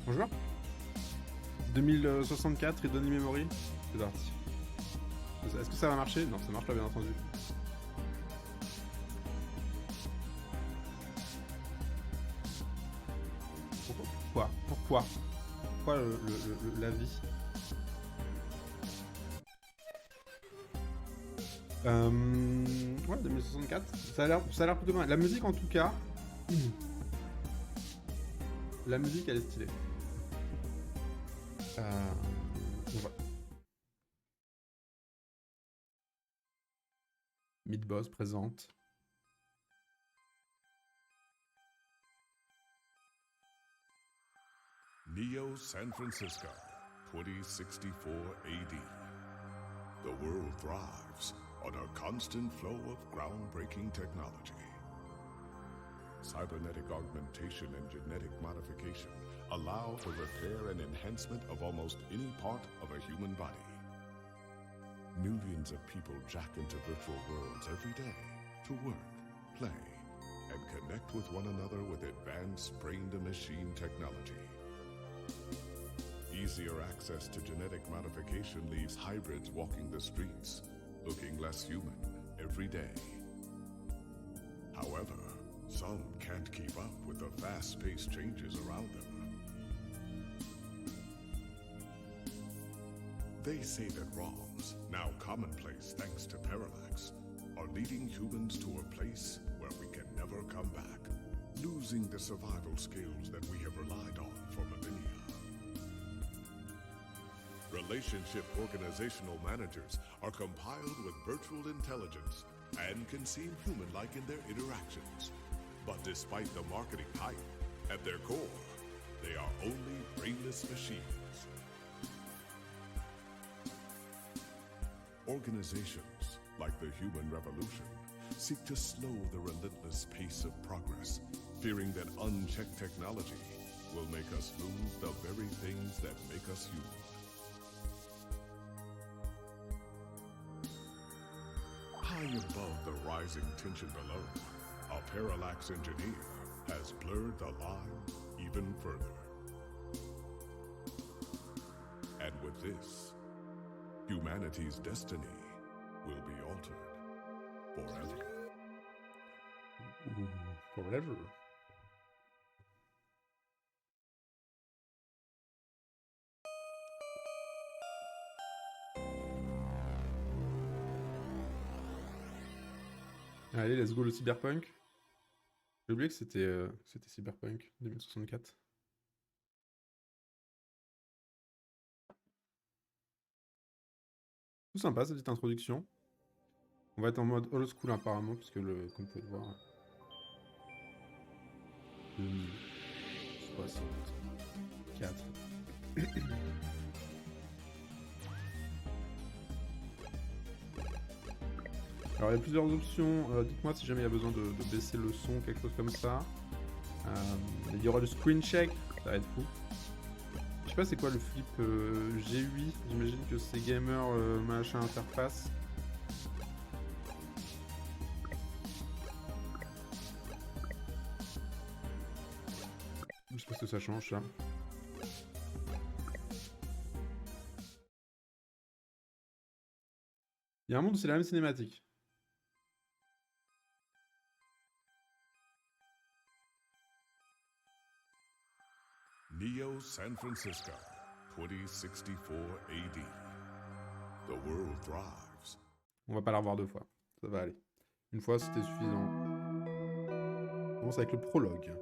Bonjour. 2064 et Donny Memory. C'est parti. Est-ce que ça va marcher? Non, ça marche pas bien entendu. Pourquoi la vie? Ouais, 2064. Ça a l'air plutôt bien. La musique en tout cas. La musique elle est stylée. Voilà. Mid-boss présente. Neo San Francisco, 2064 AD. The world thrives on a constant flow of groundbreaking technology. Cybernetic augmentation and genetic modification allow for repair and enhancement of almost any part of a human body. Millions of people jack into virtual worlds every day to work, play, and connect with one another with advanced brain-to-machine technology. Easier access to genetic modification leaves hybrids walking the streets, looking less human every day. However, some can't keep up with the fast-paced changes around them. They say that wrongs, now commonplace thanks to parallax, are leading humans to a place where we can never come back, losing the survival skills that we have relied on for millennia. Relationship organizational managers are compiled with virtual intelligence and can seem human-like in their interactions. But despite the marketing hype, at their core, they are only brainless machines. Organizations, like the Human Revolution, seek to slow the relentless pace of progress, fearing that unchecked technology will make us lose the very things that make us human. High above the rising tension below, a parallax engineer has blurred the line even further. And with this, humanity's destiny will be altered forever. Forever. Allez, let's go le cyberpunk. J'ai oublié que c'était cyberpunk 2064. Tout sympa cette petite introduction. On va être en mode old school apparemment, puisque comme vous pouvez le voir, 2064. Alors il y a plusieurs options, dites-moi si jamais il y a besoin de baisser le son, quelque chose comme ça. Il y aura le screen check, ça va être fou. Je sais pas c'est quoi le flip G8, j'imagine que c'est gamer machin interface. Je sais pas ce que ça change ça. Il y a un monde où c'est la même cinématique. Neo San Francisco, 2064 AD. The world thrives. On va pas la revoir deux fois, ça va aller. Une fois c'était suffisant. On commence avec le prologue.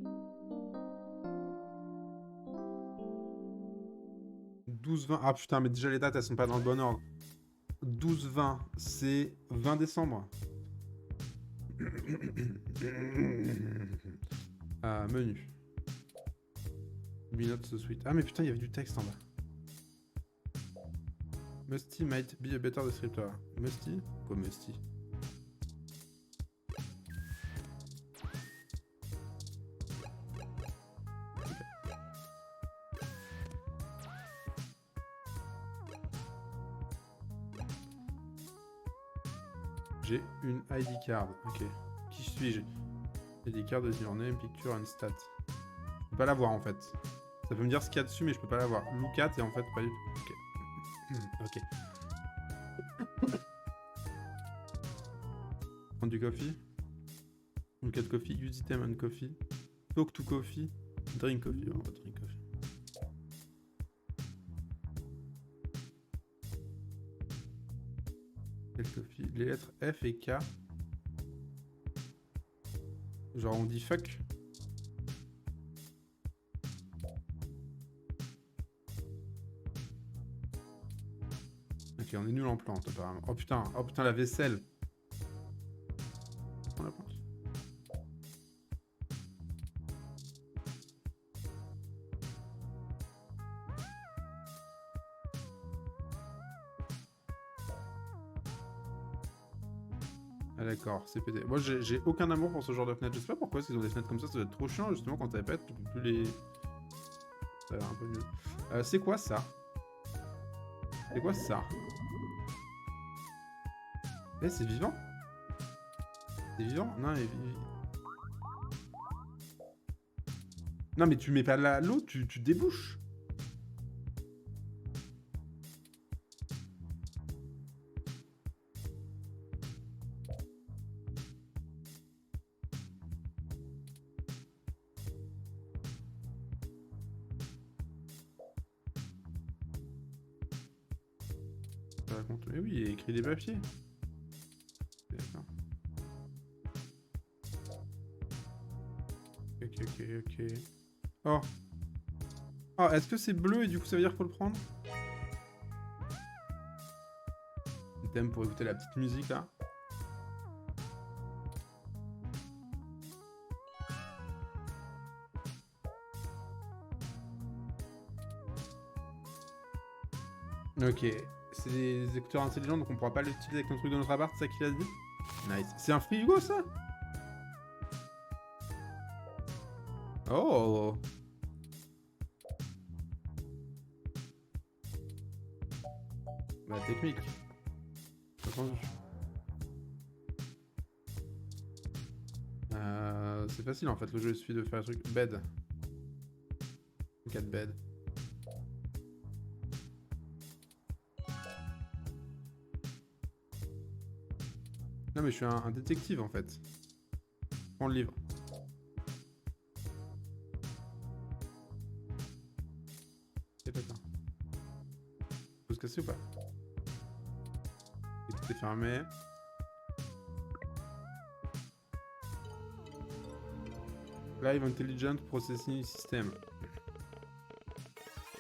« 12-20... » Ah putain, mais déjà les dates, elles sont pas dans le bon ordre. 12-20, c'est 20 décembre. Menu. Minute the suite. Ah mais putain, il y avait du texte en bas. Musty might be a better descriptor. Musty? Quoi Musty? J'ai une ID card, ok. Qui suis-je? J'ai des cartes de journée, une picture, une stat. Je peux pas la voir en fait. Ça peut me dire ce qu'il y a dessus, mais je peux pas la voir. Look at et en fait pas du tout. Ok. Ok. Prendre du coffee. Look at coffee. Use item on coffee. Talk to coffee. Drink coffee. On va drink coffee. Quel coffee? Les lettres F et K. Genre on dit fuck. Ok, on est nul en plantes apparemment. Oh putain, la vaisselle. On la plante. Ah d'accord, c'est pété. Moi j'ai aucun amour pour ce genre de fenêtre. Je sais pas pourquoi s'ils ont des fenêtres comme ça doit être trop chiant. Justement quand t'as pas, tu peux plus les... Ça a l'air un peu mieux. C'est quoi ça? C'est quoi ça? Eh, c'est vivant? C'est vivant? Non, mais... Non, mais tu mets pas l'eau, tu débouches. Ça raconte... Mais oui, il y a écrit des papiers. D'accord. Ok. Oh. Oh, est-ce que c'est bleu et du coup ça veut dire qu'il faut le prendre? Le thème pour écouter la petite musique là. Ok. C'est des écouteurs intelligents donc on pourra pas l'utiliser avec un truc de notre appart, c'est ça qu'il a dit? Nice. C'est un frigo ça? Oh. Bah technique. Attendu. C'est facile en fait, le jeu il suffit de faire un truc bed. 4 bed. Non mais je suis un détective en fait. Prends le livre. C'est pas ça. Faut se casser ou pas? Et tout est fermé. Live Intelligent Processing System.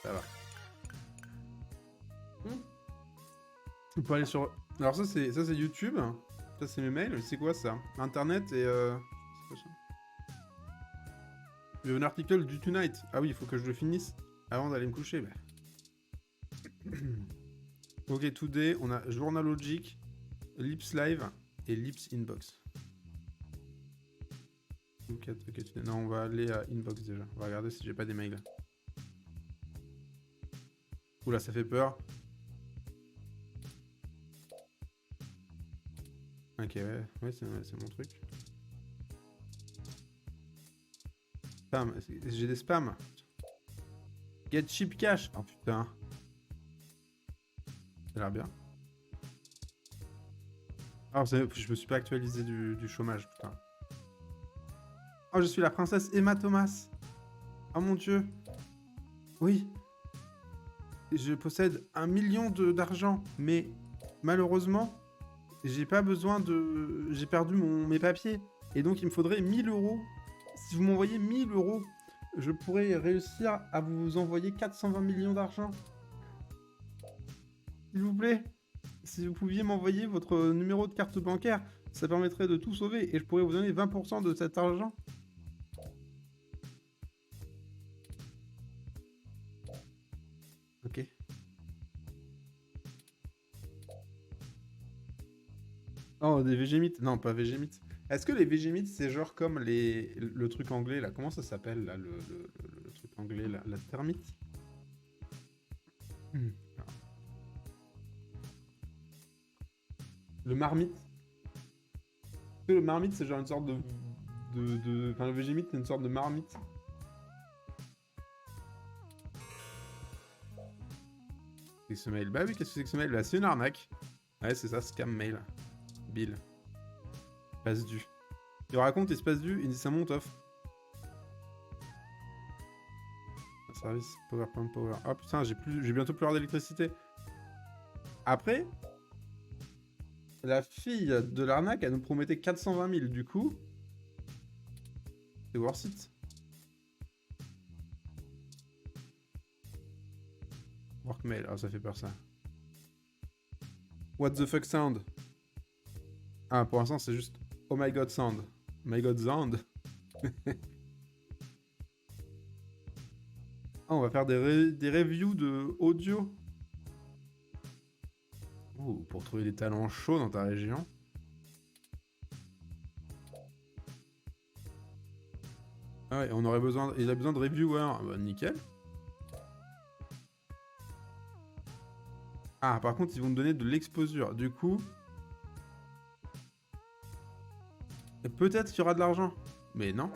Ça va. On peut aller sur... Alors ça c'est YouTube. Ça c'est mes mails. C'est quoi ça? Internet et... c'est quoi ça? Il y a un article du Tonight. Ah oui, il faut que je le finisse avant d'aller me coucher. Bah. Ok, today, on a Journal Logic, Lips Live et Lips Inbox. Ok, non, on va aller à Inbox déjà. On va regarder si j'ai pas des mails. Oula, ça fait peur. Ok, ouais c'est mon truc. Spam, j'ai des spams. Get cheap cash. Oh putain. Ça a l'air bien. Alors, je me suis pas actualisé du chômage, putain. Oh, je suis la princesse Emma Thomas. Oh mon dieu. Oui. Je possède 1 million d'argent, mais malheureusement, j'ai pas besoin de... J'ai perdu mes papiers. Et donc, il me faudrait 1000 euros. Si vous m'envoyez 1000 euros, je pourrais réussir à vous envoyer 420 millions d'argent. S'il vous plaît, si vous pouviez m'envoyer votre numéro de carte bancaire, ça permettrait de tout sauver et je pourrais vous donner 20% de cet argent. Ok. Oh, des végémites. Non, pas végémites. Est-ce que les végémites, c'est genre comme le truc anglais, là? Comment ça s'appelle, là, le truc anglais, là, la termite? Le marmite. Le marmite, c'est genre une sorte de... Enfin, le végémite, c'est une sorte de marmite. Qu'est-ce que ce mail? Bah oui, qu'est-ce que c'est que ce mail? Bah, c'est une arnaque. Ouais, c'est ça, scam mail. Bill. Passe dû. Il raconte, il se passe dû, il dit ça monte off. Un service, PowerPoint, Power. Oh putain, j'ai bientôt plus d'électricité. Après, la fille de l'arnaque, elle nous promettait 420 000. Du coup, c'est worth it. Workmail, ah ça fait peur ça. What the fuck sound? Ah, pour l'instant, c'est juste oh my god sound. Oh my god sound. Ah, on va faire des reviews de audio. Ouh, pour trouver des talents chauds dans ta région. Ah ouais, on aurait besoin... Il a besoin de reviewers. Bah, nickel. Ah, par contre, ils vont me donner de l'exposure. Du coup... Peut-être qu'il y aura de l'argent. Mais non.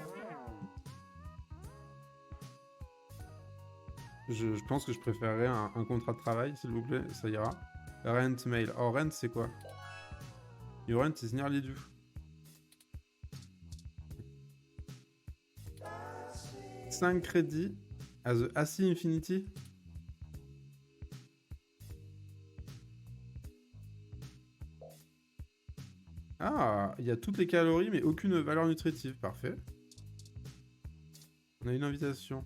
Je pense que je préférerais un contrat de travail, s'il vous plaît. Ça ira. Rent mail. Oh, rent, c'est quoi? Your rent is nearly due. « 5 crédits à the AC Infinity. » Ah, il y a toutes les calories, mais aucune valeur nutritive. Parfait. On a une invitation.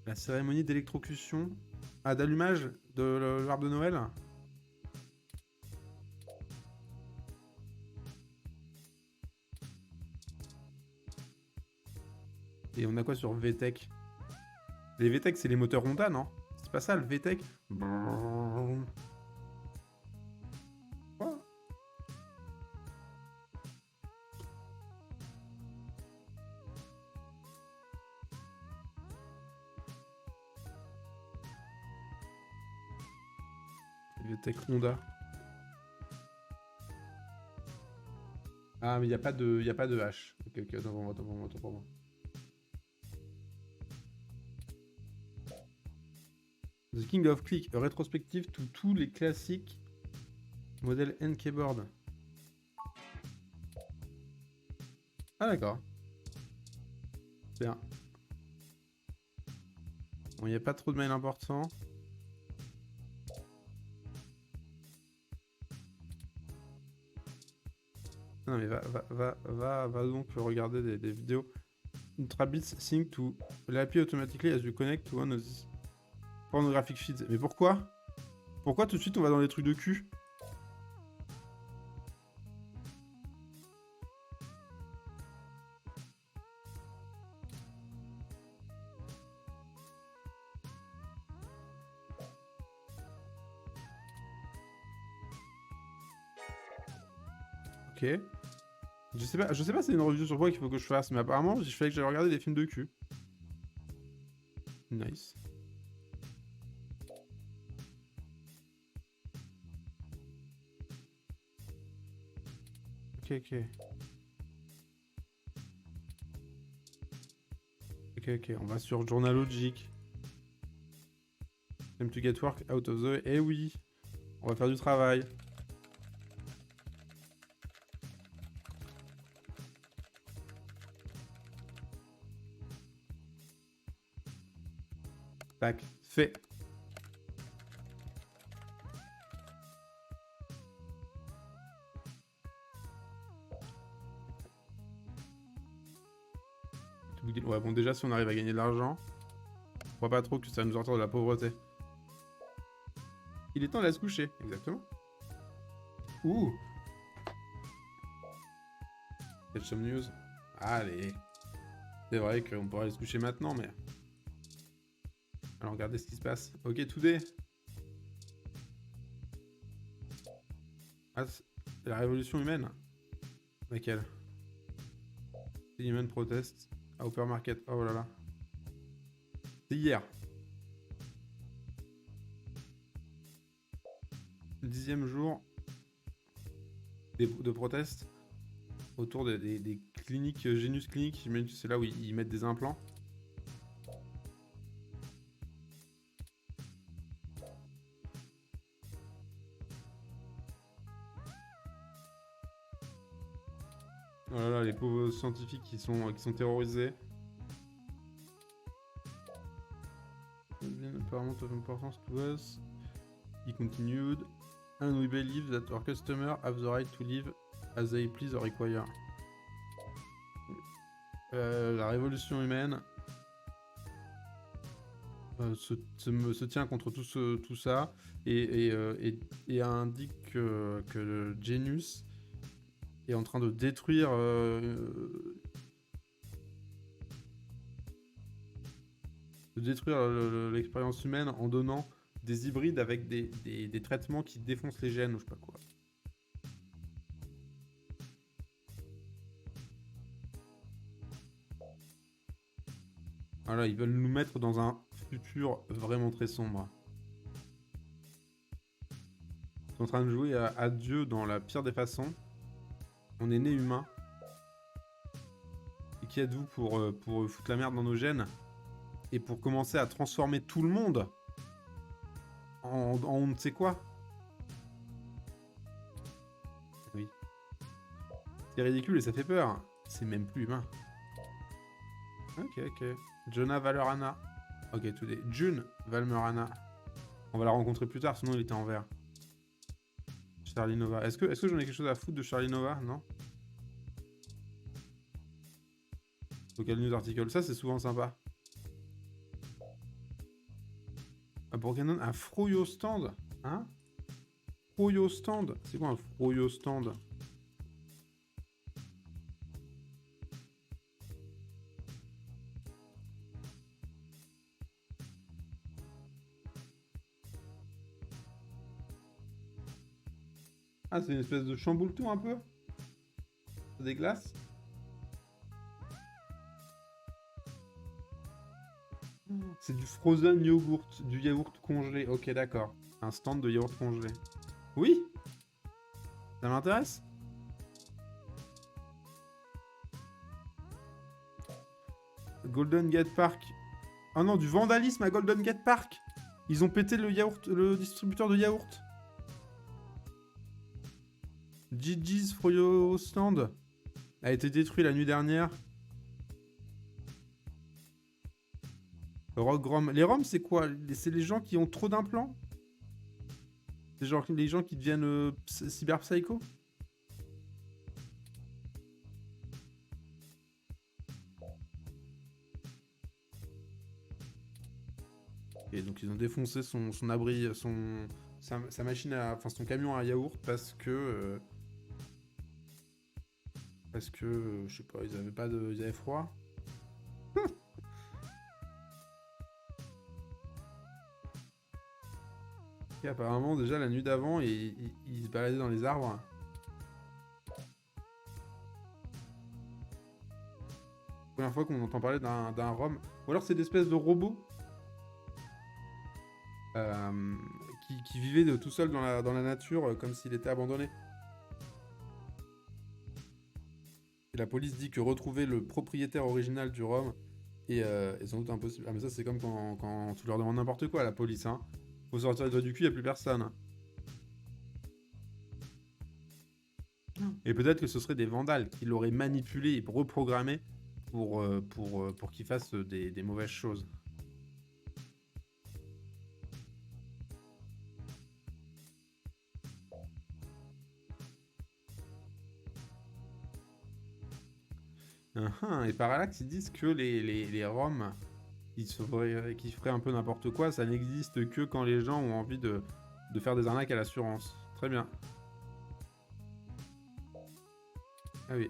La cérémonie d'électrocution. Ah, d'allumage de l'arbre de Noël. Et on a quoi sur VTech? Les VTech, c'est les moteurs Honda, non? C'est pas ça, le VTech? Quoi? Les VTech Honda. Ah, mais il n'y a pas de H. Ok, ok, attends pour moi. The King of Click, rétrospective to tous les classiques modèle N-Keyboard. Ah d'accord. Bien. Bon, il n'y a pas trop de mails importants. Non mais va donc regarder des vidéos. Ultrabits sync to l'API automatically as you connect to one of these pornographic feeds. Mais pourquoi? Pourquoi tout de suite on va dans les trucs de cul? Ok. Je sais pas si c'est une review sur quoi qu'il faut que je fasse, mais apparemment, il fallait que j'aille regarder des films de cul. Nice. Ok. Ok, on va sur Journalogic. Time to get work out of the... Eh oui, on va faire du travail. Tac, fait. Ouais, bon, déjà, si on arrive à gagner de l'argent, je crois pas trop que ça va nous sortir de la pauvreté. Il est temps d'aller se coucher, exactement. Ouh. Catch some news. Allez. C'est vrai qu'on pourrait aller se coucher maintenant, mais... Alors, regardez ce qui se passe. Ok, today. Ah, c'est la révolution humaine. Laquelle? Human protest. À Upper Market. Oh là là. C'est hier. Le 10e jour. de proteste autour des cliniques, Genius Clinic. J'imagine que c'est là où ils mettent des implants. Voilà, les pauvres scientifiques qui sont terrorisés. Apparemment of importance to us. He continued. And we believe that our customers have the right to live as they please or require. La révolution humaine se tient contre tout ça et indique que Genius est en train de détruire l'expérience humaine en donnant des hybrides avec des traitements qui défoncent les gènes ou je sais pas quoi. Voilà, ils veulent nous mettre dans un futur vraiment très sombre. Ils sont en train de jouer à Dieu dans la pire des façons. On est né humain. Et qui êtes-vous pour foutre la merde dans nos gènes et pour commencer à transformer tout le monde en on ne sait quoi. Oui. C'est ridicule et ça fait peur. C'est même plus humain. Ok. Jonah Valorana. Ok, today. June Valmerana. On va la rencontrer plus tard, sinon il était en vert. Charlie Nova. Est-ce que j'en ai quelque chose à foutre de Charlie Nova? Non. Local news article. Ça, c'est souvent sympa. Pour Canon, un Froyo stand. Hein? Froyo stand. C'est quoi un Froyo stand? Ah, c'est une espèce de chamboule-tout un peu? C'est des glaces? C'est du frozen yogurt, du yaourt congelé. Ok, d'accord. Un stand de yaourt congelé. Oui? Ça m'intéresse? Golden Gate Park. Oh non, du vandalisme à Golden Gate Park. Ils ont pété le distributeur de yaourt. Gigi's Froyo Stand a été détruit la nuit dernière. Rock Rom. Les Roms, c'est quoi? C'est les gens qui ont trop d'implants? C'est genre les gens qui deviennent cyberpsycho? Et donc ils ont défoncé son abri, sa machine enfin son camion à yaourt parce que je sais pas, ils avaient froid. Et apparemment déjà la nuit d'avant il se baladait dans les arbres. Première fois qu'on entend parler d'un Rome. Ou alors c'est des espèces de robots qui vivaient tout seuls dans la nature comme s'il était abandonné. Et la police dit que retrouver le propriétaire original du Rome est sans doute impossible. Ah mais ça c'est comme quand tu leur demandes n'importe quoi à la police, hein. Faut sortir les doigts du cul, y a plus personne. Et peut-être que ce serait des vandales qui l'auraient manipulé et reprogrammé pour qu'ils fassent des mauvaises choses. Et Parallax, ils disent que les Roms qui feraient un peu n'importe quoi, ça n'existe que quand les gens ont envie de faire des arnaques à l'assurance. Très bien. Ah oui.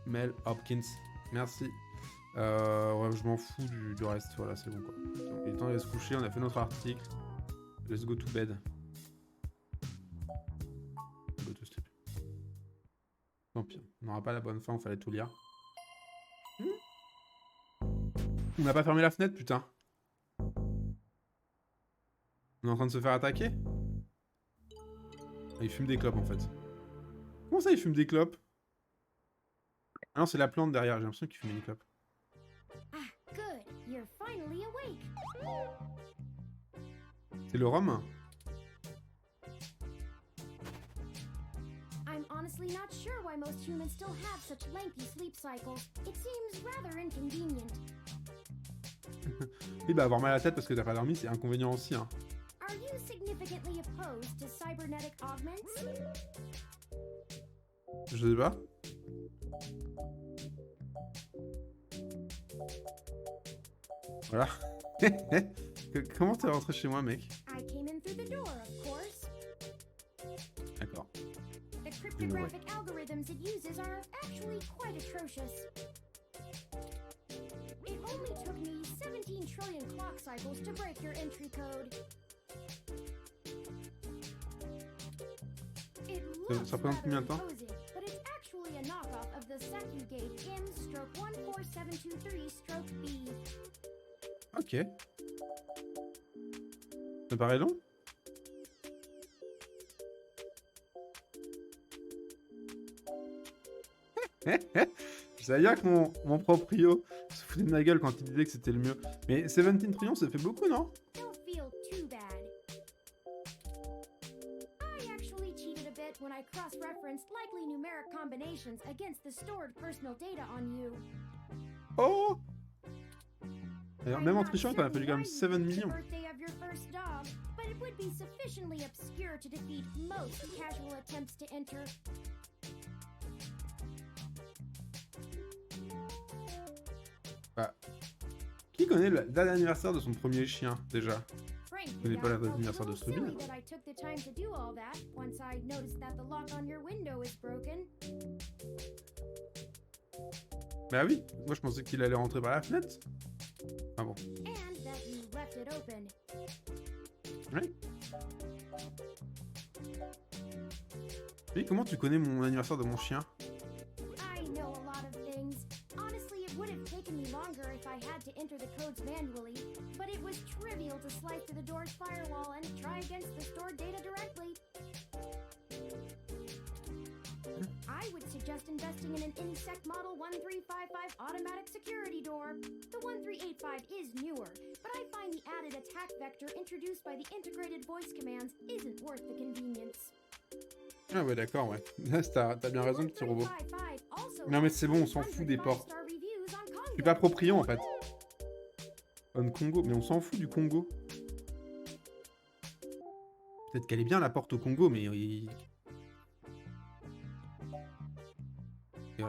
Mel Hopkins. Merci. Ouais, je m'en fous du reste. Voilà, c'est bon quoi. Il est temps d'aller se coucher, on a fait notre article. Let's go to bed. Go to sleep. Tant pis, on n'aura pas la bonne fin, il fallait tout lire. On n'a pas fermé la fenêtre, putain. On est en train de se faire attaquer? Ah, il fume des clopes en fait. Comment ça il fume des clopes? Ah non, c'est la plante derrière, j'ai l'impression qu'il fume une clope. Ah, good. You're finally awake. C'est le rhum? I'm honestly not sure why most humans still have such lengthy sleep cycles. It seems rather inconvenient. Oui, bah avoir mal à la tête parce que t'as pas dormi, c'est inconvénient aussi, hein. Are you significantly opposed to cybernetic augments? Je sais pas. Voilà. Comment t'es rentré chez moi, mec? I came in through the door, of course. D'accord. The cryptographic algorithms it uses are actually quite atrocious. It only took me 17 trillion clock cycles to break your entry code. It looks Ça prend combien de temps? imposing, but it's actually a knockoff of the Sakugate M/14723-B. Ok. Ça paraît long? Je savais bien que mon proprio se foutait de ma gueule quand il disait que c'était le mieux. Mais 17 trillions, ça fait beaucoup, non? Don't feel too bad. I actually cheated a bit when I cross-referenced likely numeric combinations against the stored personal data on you. Oh! D'ailleurs, même en trichant, t'en as fallu quand même 7 millions. Birthday of your first dog, but it would be sufficiently obscure to defeat most casual attempts to enter. Bah, qui connaît la date d'anniversaire de son premier chien, déjà? Frankly, Ce n'est pas la date I felt d'anniversaire a de little Strubine. silly that I took the time to do all that once I noticed that the lock on your window is broken. Bah oui, moi je pensais qu'il allait rentrer par la fenêtre. Ah bon. And that you left it open. Ouais. Oui, comment tu connais mon anniversaire de mon chien? I know a lot of things. Honestly, it would have taken me longer if I had to enter the codes manually, but it was trivial to slice through the door's firewall and try against the stored data directly. I would suggest investing in an Insect Model 1355 automatic security door. The 1385 is newer, but I find the added attack vector introduced by the integrated voice commands isn't worth the convenience. Ah ouais, d'accord, ouais. T'as bien raison, petit robot. 1355 also Non mais has c'est bon, on s'en fout des 100 ports. five-star reviews on Je Congo. suis pas propriant en fait. On Congo, mais on s'en fout du Congo. Peut-être qu'elle est bien la porte au Congo, mais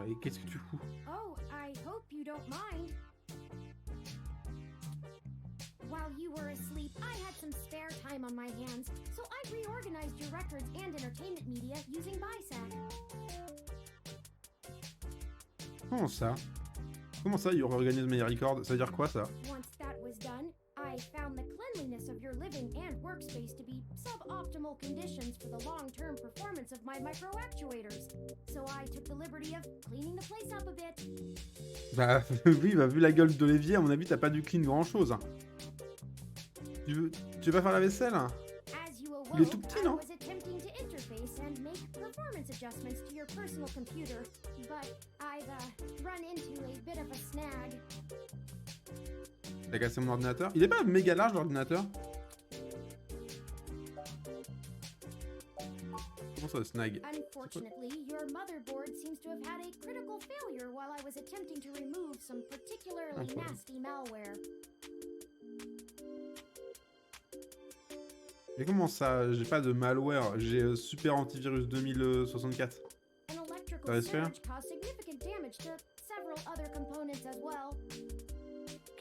Et qu'est-ce que tu fous? Oh, I hope you don't mind. While you were asleep, I had some spare time on my hands, so I reorganized your records and entertainment media using BISAC. Comment ça? Comment ça, il réorganise mes records? Ça veut dire quoi ça? Once that was done, I found the cleanliness of your living and workspace to be suboptimal conditions for the long-term performance of my micro-actuators. So I took the liberty of cleaning the place up a bit. Bah oui, bah vu la gueule d'Olivier, à mon avis, t'as pas dû clean grand chose. Tu veux pas faire la vaisselle? As you awoke, Il est tout petit, I non? was attempting to interface and make performance adjustments to your personal computer, but I've run into a bit of a snag. T'as cassé mon ordinateur? Il est pas méga large l'ordinateur? Comment ça, snag? Unfortunately, your motherboard seems to have had a critical failure while I was attempting to remove some particularly Incroyable. nasty malware. Mais comment ça? J'ai pas de malware, j'ai Super Antivirus 2064. An Ça electrical va se faire? surge caused significant damage to several other components as well.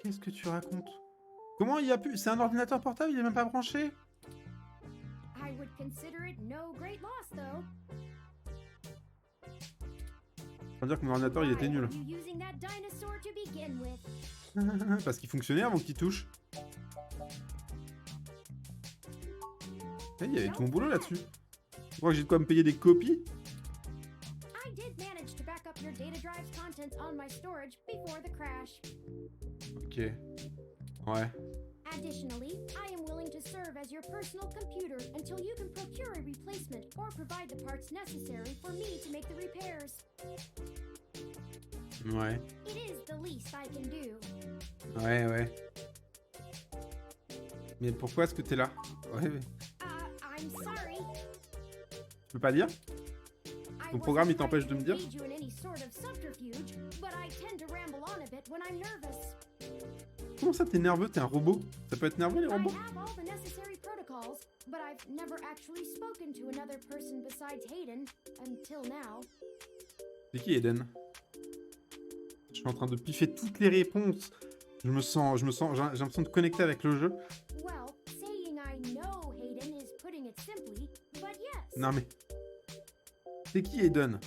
Qu'est-ce que tu racontes? Comment il y a pu... C'est un ordinateur portable, il est même pas branché? I would consider it no great loss, though. Ça veut dire que mon ordinateur il était Why nul. were you using that dinosaur to begin with? Parce qu'il fonctionnait avant qu'il touche. Eh, il y avait tout mon boulot là-dessus. Je crois que j'ai de quoi me payer des copies. I did manage to back up your data drive's contents on my storage before the crash. Ok. Ouais. Additionally, I am willing to serve as your personal computer until you can procure a replacement or provide the parts necessary for me to make the repairs. Ouais. It is the least I can do. Ouais. Mais pourquoi est-ce que t'es là? Ouais. I'm sorry. Tu peux pas dire? I Ton programme, il wasn't t'empêche trying de to me dire? engage you in any sort of subterfuge, but I tend to ramble on a bit when I'm nervous. Comment ça, t'es nerveux? T'es un robot? Ça peut être nerveux, les I robots? have all the necessary protocols, but I've never actually spoken to another person besides Hayden until now. C'est qui, Eden? Je suis en train de piffer toutes les réponses. J'ai l'impression de connecter avec le jeu. Well, saying I know Hayden is putting it simply, but yes. Non mais... C'est qui, Eden?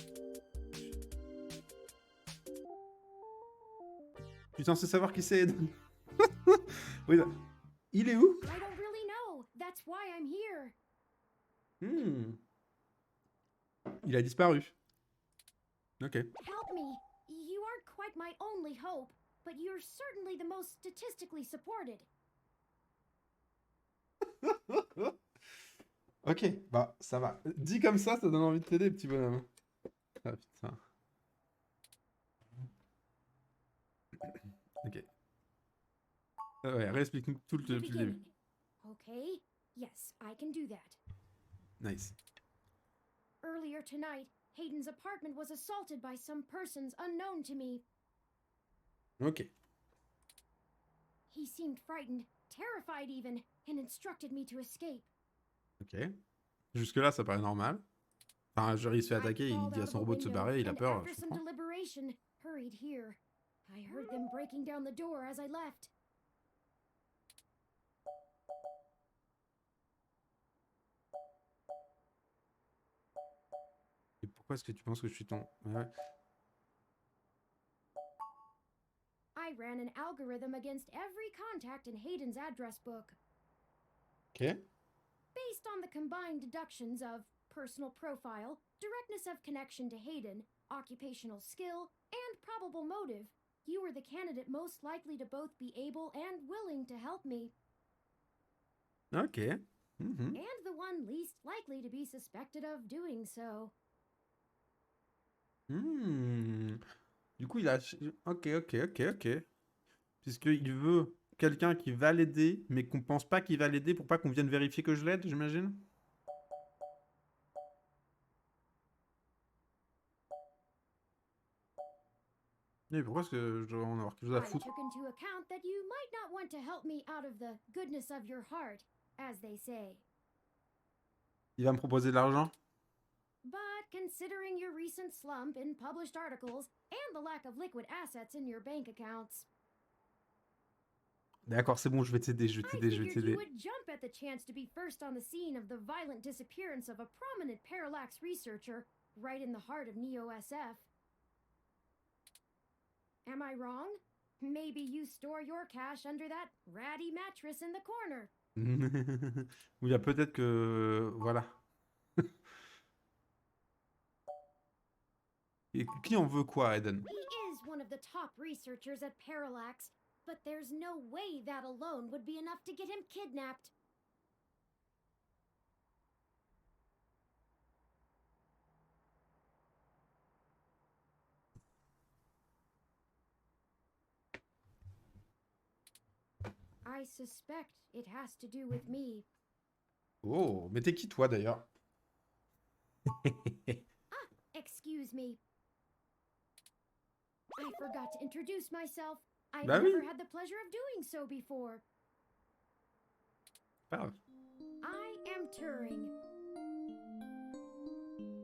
Tu es censé savoir qui c'est, Eden? Oui, là. Il est où? I don't really know. That's why I'm here. Il a disparu. Ok. Help me. You aren't quite my only hope, but you're certainly the most statistically supported. Ok, bah ça va. Dit comme ça donne envie de t'aider, petit bonhomme. Ah putain. Ok. Ouais, réexplique-nous tout depuis le début. Okay. Yes, I can do that. Nice. Earlier tonight, Hayden's apartment was assaulted by some persons unknown to me. Ok. He seemed frightened, terrified even, and instructed me to escape. Ok. Jusque-là, ça paraît normal. Enfin, genre, il se fait I attaquer, il crawled dit à out son of a robot de se window, barrer, il a and peur, after je some comprends. deliberation, hurried here. I heard them breaking down the door as I left. Et pourquoi est-ce que tu penses que je suis ton... Ouais. I ran an algorithm against every contact in Hayden's address book. Ok. Based on the combined deductions of personal profile, directness of connection to Hayden, occupational skill, and probable motive, you were the candidate most likely to both be able and willing to help me, Ok. Mhm. and the one least likely to be suspected of doing so. Du coup, il a... Ok. Puisqu'il veut quelqu'un qui va l'aider, mais qu'on pense pas qu'il va l'aider pour pas qu'on vienne vérifier que je l'aide, j'imagine? Mais pourquoi est-ce que je dois en avoir quelque chose à I foutre? took into account that you might not want to help me out of the goodness of your heart, as they say. Il va me proposer de l'argent? But considering your recent slump in published articles and the lack of liquid assets in your bank accounts, D'accord, c'est bon, je vais t'aider, je vais I t'aider, je vais figured you t'aider. would jump at the chance to be first on the scene of the violent disappearance of a prominent parallax researcher right in the heart of Neo-SF. Am I wrong? Maybe you store your cash under that ratty mattress in the corner. Ou il y a peut-être que... Voilà. Et qui en veut quoi, Eden? He is one of the top researchers at Parallax, but there's no way that alone would be enough to get him kidnapped. I suspect it has to do with me. Oh, mais t'es qui toi d'ailleurs? Excuse me. I forgot to introduce myself. I've Bah oui. never had the pleasure of doing so before. Pas grave. I am Turing.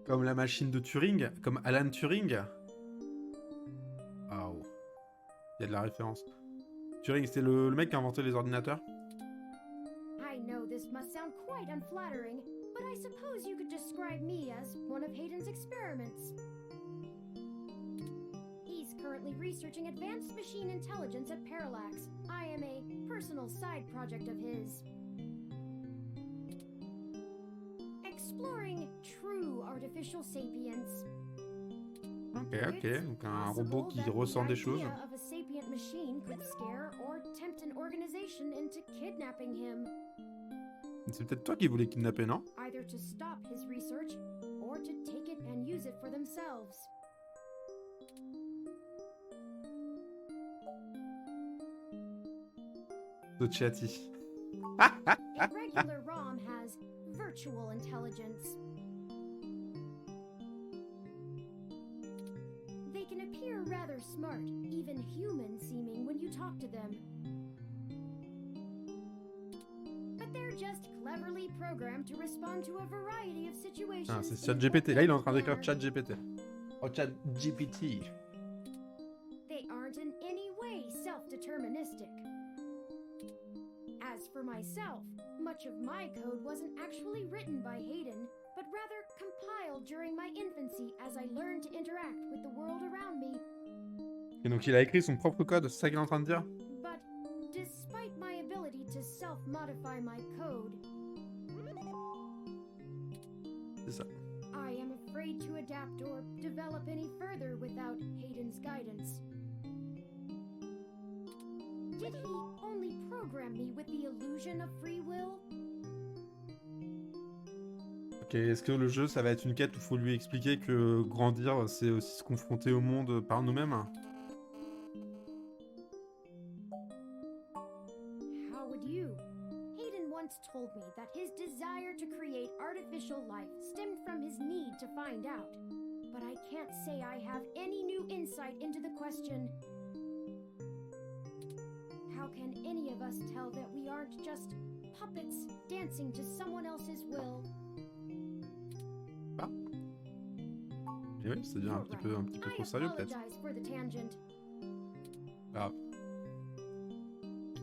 Comme la machine de Turing, comme Alan Turing. Waouh. Il y a de la référence. Turing, c'était le mec qui a inventé les ordinateurs. I know this must sound quite unflattering, but I suppose you could describe me as one of Hayden's experiments. He's currently researching advanced machine intelligence at Parallax. I am a personal side project of his. Exploring true artificial sapience. Ok. Donc un robot qui ressent des choses. Of a sapient machine could scare or tempt an organization into kidnapping him. C'est peut-être toi qui voulais kidnapper, non? either to stop his research or to take it and use it for themselves. Sociati. A regular ROM has virtual intelligence. They can appear rather smart, even human-seeming when you talk to them. But they're just cleverly programmed to respond to a variety of situations. Ah, c'est ChatGPT. Là, il est en train d'écrire ChatGPT. Oh, ChatGPT. They aren't in any way self-deterministic. As for myself, much of my code wasn't actually written by Hayden, but rather compiled during my infancy as I learned to interact with the world around me. Et donc, il a écrit son propre code, c'est ça qu'il est en train de dire? But despite my ability to self-modify my code, C'est ça. I am afraid to adapt or develop any further without Hayden's guidance. Did he only program me with the illusion of free will? Ok, est-ce que le jeu, ça va être une quête où il faut lui expliquer que grandir, c'est aussi se confronter au monde par nous-mêmes? How would you? Hayden once told me that his desire to create artificial life stemmed from his need to find out. But I can't say I have any new insight into the question. How can any of us tell that we aren't just puppets dancing to someone else's will? Et oui, ça devient un petit peu I trop sérieux peut-être. apologize for the tangent. Ah.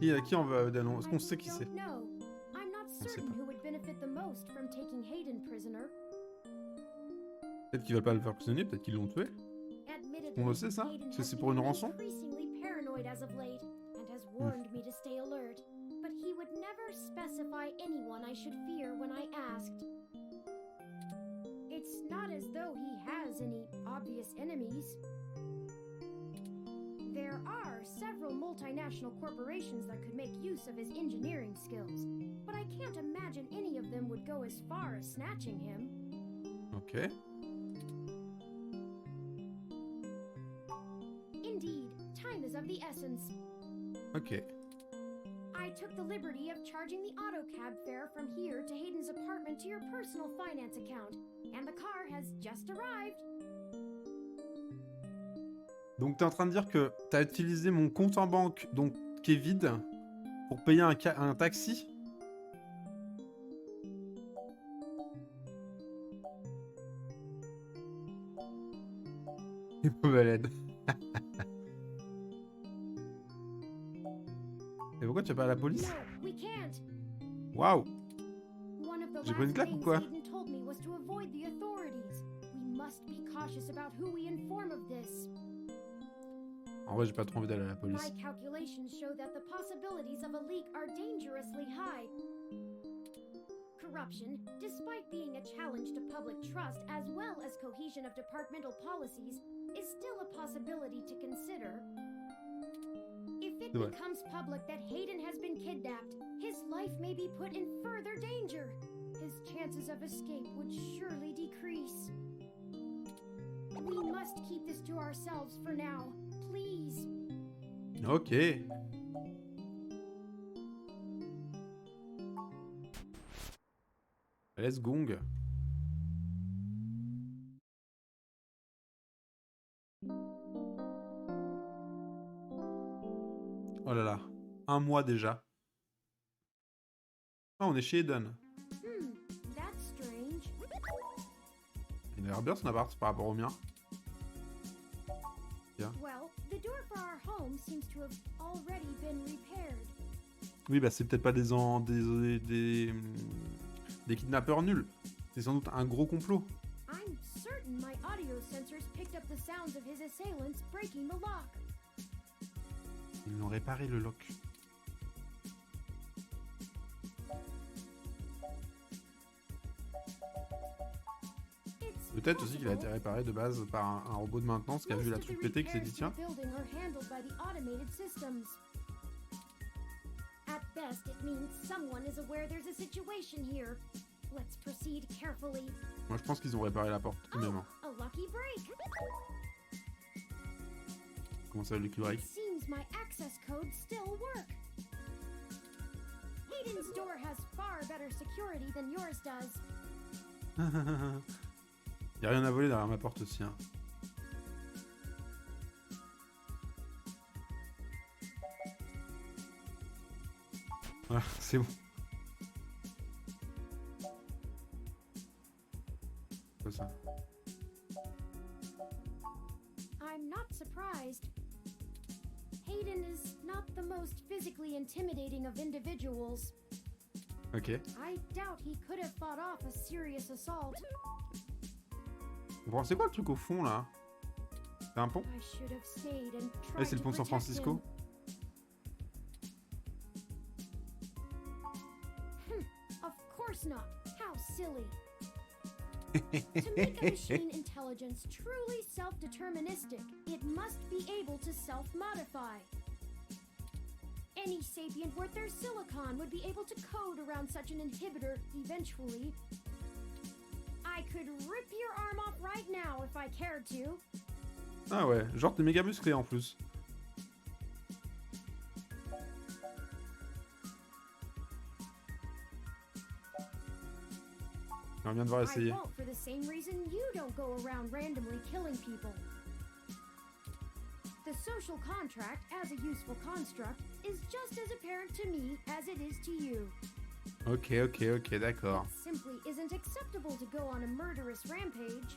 Qui en veut Adelon? Est-ce qu'on sait qui I c'est? don't know. I'm not sait certain pas. who would benefit the most from taking Hayden prisoner. Peut-être qu'ils veulent pas le faire prisonnier, peut-être qu'ils l'ont tué. Admittedly, On le sait ça? Hayden Parce que has c'est pour une become rançon? increasingly paranoid as of late and has warned me to stay alert, but he would never specify anyone I should fear when I asked. It's not as though he has any obvious enemies. There are several multinational corporations that could make use of his engineering skills, but I can't imagine any of them would go as far as snatching him. Ok. Indeed, time is of the essence. Ok. I took the liberty of charging the auto cab fare from here to Hayden's apartment to your personal finance account, and the car has just arrived. Donc t'es en train de dire que t'as utilisé mon compte en banque, donc qui est vide, pour payer un taxi? Et mauvaise aide. Et pourquoi tu vas pas à la police? No, we can't. Waouh! One of the J'ai pris une last claque ou things quoi? Hayden told me was to avoid the authorities. We must be cautious about who we inform of this. En vrai, j'ai pas trop envie d'aller à la police. My calculations show that the possibilities of a leak are dangerously high. Corruption, despite being a challenge to public trust as well as cohesion of departmental policies, is still a possibility to consider. If it Ouais. becomes public that Hayden has been kidnapped, his life may be put in further danger. His chances of escape would surely decrease. We must keep this to ourselves for now. Please. Ok. Let's gong. Oh là là. Un mois déjà. Ah, on est chez Eden. That's strange. Il a l'air bien son appart par rapport au mien. Well, the door for our home seems to have already been repaired. Oui, bah c'est peut-être pas des kidnappeurs nuls. C'est sans doute un gros complot. I'm certain my audio sensors picked up the sounds of his assailants breaking the lock. Ils l'ont réparé le lock. It's Peut-être aussi qu'il a été possible réparé de base par un robot de maintenance qui a vu la most of truc the péter qui s'est repairs dit to the tiens. building are handled by the automated systems. At best, it means someone is aware there's a situation here. Let's proceed carefully. Moi, je pense qu'ils ont réparé la porte eux-mêmes. A lucky break. Comment ça, Lucky Break? It seems my access codes still work. Hayden's door has far better security than yours does. Y'a rien à voler derrière ma porte aussi. Hein. Voilà, c'est bon. Quoi ça? I'm not surprised. Hayden is not the most physically intimidating of individuals. Ok. I doubt he could have fought off a serious assault. Bon, c'est quoi le truc au fond là? C'est un pont? I should have stayed and Eh, tried c'est le to pont de San protect Francisco? him. Of course not. How silly. To make a machine intelligence truly self-deterministic, it must be able to self-modify. Any sapient worth their silicon would be able to code around such an inhibitor eventually. I could rip your arm off right now if I cared to. Ah ouais, genre t'es méga musclé en plus. On vient de devoir I essayer. won't for the same reason you don't go around randomly killing people. The social contract, as a useful construct, is just as apparent to me as it is to you. Ok, d'accord. It simply isn't acceptable to go on a murderous rampage.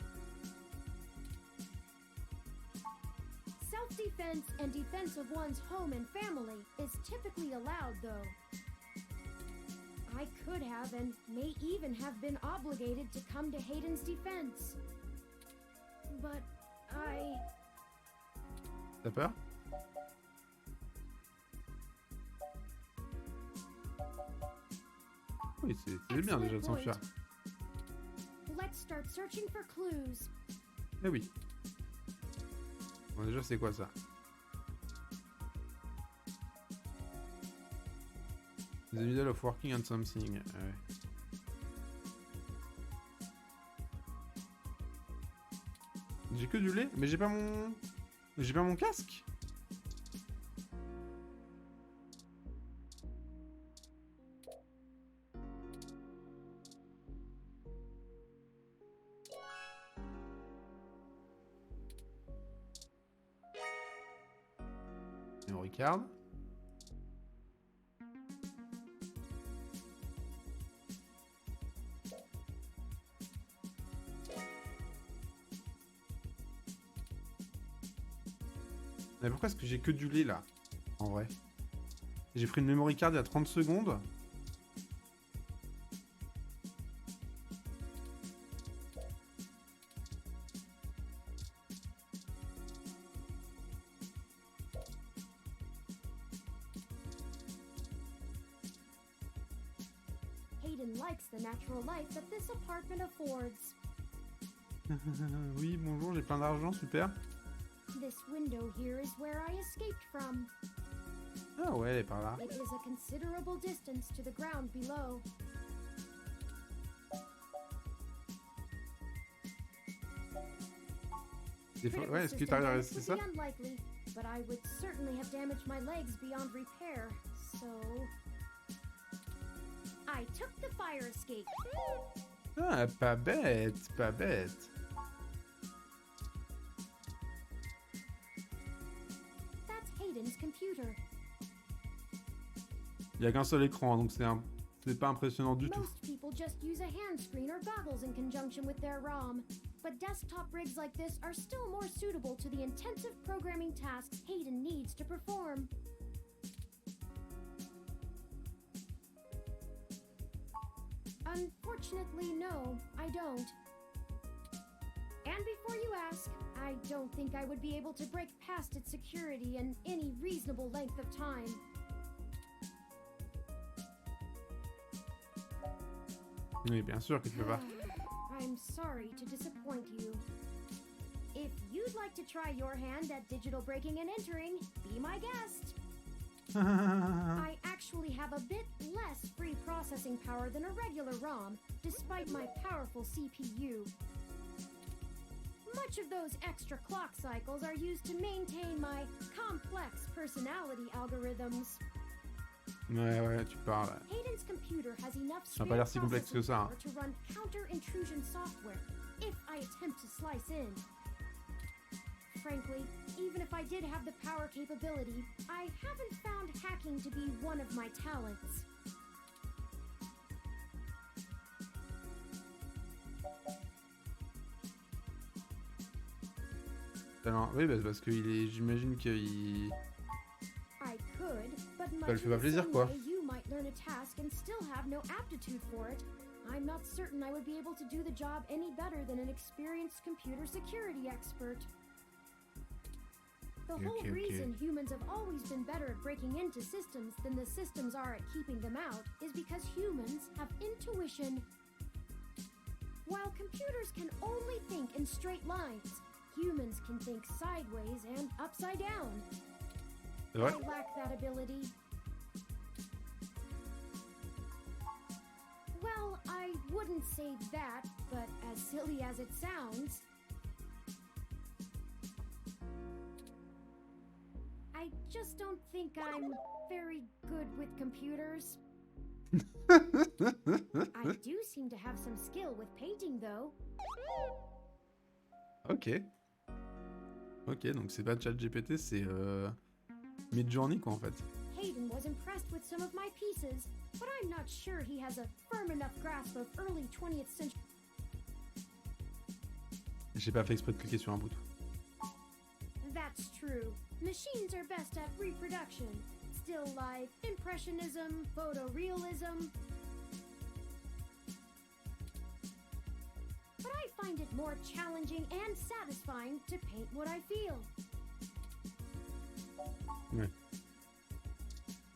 Self-defense and defense of one's home and family is typically allowed, though. I could have and may even have been obligated to come to Hayden's defense. But I... T'as peur? Oui, c'est bien déjà de s'enfuir. Let's start searching for clues. Eh oui. Bon, déjà, c'est quoi ça? The middle of working on something. Ah ouais. J'ai que du lait, mais j'ai pas mon... J'ai pas mon casque. Et on regarde. Mais pourquoi est-ce que j'ai que du lait là? En vrai. J'ai pris une memory card il y a 30 secondes. Hayden likes the natural light that this apartment affords. Oui, bonjour, j'ai plein d'argent, super. This window here is where I escaped from. Ah ouais, elle est par là. It is a considerable distance to the ground below. Ouais, est-ce que t'arrives à rester ça? Unlikely, but I would certainly have damaged my legs beyond repair, so... I took the fire escape. Ah, pas bête, pas bête. That's Hayden's computer. Il y a qu'un seul écran, donc c'est pas impressionnant du tout. Most people just use a hand screen or goggles in conjunction with their ROM, but desktop rigs like this are still more suitable to the intensive programming tasks Hayden needs to perform. Unfortunately, no, I don't. And before you ask, I don't think I would be able to break past its security in any reasonable length of time. Oui, bien sûr que tu peux pas. I'm sorry to disappoint you. If you'd like to try your hand at digital breaking and entering, be my guest. I actually actually have a bit less free processing power than a regular ROM, despite my powerful CPU. Much of those extra clock cycles are used to maintain my complex personality algorithms. Ouais, tu parles. Hayden's computer has enough Ça n'a pas l'air si complexe que ça. to run counter-intrusion software if I attempt to slice in. Frankly, even if I did have the power capability, I haven't found hacking to be one of my talents. Alors, oui, bah, c'est parce que j'imagine qu'il... I could, but Ça much le fait pas in the plaisir, same quoi. way you might learn a task and still have no aptitude for it. I'm not certain I would be able to do the job any better than an experienced computer security expert. The whole reason humans have always been better at breaking into systems than the systems are at keeping them out is because humans have intuition. While computers can only think in straight lines, humans can think sideways and upside down. C'est vrai? I lack that ability. Well, I wouldn't say that, but as silly as it sounds, I just don't think I'm very good with computers. I do seem to have some skill with painting, though. Ok. Ok, donc c'est pas ChatGPT, c'est Midjourney, quoi, en fait. Hayden was impressed with some of my pieces, but I'm not sure he has a firm enough grasp of early 20th century. J'ai pas fait exprès de cliquer sur un bouton. That's true. Machines are best at reproduction. Still life, impressionism, photorealism. But I find it more challenging and satisfying to paint what I feel. Ouais.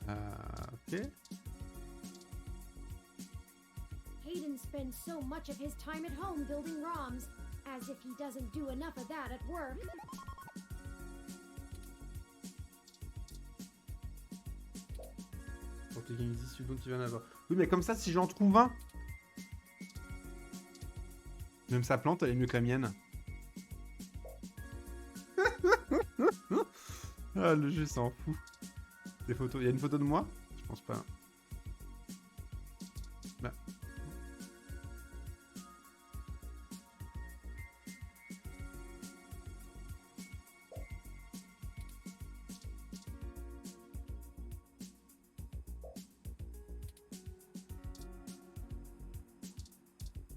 Ok. Hayden spends so much of his time at home building ROMs, as if he doesn't do enough of that at work. Pour quelqu'un qui dit donc il va en avoir. Oui, mais comme ça, si j'en trouve un. Même sa plante, elle est mieux que la mienne. Ah, le jeu s'en fout. Des photos. Il y a une photo de moi? Je pense pas. Bah.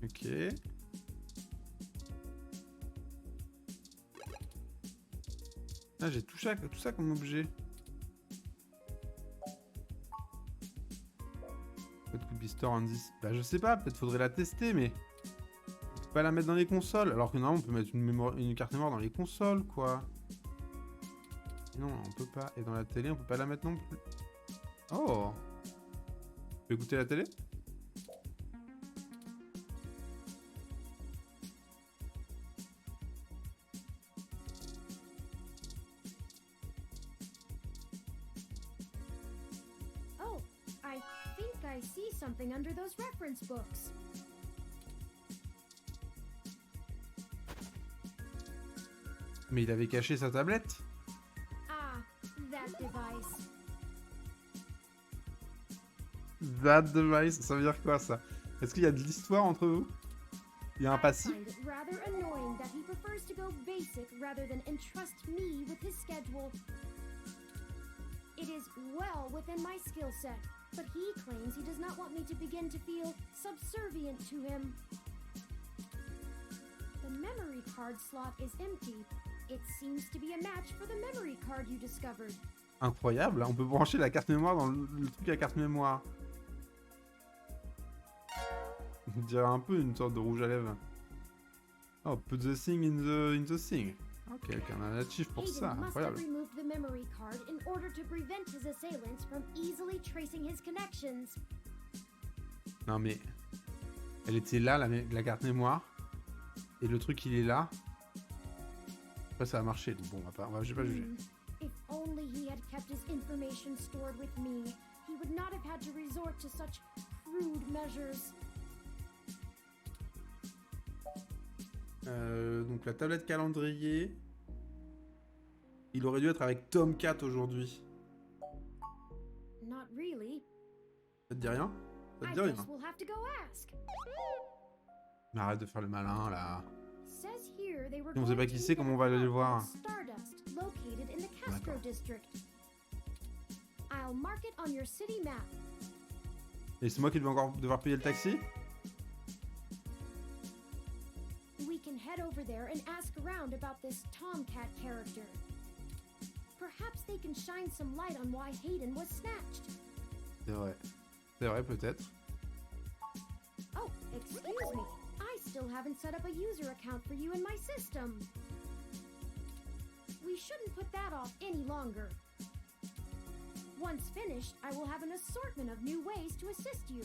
Ok. Ah, j'ai tout ça comme objet. Peut-être could be stored on this. Bah, je sais pas, peut-être faudrait la tester, mais. On peut pas la mettre dans les consoles. Alors que normalement, on peut mettre une carte mémoire dans les consoles, quoi. Non, on peut pas. Et dans la télé, on peut pas la mettre non plus. Oh! Tu peux écouter la télé? Oh, I think I see something under those reference books. Mais il avait caché sa tablette. Ah, that device. That device, ça veut dire quoi ça? Est-ce qu'il y a de l'histoire entre vous? Il y a un I passif? find it rather annoying that he prefers to go basic rather than entrust me with his schedule. It is well within my skill set, but he claims he does not want me to begin to feel subservient to him. The memory card slot is empty. It seems to be a match for the memory card you discovered. Incroyable, on peut brancher la carte mémoire dans le truc à carte mémoire. On dirait un peu une sorte de rouge à lèvres. Oh, put the thing in the thing. Ok, on a un achieve pour ça, Hayden must have incroyable. removed the memory card in order to prevent his assailants from easily tracing his connections. Non mais, elle était là, la carte mémoire. Et le truc, il est là. Après, ça a marché, donc bon, je vais pas juger. If only he had kept his information stored with me, he would not have had to resort to such crude measures. Donc la tablette calendrier. Il aurait dû être avec Tomcat aujourd'hui. Not really. Ça te dit rien? Ça te I dit rien? guess we'll have to go ask. Mais arrête de faire le malin là. Says here they were On sait pas going qui to c'est, meet comment at on va a aller le park voir? called Stardust, located in the Castro D'accord. district. I'll mark it on your city map. Et c'est moi qui vais encore devoir payer le taxi? We can head over there and ask around about this Tomcat character. Perhaps they can shine some light on why Hayden was snatched. C'est vrai. C'est vrai, peut-être. Oh, excuse me. I still haven't set up a user account for you in my system. We shouldn't put that off any longer. Once finished, I will have an assortment of new ways to assist you.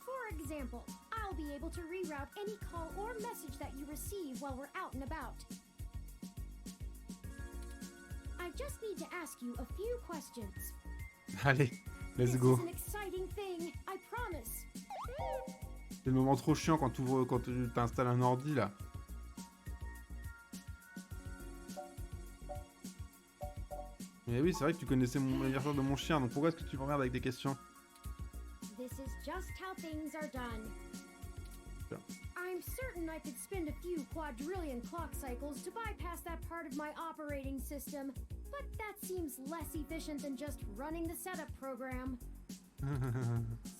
For example, I'll be able to reroute any call or message that you receive while we're out and about. I just need to ask you a few questions. Allez, let's This go. is an exciting thing, I promise. C'est le moment trop chiant quand tu t'installes un ordi là. Mais oui, c'est vrai que tu connaissais l'anniversaire de mon chien, donc pourquoi est-ce que tu m'emmerdes avec des questions? This is just how things are done. Yeah. I'm certain I could spend a few quadrillion clock cycles to bypass that part of my operating system, but that seems less efficient than just running the setup program.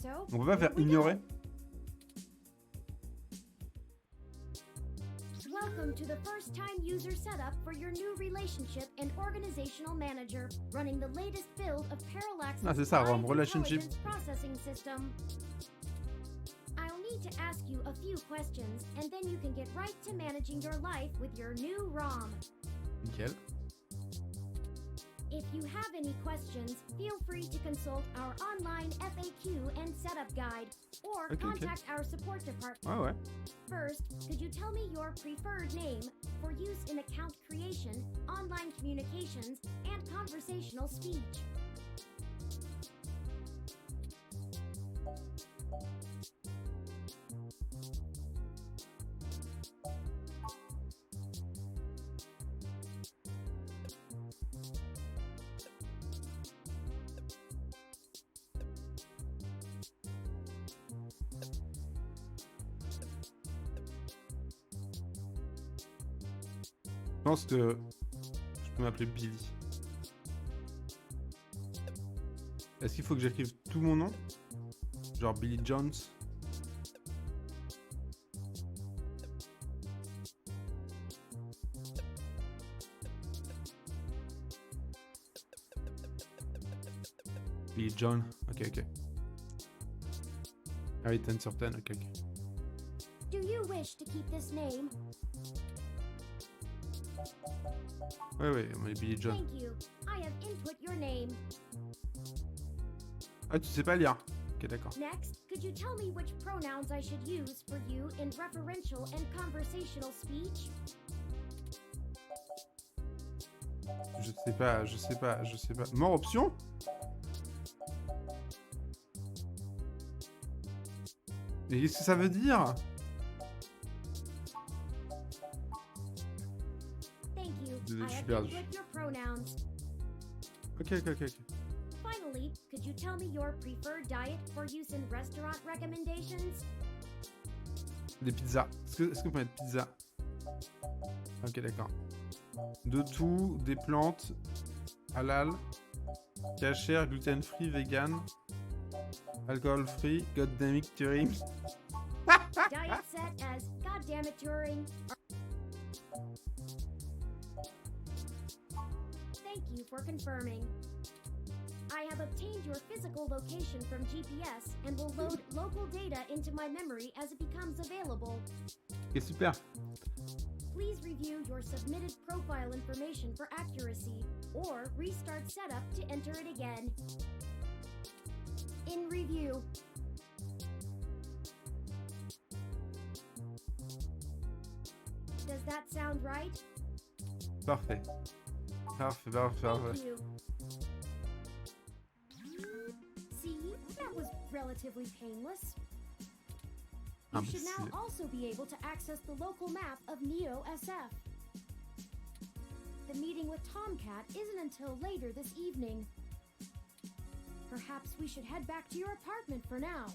So, On peut pas faire here we go. ignorer? Welcome to the first-time user setup for your new relationship and organizational manager, running the latest build of Parallax's Ah, c'est ça, Live relationship. Intelligence Processing System. I'll need to ask you a few questions, and then you can get right to managing your life with your new ROM. Nickel. If you have any questions, feel free to consult our online FAQ and setup guide, or Okay, contact our support department. Ouais, ouais. First, could you tell me your preferred name for use in account creation, online communications, and conversational speech? Je pense que je peux m'appeler Billy. Est-ce qu'il faut que j'écrive tout mon nom? Genre Billy Jones? Billy John, ok. Ah oui, 10 sur 10, ok. Do you wish to keep this name? Ouais, on est Billy John. Thank you. I have input your name. Ah, tu sais pas lire? Ok, d'accord. Next, could you tell me which pronouns I should use for you in referential and conversational speech? Je sais pas. Mort option? Mais qu'est-ce que ça veut dire? Thank you. Désolé, I je suis have perdu. input your pronouns. Ok. Finally, could you tell me your preferred diet for use in restaurant recommendations? Des pizzas. Est-ce qu'on peut mettre pizza? Ok, d'accord. De tout, des plantes, halal, cachère, gluten-free, vegan, alcohol-free, goddamn Turing. Diet set as goddammit Turing. Thank you for confirming. I have obtained your physical location from GPS and will load local data into my memory as it becomes available. Ok, super. Please review your submitted profile information for accuracy, or restart setup to enter it again. In review. Does that sound right? Parfait. Thank you. relatively painless. You should now Imbécile. also be able to access the local map of Neo SF. The meeting with Tomcat isn't until later this evening. Perhaps we should head back to your apartment for now.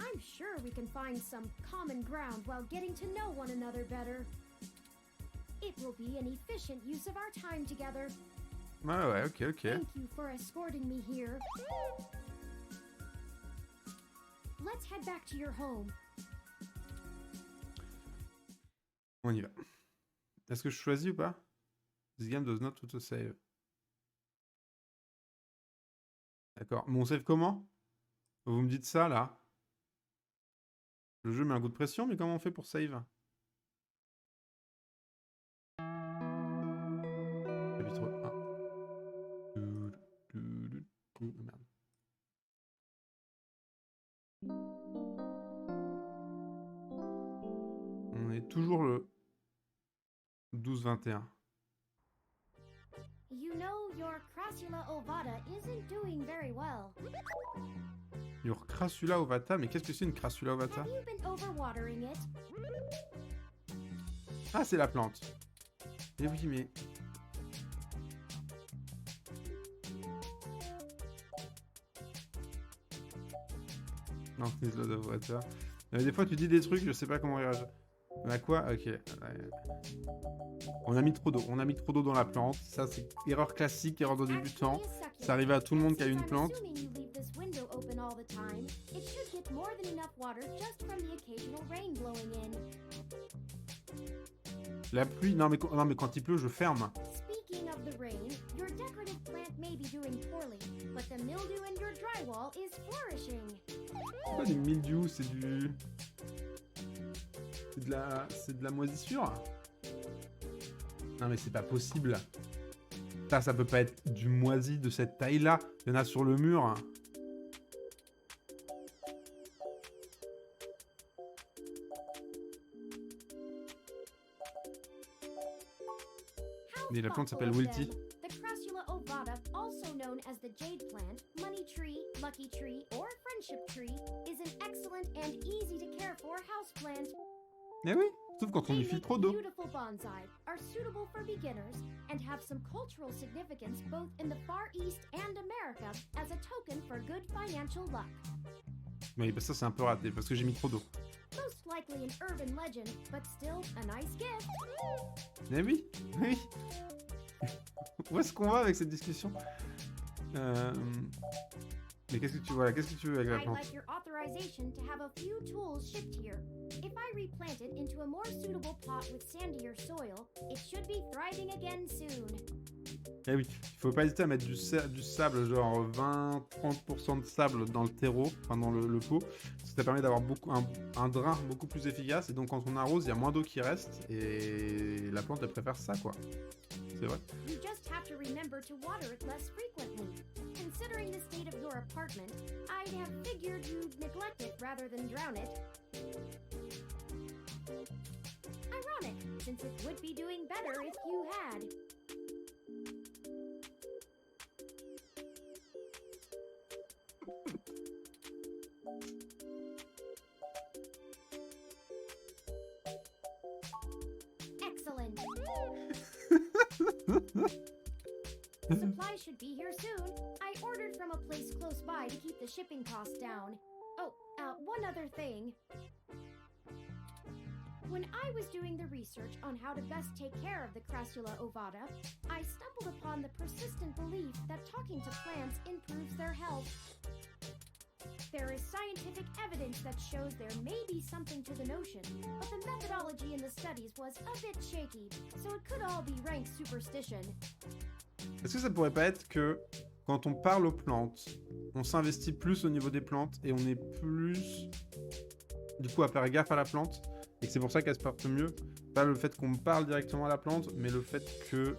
I'm sure we can find some common ground while getting to know one another better. It will be an efficient use of our time together. Ouais, ok, ok. Thank you for escorting me here. Let's head back to your home. On y va. Est-ce que je choisis ou pas? This game does not auto-save. D'accord. Mais on save comment? Vous me dites ça, là? Le jeu met un coup de pression, mais comment on fait pour save? Chapitre 1. Merde. On est toujours le 12-21. You know your Crassula ovata isn't doing very well. Your Crassula ovata, mais qu'est-ce que c'est une Crassula ovata? Have you been overwatering it? Ah, c'est la plante. Eh oui, mais... Non, c'est de water. Des fois, tu dis des trucs, je sais pas comment réagir. À quoi? Ok. Ouais. On a mis trop d'eau. On a mis trop d'eau dans la plante. Ça, c'est erreur classique, erreur de débutant. Ça arrive à tout le monde qui a une plante. La pluie, non mais quand il pleut, je ferme. Speaking of the rain, your decorative plant may be doing poorly, but the mildew in your drywall is flourishing. C'est pas du mildiou, c'est du... C'est de la moisissure. Non mais c'est pas possible. Ça peut pas être du moisi de cette taille-là. Il y en a sur le mur. Et la plante s'appelle Wilty. The Crassula ovata, also known as the jade plant, money tree, lucky tree, or friendship tree, is an excellent and easy to care for houseplant. Eh oui, sauf quand on y file trop d'eau. Beautiful bonsai are suitable for beginners and have some cultural significance both in the Far East and America as a token for good financial luck. Oui, bah ça c'est un peu raté parce que j'ai mis trop d'eau. Most likely an urban legend, but still a nice gift. Eh oui, oui. Où est-ce qu'on va avec cette discussion? Mais qu'est-ce que tu vois là? Qu'est-ce que tu veux avec la I'd plante? like your authorization to have a few tools shipped here. If I replant it into a more suitable plot with sandier soil, it should be thriving again soon. Eh oui, il faut pas hésiter à mettre du sable, genre 20-30% de sable dans le terreau, enfin dans le pot, parce que ça permet d'avoir un drain beaucoup plus efficace, et donc quand on arrose, il y a moins d'eau qui reste, et la plante elle préfère ça quoi. C'est vrai. You just have to remember to water it less frequently. Considering the state of your apartment, I'd have figured you'd neglect it rather than drown it. Ironic, since it would be doing better if you had. Excellent. Supplies should be here soon. I ordered from a place close by to keep the shipping costs down. Oh, one other thing. When I was doing the research on how to best take care of the Crassula ovata, I stumbled upon the persistent belief that talking to plants improves their health. There is scientific evidence that shows there may be something to the notion, but the methodology in the studies was a bit shaky, so it could all be rank superstition. Est-ce que ça pourrait pas être que quand on parle aux plantes, on s'investit plus au niveau des plantes et on est plus du coup à faire gaffe à la plante et que c'est pour ça qu'elle se porte mieux? Pas le fait qu'on parle directement à la plante, mais le fait que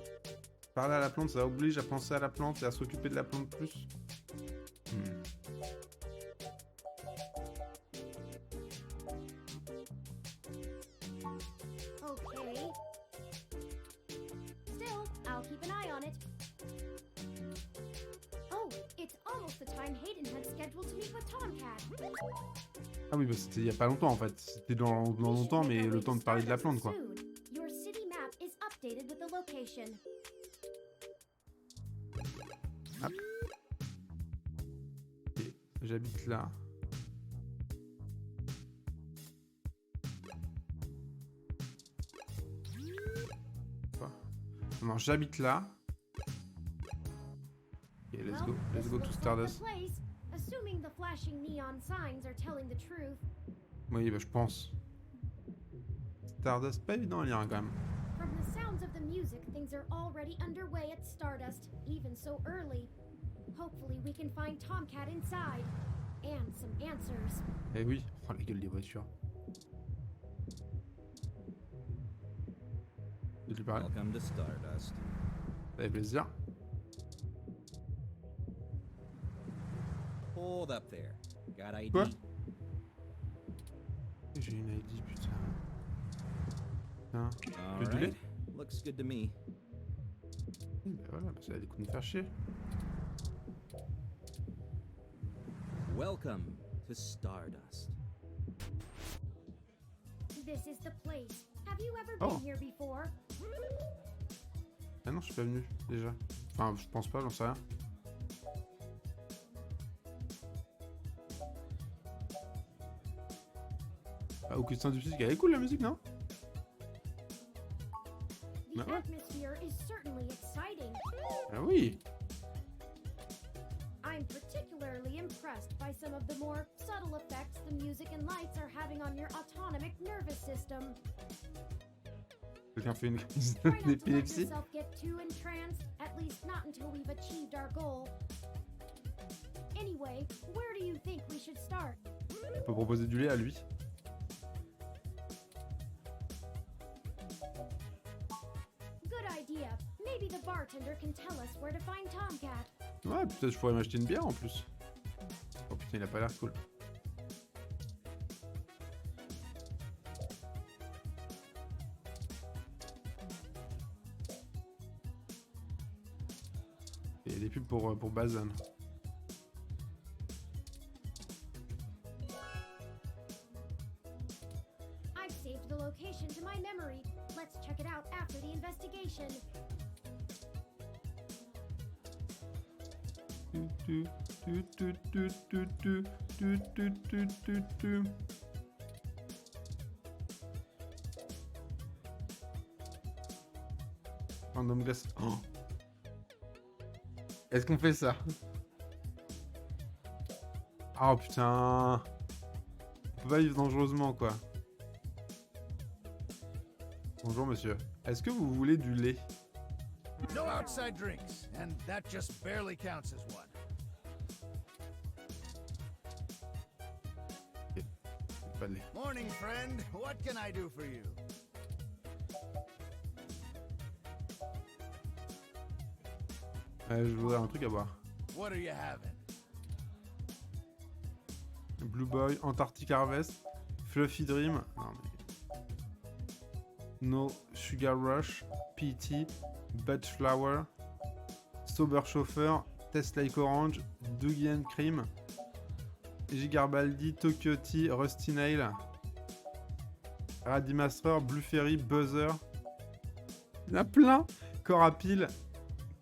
parler à la plante, ça oblige à penser à la plante et à s'occuper de la plante plus. I'll keep an eye on it. Oh, it's almost the time Hayden had scheduled to meet with Tomcat. Ah oui, bah c'était il y a pas longtemps en fait. C'était dans longtemps, mais le temps de parler de la plante quoi. Your city map is updated with the location. Hop. Et j'habite là. Non, j'habite là. Ok, let's go to Stardust. Assuming the flashing neon signs are telling the truth. Oui, bah je pense. Stardust, pas évident à lire hein, quand même. From the sounds of the music, things are already underway at Stardust, even so early. Hopefully we can find Tomcat inside. And some answers. Eh oui, oh la gueule des voitures. Je lui parle. Welcome to Stardust. Ça fait plaisir. Hold up there. Got ID? Quoi? J'ai une ID, putain. Putain, All du lait? right. Looks good to me. Bah voilà, bah ça a des coups de me faire chier. Welcome to Stardust. This is the place. Have you ever Oh. been here before? Ah non, je suis pas venu, déjà. Enfin, je pense pas, j'en sais rien. Ah, au question du physique, elle est cool la musique, non? The Ah ouais. atmosphere is certainly exciting. Ah oui! I'm particularly impressed by some of the more subtle effects the music and lights are having on your autonomic nervous system. Quelqu'un fait une crise Try not to let d'épilepsie? yourself get too entranced, at least not until we've achieved our goal. Anyway, where do you think we should start? On peut proposer du lait à lui. Good idea. Maybe the bartender can tell us where to find Tomcat. Ouais, peut-être je pourrais m'acheter une bière en plus. Oh putain, il a pas l'air cool. Il y a des pubs pour Bazan. I've saved the location to my memory. Let's check it out after the investigation. Random glace. Oh. Est-ce qu'on fait ça? Oh putain. On peut pas vivre dangereusement quoi. Bonjour monsieur. Est-ce que vous voulez du lait? No outside drinks, and that just barely counts as one. Pas de lait. Morning, friend. What can I do for you? Je voudrais un truc à boire. What are you having? Blue Boy, Antarctic Harvest, Fluffy Dream. Non, mais... No Sugar Rush, PT, Bud Flower, Sober Chauffeur, Test Like Orange, Dougie and Cream, Gigarbaldi, Tokyo Tea, Rusty Nail, Raddy Master, Blue Fairy, Buzzer. Il y en a plein. Corapil,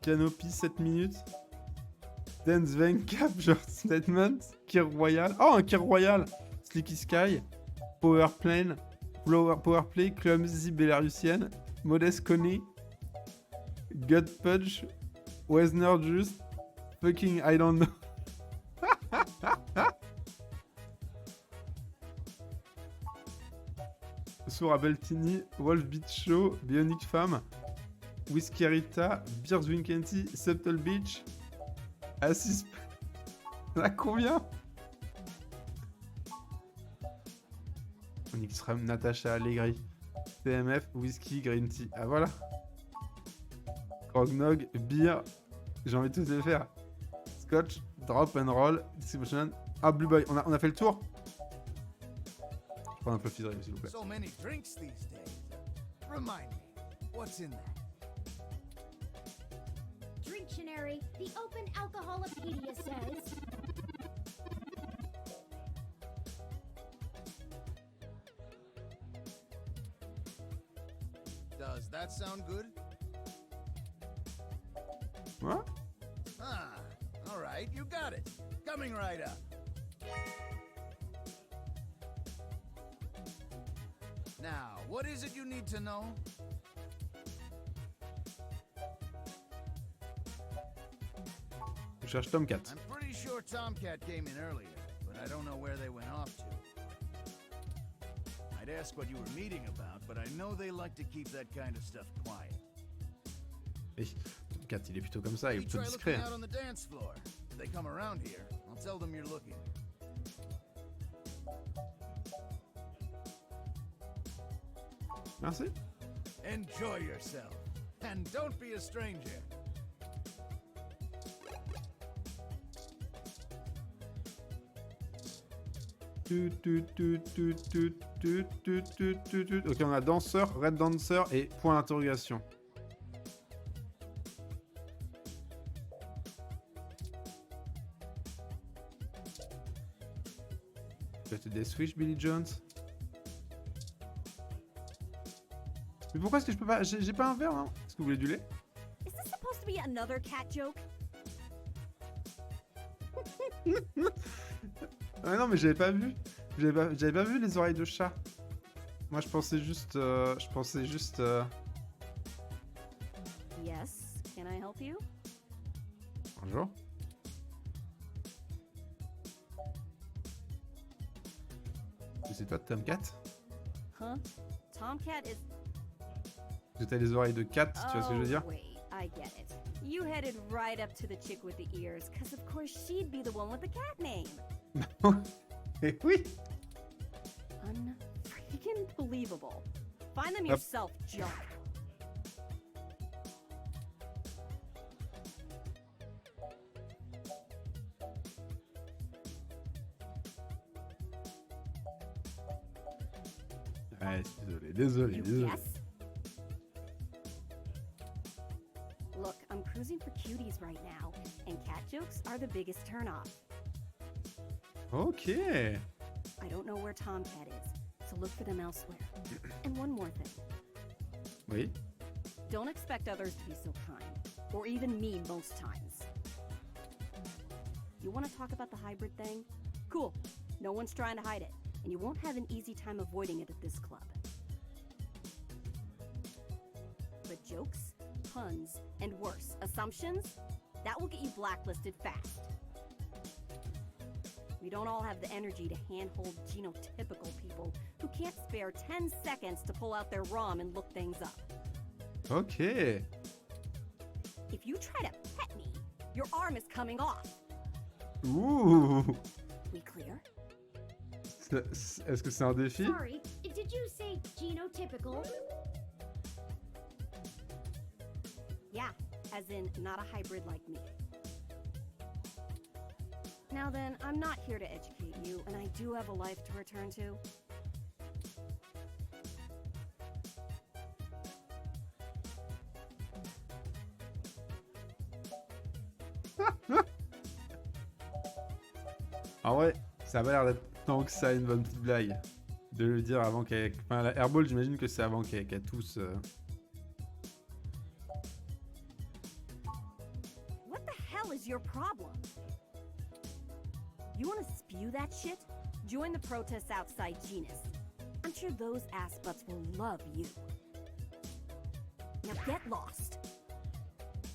Canopy 7 minutes, Dance Van Cap, Short Statement, Kir Royal. Oh, un Kir Royal, Slicky Sky, Power Plane, Powerplay, Clumsy Belarusienne, Modest Coney, Gut Pudge, Wesner Juice, Fucking I don't know. Sour Beltini, Wolf Beach Show, Bionic Femme, Whiskey Rita, Beers Winkenty, Subtle Beach, Assis. On a combien? Onyx Ram, Natacha Allegri, TMF, Whisky, Green Tea. Ah voilà. Grognog, Beer. J'ai envie de tous les faire. Scotch, Drop and Roll, Distribution. Ah, Blue Boy. On a fait le tour. Je prends un peu de fidèle, s'il vous plaît. So many drinks these days. Remind me, what's in that? Anyway, the Open Alcoholopedia says... Does that sound good? What? Ah, all right, you got it. Coming right up. Now, what is it you need to know? Je cherche Tomcat. I'm pretty sure Tomcat came in earlier, but I don't know where they went off to. I'd ask what you were meeting about, but I know they like to keep that kind of stuff quiet. Et Tomcat, il est plutôt comme ça, il est You plutôt try discret. looking out on the dance floor. If they come around here, I'll tell them you're looking. Merci. Enjoy yourself, and don't be a stranger. Ok, on a danseur, red dancer et point d'interrogation. Peut-être des Switch, Billy Jones. Mais pourquoi est-ce que je peux pas... J'ai pas un verre, hein. Est-ce que vous voulez du lait? Is this supposed to be another cat joke? Ah non, mais j'avais pas vu. J'avais pas vu les oreilles de chat. Moi, je pensais juste... Yes. Can I help you? Bonjour. C'est toi, Tomcat? Huh? Tomcat is... Parce que t'as les oreilles de cat, tu vois ce que je veux dire? Wait, I get it. You headed right up to the chick with the ears, cause of course she'd be the one with the cat name. Eh oui! Unfreaking believable. Find them Hop. yourself, Joe. Ouais, désolé. You guess? Look, I'm cruising for cuties right now, and cat jokes are the biggest turnoff. Ok. I don't know where Tomcat is, so look for them elsewhere. And one more thing. Oui. Don't expect others to be so kind, or even me most times. You want to talk about the hybrid thing? Cool. No one's trying to hide it, and you won't have an easy time avoiding it at this club. But jokes, puns, and worse, assumptions, that will get you blacklisted fast. We don't all have the energy to handhold genotypical people who can't spare 10 seconds to pull out their ROM and look things up. Ok. If you try to pet me, your arm is coming off. Ouh. We clear? Est-ce que c'est un défi? Sorry, did you say genotypical? Yeah, as in not a hybrid like me. Now then, I'm not here to educate you, and I do have a life to return to. En vrai, ça a pas l'air d'être tant que ça une bonne petite blague. De le dire avant qu'elle... Enfin, la airball, j'imagine que c'est avant qu'elle tousse. What the hell is your problem? You want to spew that shit? Join the protests outside Genus. I'm sure those ass butts will love you. Now get lost.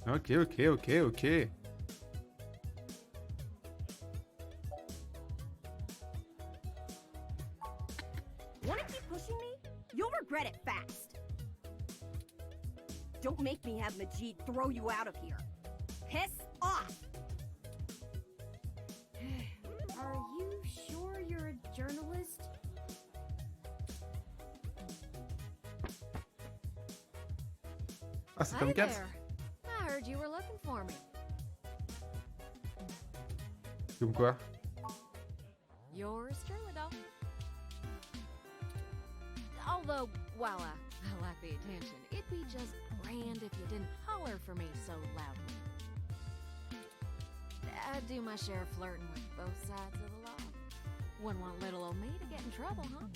Ok. Want to keep pushing me? You'll regret it fast. Don't make me have Majid throw you out of here. Piss off! Are you sure you're a journalist? Ah, c'est Hi Tomcat? there. I heard you were looking for me. Comme quoi? Yours truly, though. Although, while I like the attention, it'd be just grand if you didn't holler for me so loudly. Gotta do my share of flirting with both sides of the law. Wouldn't want little old me to get in trouble, huh?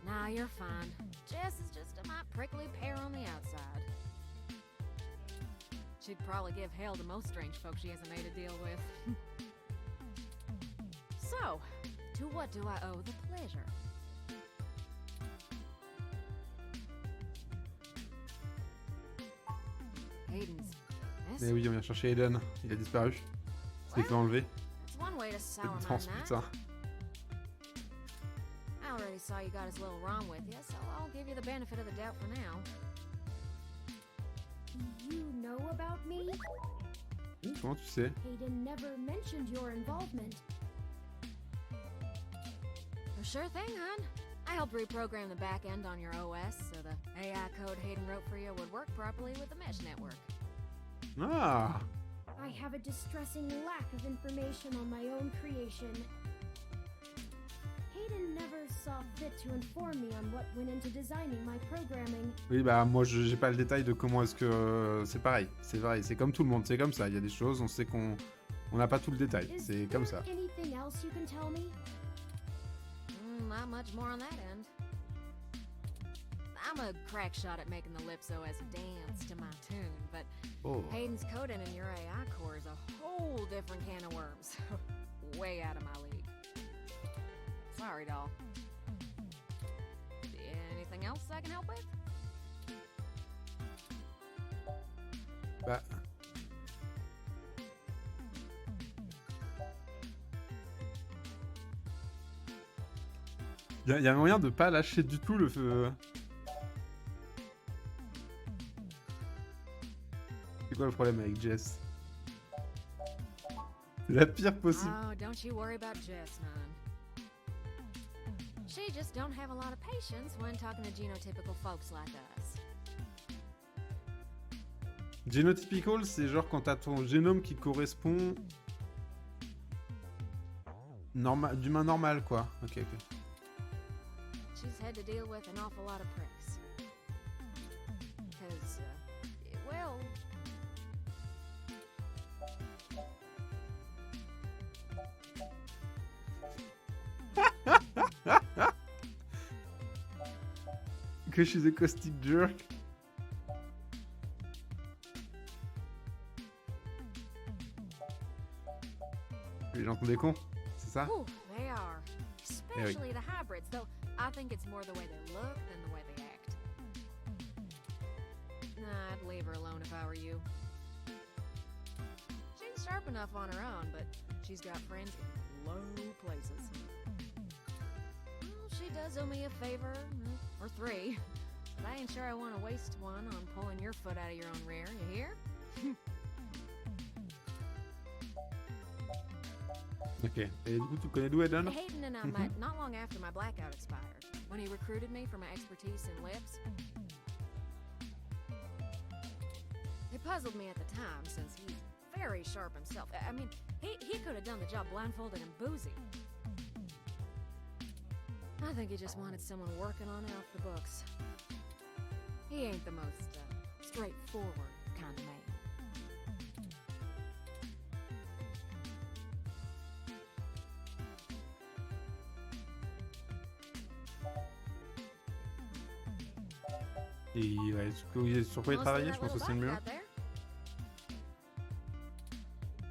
Nah, you're fine. Jess is just a mite prickly pear on the outside. She'd probably give hell to most strange folks she hasn't made a deal with. So, to what do I owe the pleasure? Hayden's Mais oui, on vient chercher Aiden. Il a disparu. Il s'est fait enlever. That's one way to sour my Dépense, night. putain. I already saw you got his little ROM with you, so I'll give you the benefit of the doubt for now. You know about me? Comment tu sais? Hayden never mentioned your involvement. Well, sure thing, hon. I helped reprogram the back end on your OS so the AI code Hayden wrote for you would work properly with the mesh network. Ah! I have a distressing lack of information on my own creation. Hayden never saw fit to inform me on what went into designing my programming. Oui, bah moi j'ai pas le détail de comment est-ce que... c'est pareil, c'est vrai, c'est comme tout le monde, c'est comme ça. Il y a des choses, on sait qu'on n'a pas tout le détail, Is c'est comme there ça. anything else you can tell me? Not much more on that end. I'm a crack shot at making the Lips OS dance to my tune, but Oh. Hayden's coding in your AI core is a whole different can of worms. Way out of my league. Sorry, doll. Anything else I can help with? Bah... Il y a moyen de pas lâcher du tout le feu. C'est quoi le problème avec Jess? C'est la pire possible. Oh, don't you worry about Jess, man. She just don't have a lot of patience when talking to genotypical folks like us. Genotypical, c'est genre quand t'as ton génome qui correspond... d'humain normal, quoi. Ok, ok. She's had to deal with an awful lot of pricks. Because, well... Que she's a caustic jerk. Les gens sont des cons, c'est ça? Ooh, they are. Especially the hybrids, though I think it's more the way they look than the way they act. Nah, I'd leave her alone if I were you. She's sharp enough on her own, but she's got friends in low places. Well, she does owe me a favor, or three, but I ain't sure I want to waste one on pulling your foot out of your own rear, you hear? Ok. Et du coup, tu connais d'où Eden? Hayden and I met not long after my blackout expired, when he recruited me for my expertise in lips. It puzzled me at the time, since he's very sharp himself. I mean, he could have done the job blindfolded and boozy. I think he just wanted someone working on it off the books. He ain't the most straightforward kind of man. Et ouais, sur quoi il travaillait? Je pense que c'est le mieux.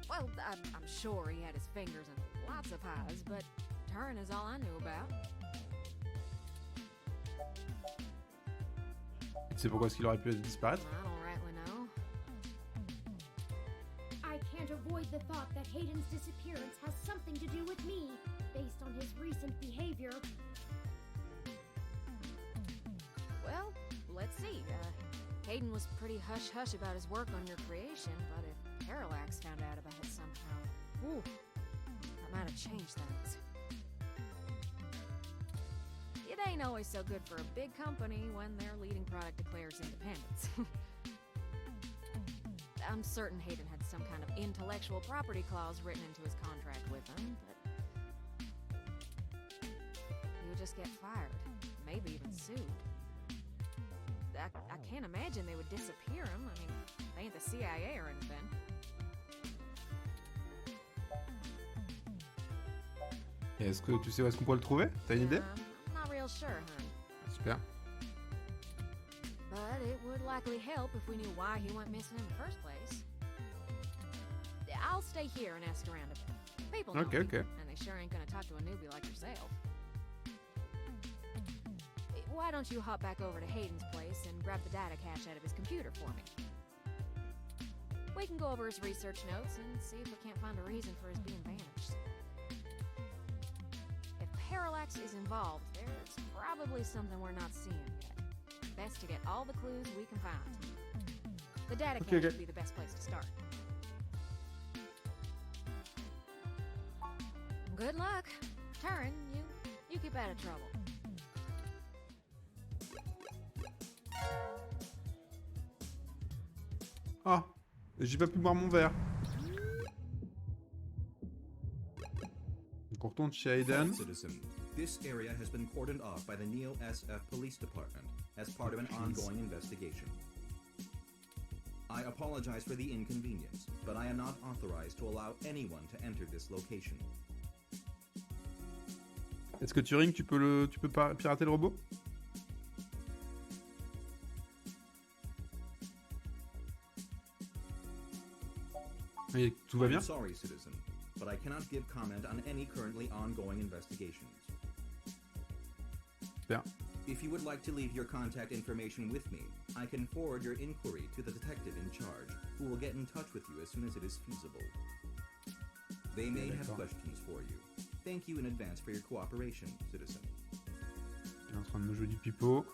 Well, I'm sure he had his fingers in lots of pies, but Turin is all I knew about. Tu sais pourquoi est-ce qu'il aurait pu disparaître? I don't rightly know. I can't avoid the thought that Hayden's disappearance has something to do with me, based on his recent behavior. Well, let's see. Hayden was pretty hush-hush about his work on your creation, but if Parallax found out about it somehow, ooh, that might have changed things. It ain't always so good for a big company when their leading product declares independence. I'm certain Hayden had some kind of intellectual property clause written into his contract with them, but he would just get fired, maybe even sued. I can't imagine they would disappear him. I mean, they ain't the CIA or anything. Et est-ce que tu sais où est-ce qu'on pourrait le trouver? T'as une idée? I'm not real sure, hon. Super. But it would likely help if we knew why he went missing in the first place. I'll stay here and ask around a bit. People know Okay, me, okay. and they sure ain't gonna talk to a newbie like yourself. Why don't you hop back over to Hayden's place and grab the data cache out of his computer for me? We can go over his research notes and see if we can't find a reason for his being vanished. If Parallax is involved, there's probably something we're not seeing yet. Best to get all the clues we can find. The data cache would be the best place to start. Good luck. Turin, you keep out of trouble. Ah, j'ai pas pu boire mon verre. Donc on retourne chez Hayden. Citizen, this area has been cordoned off by the Neo SF Police Department as part of an ongoing investigation. I apologize for the inconvenience, but I am not authorized to allow anyone to enter this location. Est-ce que Turing, tu peux pirater le robot? Oui, tout va bien? I'm sorry, citizen, but I cannot give comment on any currently ongoing investigations. Super. If you would like to leave your contact information with me, I can forward your inquiry to the detective in charge, who will get in touch with you as soon as it is feasible. They may have questions for you. Thank you in advance for your cooperation, citizen. Il est en train de me jouer du pipeau.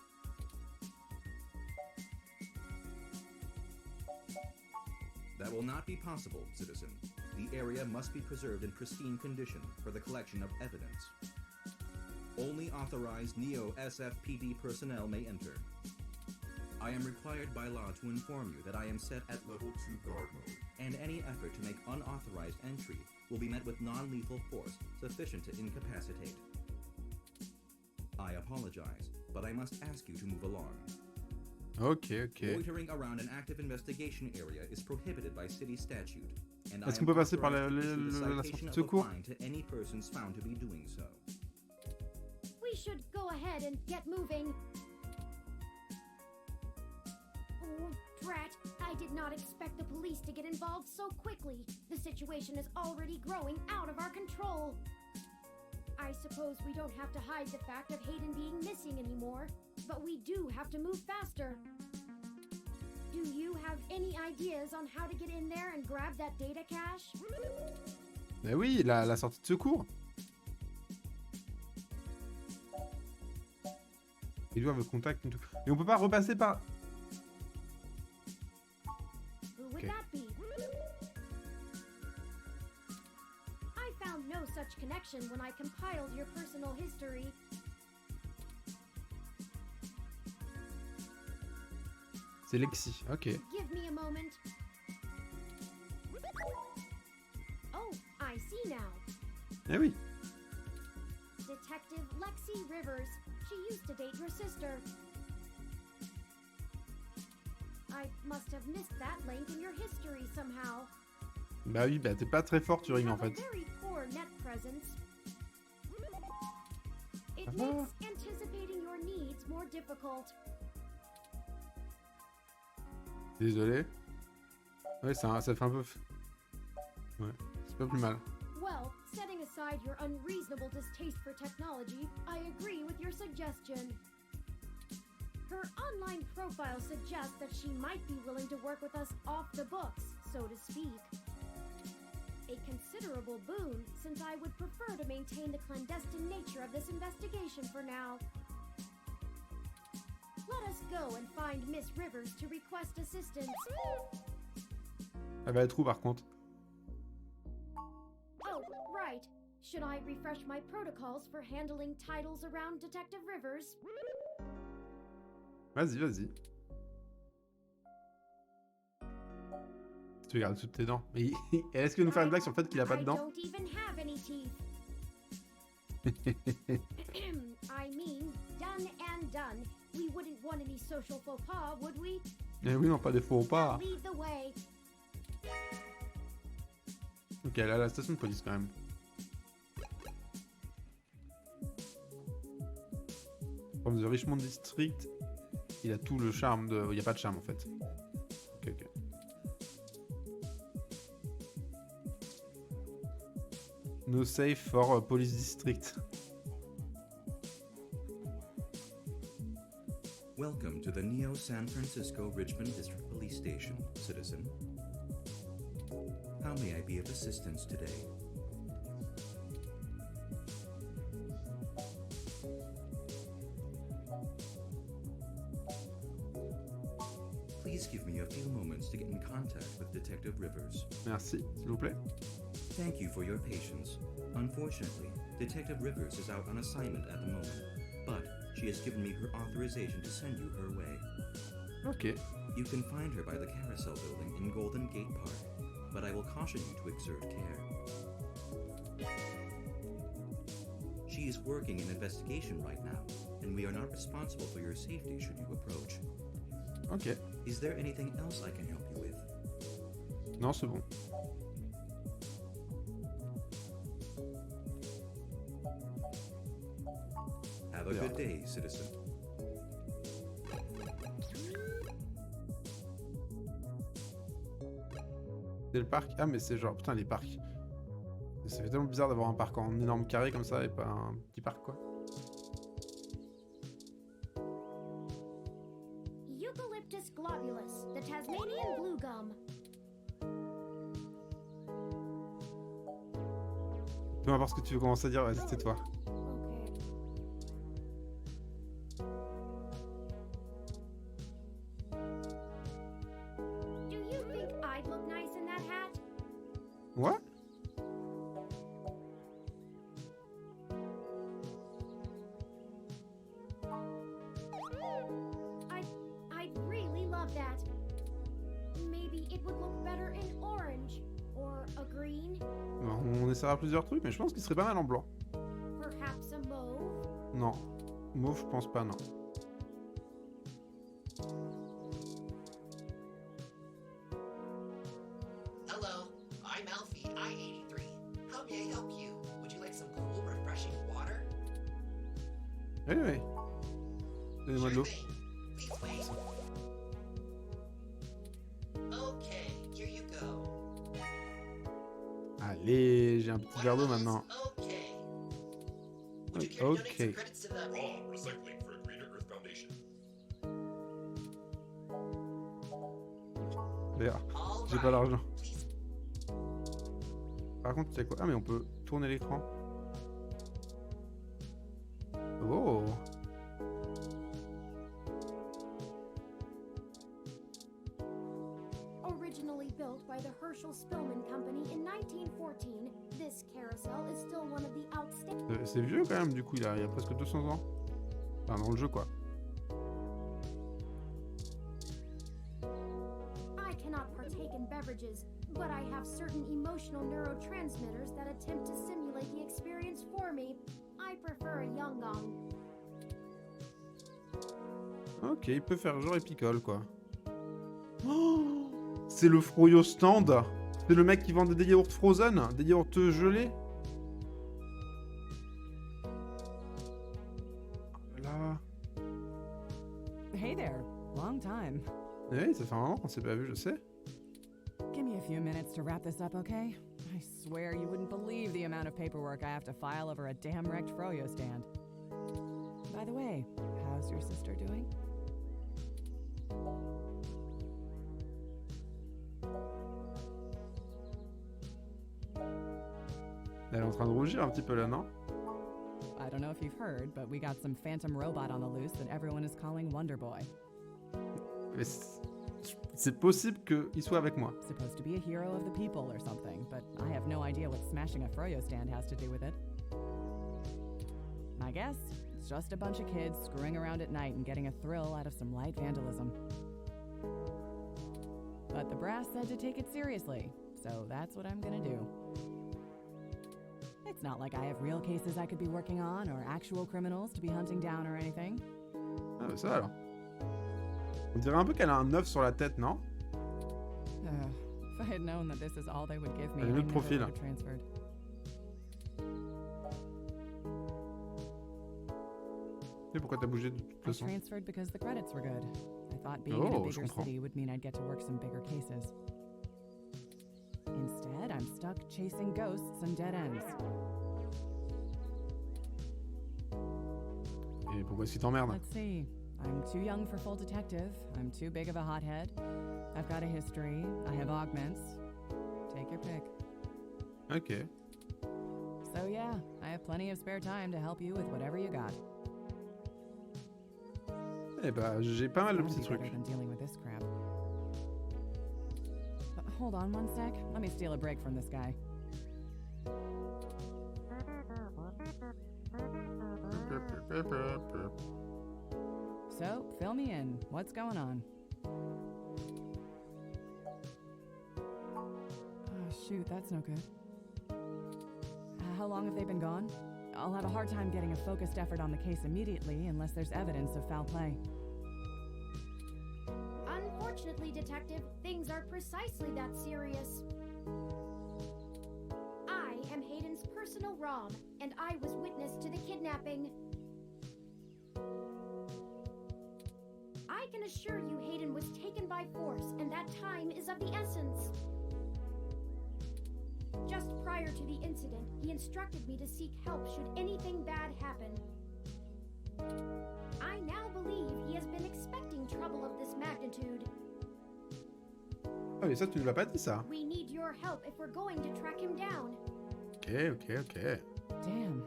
That will not be possible, citizen. The area must be preserved in pristine condition for the collection of evidence. Only authorized Neo SFPD personnel may enter. I am required by law to inform you that I am set at level 2 guard mode, and any effort to make unauthorized entry will be met with non-lethal force sufficient to incapacitate. I apologize, but I must ask you to move along. Ok, ok. Loitering around an active investigation area is prohibited by city statute, and Est-ce qu'on peut passer par la sortie de secours? to any persons found to be doing so. We should go ahead and get moving. Oh, drat. I did not expect the police to get involved so quickly. The situation is already growing out of our control. I suppose we don't have to hide the fact of Hayden being missing anymore, but we do have to move faster. Do you have any ideas on how to get in there and grab that data cache? Mais oui, la sortie de secours. Ils doivent contact. Et on peut pas repasser par. Who would that be? I found no such connection when I compiled your personal history. C'est Lexi, ok. Give me a moment. Oh, I see now. Eh oui. Detective Lexi Rivers. She used to date your sister. I must have missed that link in your history somehow. Bah oui, bah t'es pas très fort Turing You en have a fait. very poor net presence. It Ça va. makes anticipating your needs more difficult. Désolé. Ouais, ça fait un peu. Ouais, c'est pas plus mal. Well, setting aside your unreasonable distaste for technology, I agree with your suggestion. Her online profile suggests that she might be willing to work with us off the books, so to speak. A considerable boon, since I would prefer to maintain the clandestine nature of this investigation for now. Let us go and find Miss Rivers to request assistance. Elle va être où par contre? Oh, right. Should I refresh my protocols for handling titles around Detective Rivers? Vas-y, vas-y. Tu regardes toutes tes dents. Mais est-ce qu'il va nous faire une blague sur le fait qu'il a pas de I dents? don't even have any teeth. I mean, done and done. We wouldn't want any social faux pas, would we? Eh oui, non, pas des faux pas. Lead the way. Ok, là, la station de police quand même. From the Richmond District, il a tout le charme de... Il n'y a pas de charme en fait. Ok, ok. No safe for police district. Welcome to the Neo San Francisco Richmond District Police Station, citizen. How may I be of assistance today? Please give me a few moments to get in contact with Detective Rivers. Merci, s'il vous plaît. Thank you for your patience. Unfortunately, Detective Rivers is out on assignment at the moment, but she has given me her authorization to send you her way. Ok. You can find her by the Carousel Building in Golden Gate Park, but I will caution you to exert care. She is working an investigation right now, and we are not responsible for your safety should you approach. Ok. Is there anything else I can help you with? Non, c'est bon. Have a good day, citizen. C'est le parc? Ah, mais c'est genre... Putain, les parcs. Ça fait tellement bizarre d'avoir un parc en énorme carré comme ça et pas un petit parc, quoi. Eucalyptus globulus, the Tasmanian blue gum. Peu importe ce que tu veux commencer à dire, vas-y, tais-toi. Do you think I'd look nice in that hat? What? I'd really love that. Maybe it would look better in orange or a green, On essaiera plusieurs trucs, mais je pense qu'il serait pas mal en blanc. perhaps a mauve. Non. Mauve, je pense pas, non. Hello, I'm Alfie, I-83. How may I help you? Would you like some cool, refreshing water? Oui, oui. Donnez-moi de l'eau. Sure thing. Please wait. Okay, here you go. Allez, j'ai un petit verre d'eau maintenant. Okay. Would you care to donate Okay. some credits to the... Raw recycling for a Greater Earth Foundation. D'ailleurs, All j'ai right. pas l'argent. Please. Par contre, tu sais quoi? Ah, mais on peut tourner l'écran. Oh! Originally built by the Herschel Spillman Company in 1914, this carousel is still one of the outstanding. C'est vieux quand même, du coup, il a presque 200 ans. Enfin, dans le jeu, quoi. I cannot partake in beverages, but I have certain emotional neurotransmitters that attempt to simulate the experience for me. I prefer a Yongong. Ok, il peut faire genre épicole, quoi. Oh, c'est le Froyo stand. C'est le mec qui vend des yaourts frozen, des yaourts gelés. Là. Hey there. Long time. Oui, ça fait un moment qu'on s'est pas vu, je sais. Give me a few minutes to wrap this up, okay? I swear you wouldn't believe the amount of paperwork I have to file over a damn wrecked Froyo stand. By the way, how's your sister doing? Elle est en train de rougir un petit peu là, non? I don't know if you've heard, but we got some phantom robot on the loose that everyone is calling Wonder Boy. Mais c'est possible qu'il soit avec moi. Supposed to be a hero of the people or something, but I have no idea what smashing a Froyo stand has to do with it. My guess? It's just a bunch of kids screwing around at night and getting a thrill out of some light vandalism. But the brass said to take it seriously, so that's what I'm gonna do. It's not like I have real cases I could be working on or actual criminals to be hunting down or anything. Ah, bah ça va alors. On dirait un peu qu'elle a un œuf sur la tête, non? If I had known that this is all they would give me, Elle a I un autre never profil. would have transferred. Et pourquoi t'as bougé de toute I façon? transferred because the credits were good. I thought being in a Oh, je bigger comprends. city would mean I'd get to work some bigger cases. Instead, I'm stuck chasing ghosts and dead ends. Et pourquoi est-ce qu'il t'emmerde? Let's see. I'm too young for full detective. I'm too big of a hothead. I've got a history. I have augments. Take your pick. Ok. So yeah, I have plenty of spare time to help you with whatever you got. Eh bah, j'ai pas mal de Gotta petits be trucs. better than dealing with this crap. Hold on one sec. Let me steal a break from this guy. So, fill me in. What's going on? Oh, shoot, that's no good. How long have they been gone? I'll have a hard time getting a focused effort on the case immediately unless there's evidence of foul play. Unfortunately, Detective, things are precisely that serious. I am Hayden's personal ROM, and I was witness to the kidnapping. I can assure you Hayden was taken by force, and that time is of the essence. Just prior to the incident, he instructed me to seek help should anything bad happen. I now believe he has been expecting trouble of this magnitude. Ah mais ça tu ne l'as pas dit ça. We need your help if we're going to track him down. Ok. Damn.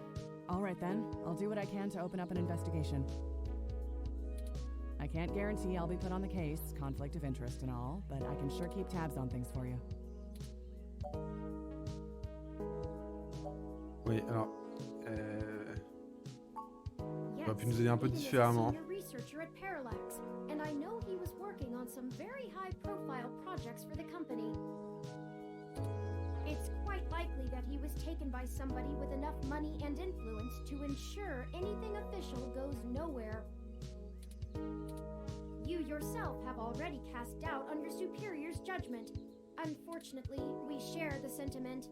All right then, I'll do what I can to open up an investigation. I can't guarantee I'll be put on the case, conflict of interest and all, but I can sure keep tabs on things for you. Oui, alors... Yes, aurait pu nous aider un peu Hayden is a différemment. senior researcher at Parallax, and I know he was working on some very high-profile projects for the company. It's quite likely that he was taken by somebody with enough money and influence to ensure anything official goes nowhere. You yourself have already cast doubt on your superior's judgment. Unfortunately, we share the sentiment.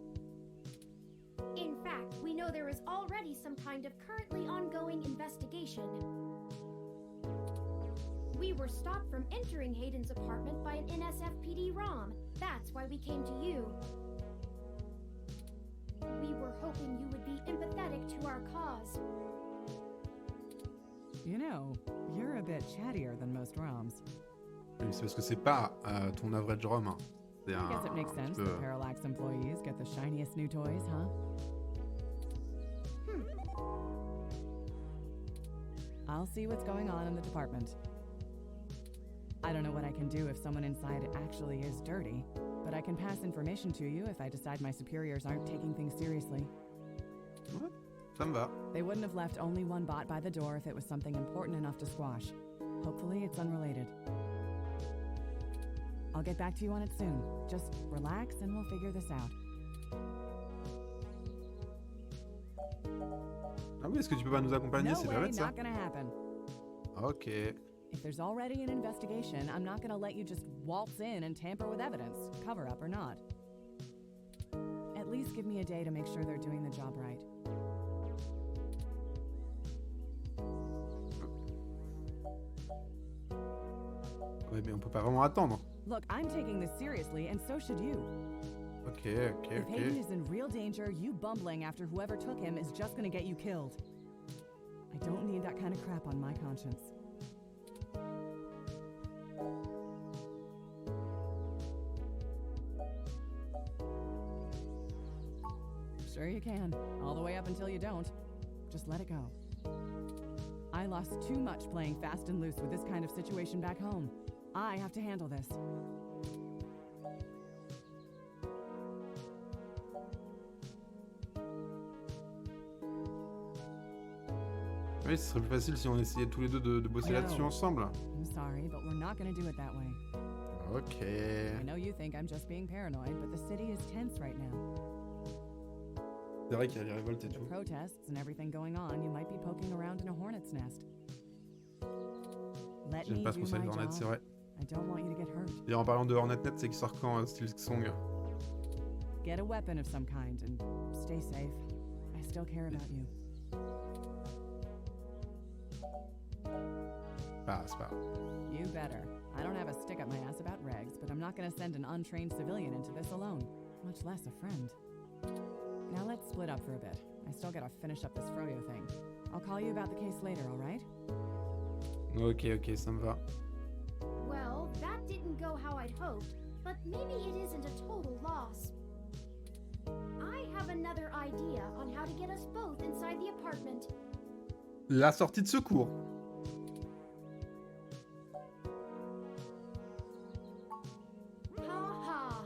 In fact, we know there is already some kind of currently ongoing investigation. We were stopped from entering Hayden's apartment by an NSFPD ROM. That's why we came to you. We were hoping you would be empathetic to our cause. You know, you're a bit chattier than most ROMs. Oui, c'est parce que c'est pas ton average ROM. Hein. C'est I guess it makes sense peu... that Parallax employees get the shiniest new toys, huh? I'll see what's going on in the department. I don't know what I can do if someone inside actually is dirty, but I can pass information to you if I decide my superiors aren't taking things seriously. Ouais, ça me va. They wouldn't have left only one bot by the door if it was something important enough to squash. Hopefully it's unrelated. I'll get back to you on it soon. Just relax and we'll figure this out. Ah oui, est-ce que tu peux pas nous accompagner? No C'est pas way, bête ça. not gonna happen. Ok. If there's already an investigation, I'm not gonna let you just waltz in and tamper with evidence, cover up or not. At least give me a day to make sure they're doing the job right. Ouais, mais on peut pas vraiment attendre. Look, I'm taking this seriously, and so should you. Ok. If Hayden is in real danger, you bumbling after whoever took him is just gonna get you killed. I don't need that kind of crap on my conscience. Sure you can. All the way up until you don't. Just let it go. I lost too much playing fast and loose with this kind of situation back home. I have to handle this. Oui, ce serait plus facile si on essayait tous les deux de bosser là-dessus ensemble. I'm sorry, but we're not gonna do it that way. Ok. I know you think I'm just being paranoid, but the city is tense right now. C'est vrai qu'il y a les révoltes et With the tout. protests and everything going on, you might be poking around in a hornet's nest. Let J'aime me pas do trop ça my les Hornets, job. c'est vrai. I don't want you to get hurt. Et en parlant de Hornetnet, c'est qui sort quand Steel Song? Get a weapon of some kind and stay safe. I still care about you. Bah, c'est pas grave. You better. I don't have a stick up my ass about regs, but I'm not gonna send an untrained civilian into this alone, much less a friend. Now let's split up for a bit. I still gotta finish up this Froyo thing. I'll call you about the case later, alright? Ok, ça me va. Well, that didn't go how I'd hoped, but maybe it isn't a total loss. I have another idea on how to get us both inside the apartment. La sortie de secours. Ha ha.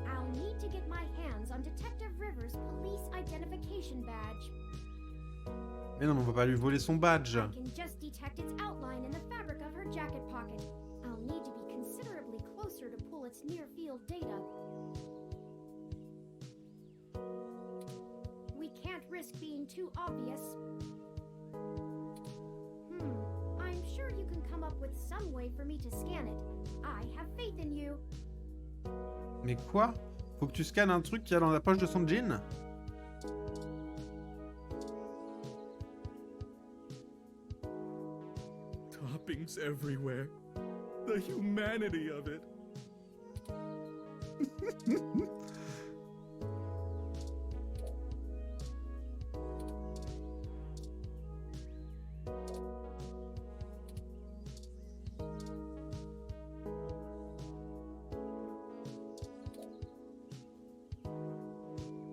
I'll need to get my hands on Detective Rivers' police identification badge. Mais non, mais on va pas lui voler son badge. I can just detect its outline in the fabric of her jacket pocket. I'll need to be considerably closer to pull its near-field data. We can't risk being too obvious. I'm sure you can come up with some way for me to scan it. I have faith in you. Mais quoi? Faut que tu scannes un truc qu'il y a dans la poche de son jean? Toppings everywhere. The humanity of it.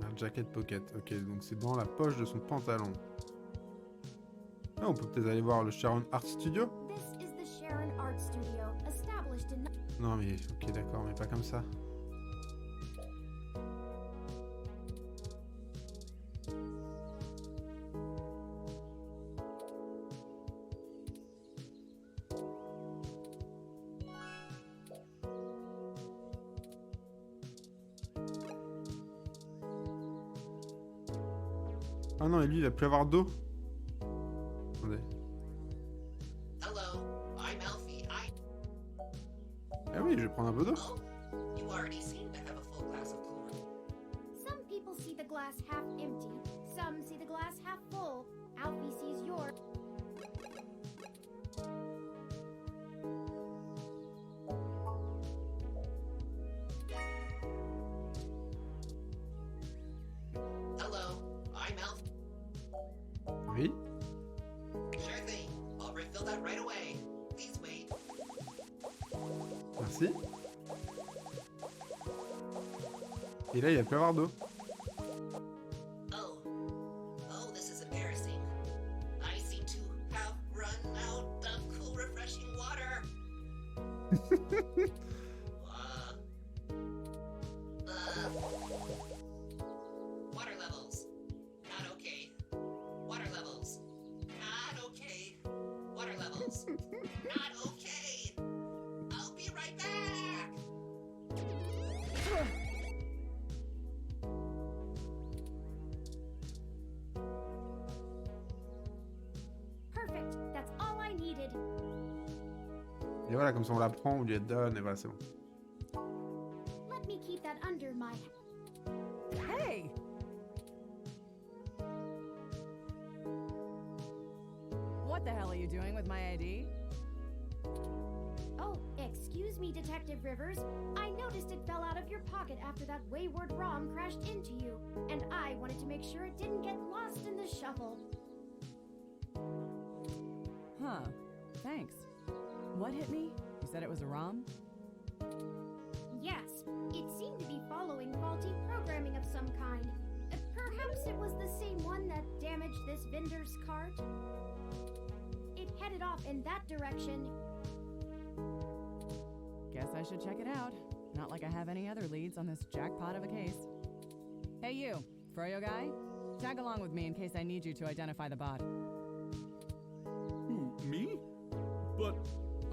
Un jacket pocket. Ok, donc c'est dans la poche de son pantalon. Ah, on peut peut-être aller voir le Sharon Art Studio? This is the Sharon Art Studio, established in... Non mais, ok d'accord, mais pas comme ça. Ah non, et lui il va plus avoir d'eau. Attendez. Hello, I'm Alfie. Ah oui, je vais prendre un peu d'eau. Oh, you already seem to have a full glass of cooler. Some people see the glass half empty, some see the glass half full. Alfie sees yours. Hello, I'm Alfie. Oui. Sure thing. I'll refill that right away. Please wait. Merci. Et là, il va plus avoir d'eau. Oh. Oh, this is embarrassing. I seem to have run out of cool, refreshing water. Water levels. Not okay. Water levels. Not okay. Water levels. Not okay. I'll be right back. Perfect. That's all I needed. Et voilà, comme ça on la prend, on lui donne, et voilà, c'est bon. Let me keep that under my... Hey! What the hell are you doing with my ID? Oh, excuse me, Detective Rivers. I noticed it fell out of your pocket after that wayward ROM crashed into you, and I wanted to make sure it didn't get lost in the shuffle. Huh. Thanks. What hit me? You said it was a ROM? Yes, it seemed to be following faulty programming of some kind. Perhaps it was the same one that damaged this vendor's cart? It headed off in that direction. Guess I should check it out. Not like I have any other leads on this jackpot of a case. Hey you, Froyo guy? Tag along with me in case I need you to identify the bot. Who, me? But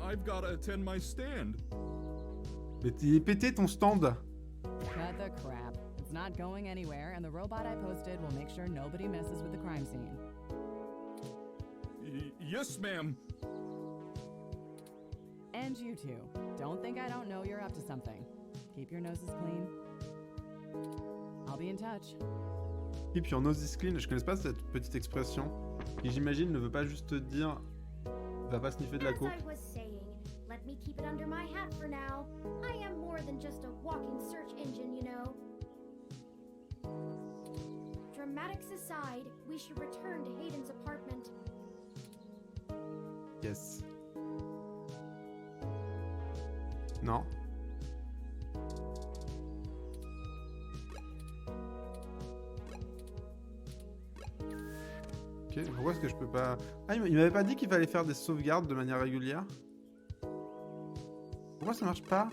I've gotta attend my stand. Mais il est pété ton stand. Cut the crap. It's not going anywhere, and the robot I posted will make sure nobody messes with the crime scene. Yes, ma'am. And you two. Don't think I don't know you're up to something. Keep your noses clean. I'll be in touch. Keep your nose clean, je connais pas cette petite expression, qui j'imagine ne veut pas juste dire va pas sniffer de la As coke. I was saying, let me keep it under my hat for now. I am more than just a walking search engine, you know. Dramatics aside, we should return to Hayden's apartment. Yes. Non. Ok, pourquoi est-ce que je peux pas... Ah, il m'avait pas dit qu'il fallait faire des sauvegardes de manière régulière? Pourquoi ça marche pas?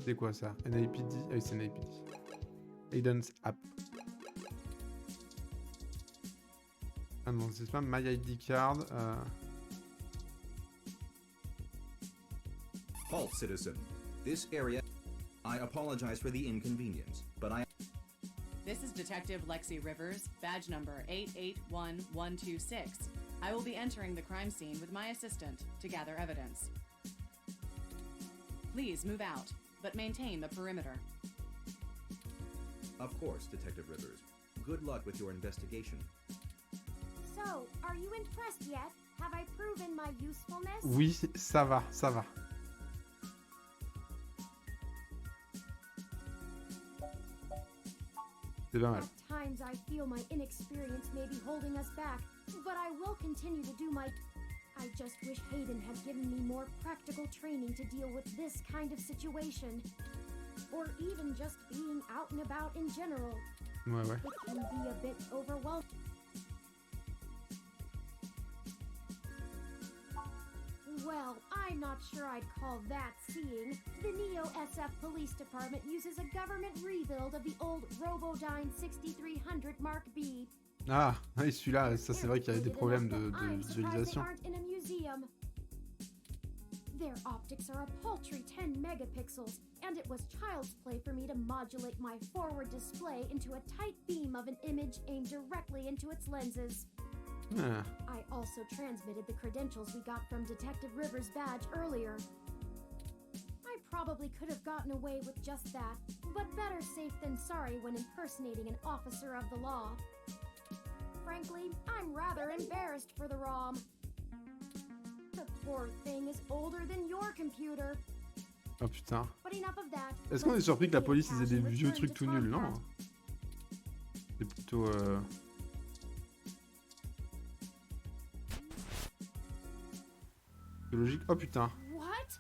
C'est quoi ça? NAPD? Ah oui, c'est NAPD. Hayden's app. Ah non, c'est pas My ID card. Halt, citizen. This area... I apologize for the inconvenience, but I... This is Detective Lexi Rivers, badge number 881126. I will be entering the crime scene with my assistant to gather evidence. Please move out, but maintain the perimeter. Of course, Detective Rivers. Good luck with your investigation. So, are you impressed yet? Have I proven my usefulness? Oui, ça va, ça va. C'est pas mal. At times I feel my inexperience may be holding us back, but I will continue to do my... I just wish Hayden had given me more practical training to deal with this kind of situation. Or even just being out and about in general. Ouais, ouais. It can be a bit overwhelming. Well, I'm not sure I'd call that seeing. The Neo SF Police Department uses a government rebuild of the old Robodyne 6300 Mark B. Ah, oui, celui-là, ça c'est vrai qu'il y avait des problèmes de visualisation. Their optics are a paltry 10 megapixels, and it was child's play for me to modulate my forward display into a tight beam of an image aimed directly into its lenses. Ah. I also transmitted the credentials we got from Detective Rivers' badge earlier. I probably could have gotten away with just that, but better safe than sorry when impersonating an officer of the law. Frankly, I'm rather embarrassed for the ROM. The poor thing is older than your computer. Oh putain. But enough of that. Est-ce qu'on est surpris que la police ils aient des vieux trucs tout nuls? Non. C'est plutôt... C'est logique. Oh putain. What?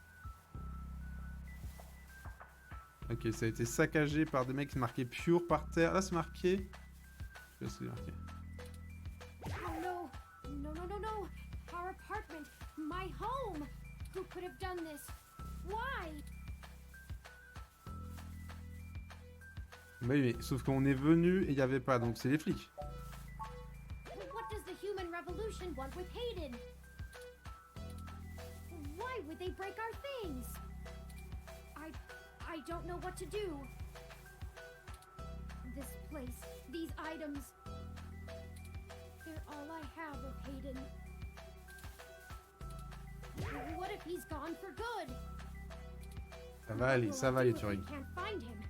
Ok, ça a été saccagé par des mecs marqués pure par terre. Là c'est marqué... Je sais pas si c'est marqué. Oh no. No, no, no, no. Our apartment. My home. Who could have done this? Why? Bah oui, mais sauf qu'on est venu et il n'y avait pas, donc c'est les flics. What does the human revolution want with Hayden? Why would they break our things? I don't know what to do. This place, these items, they're all I have of Hayden. What if he's gone for good? Ça va aller, Turing. Can't find him.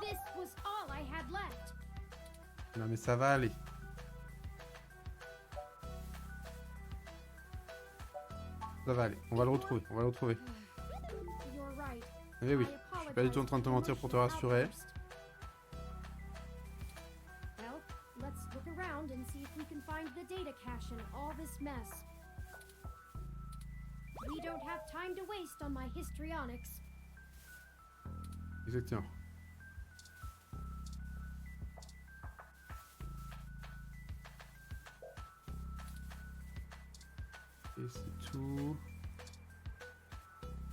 This was all I had left. Non mais ça va aller. Ça va aller, on va le retrouver, on va le retrouver. You're right. Eh oui, je suis pas du tout en train de te mentir pour te rassurer. Well, let's look around and see if we can find the data cache in all this mess. We don't have time to waste on my histrionics. Exactement. Et c'est tout.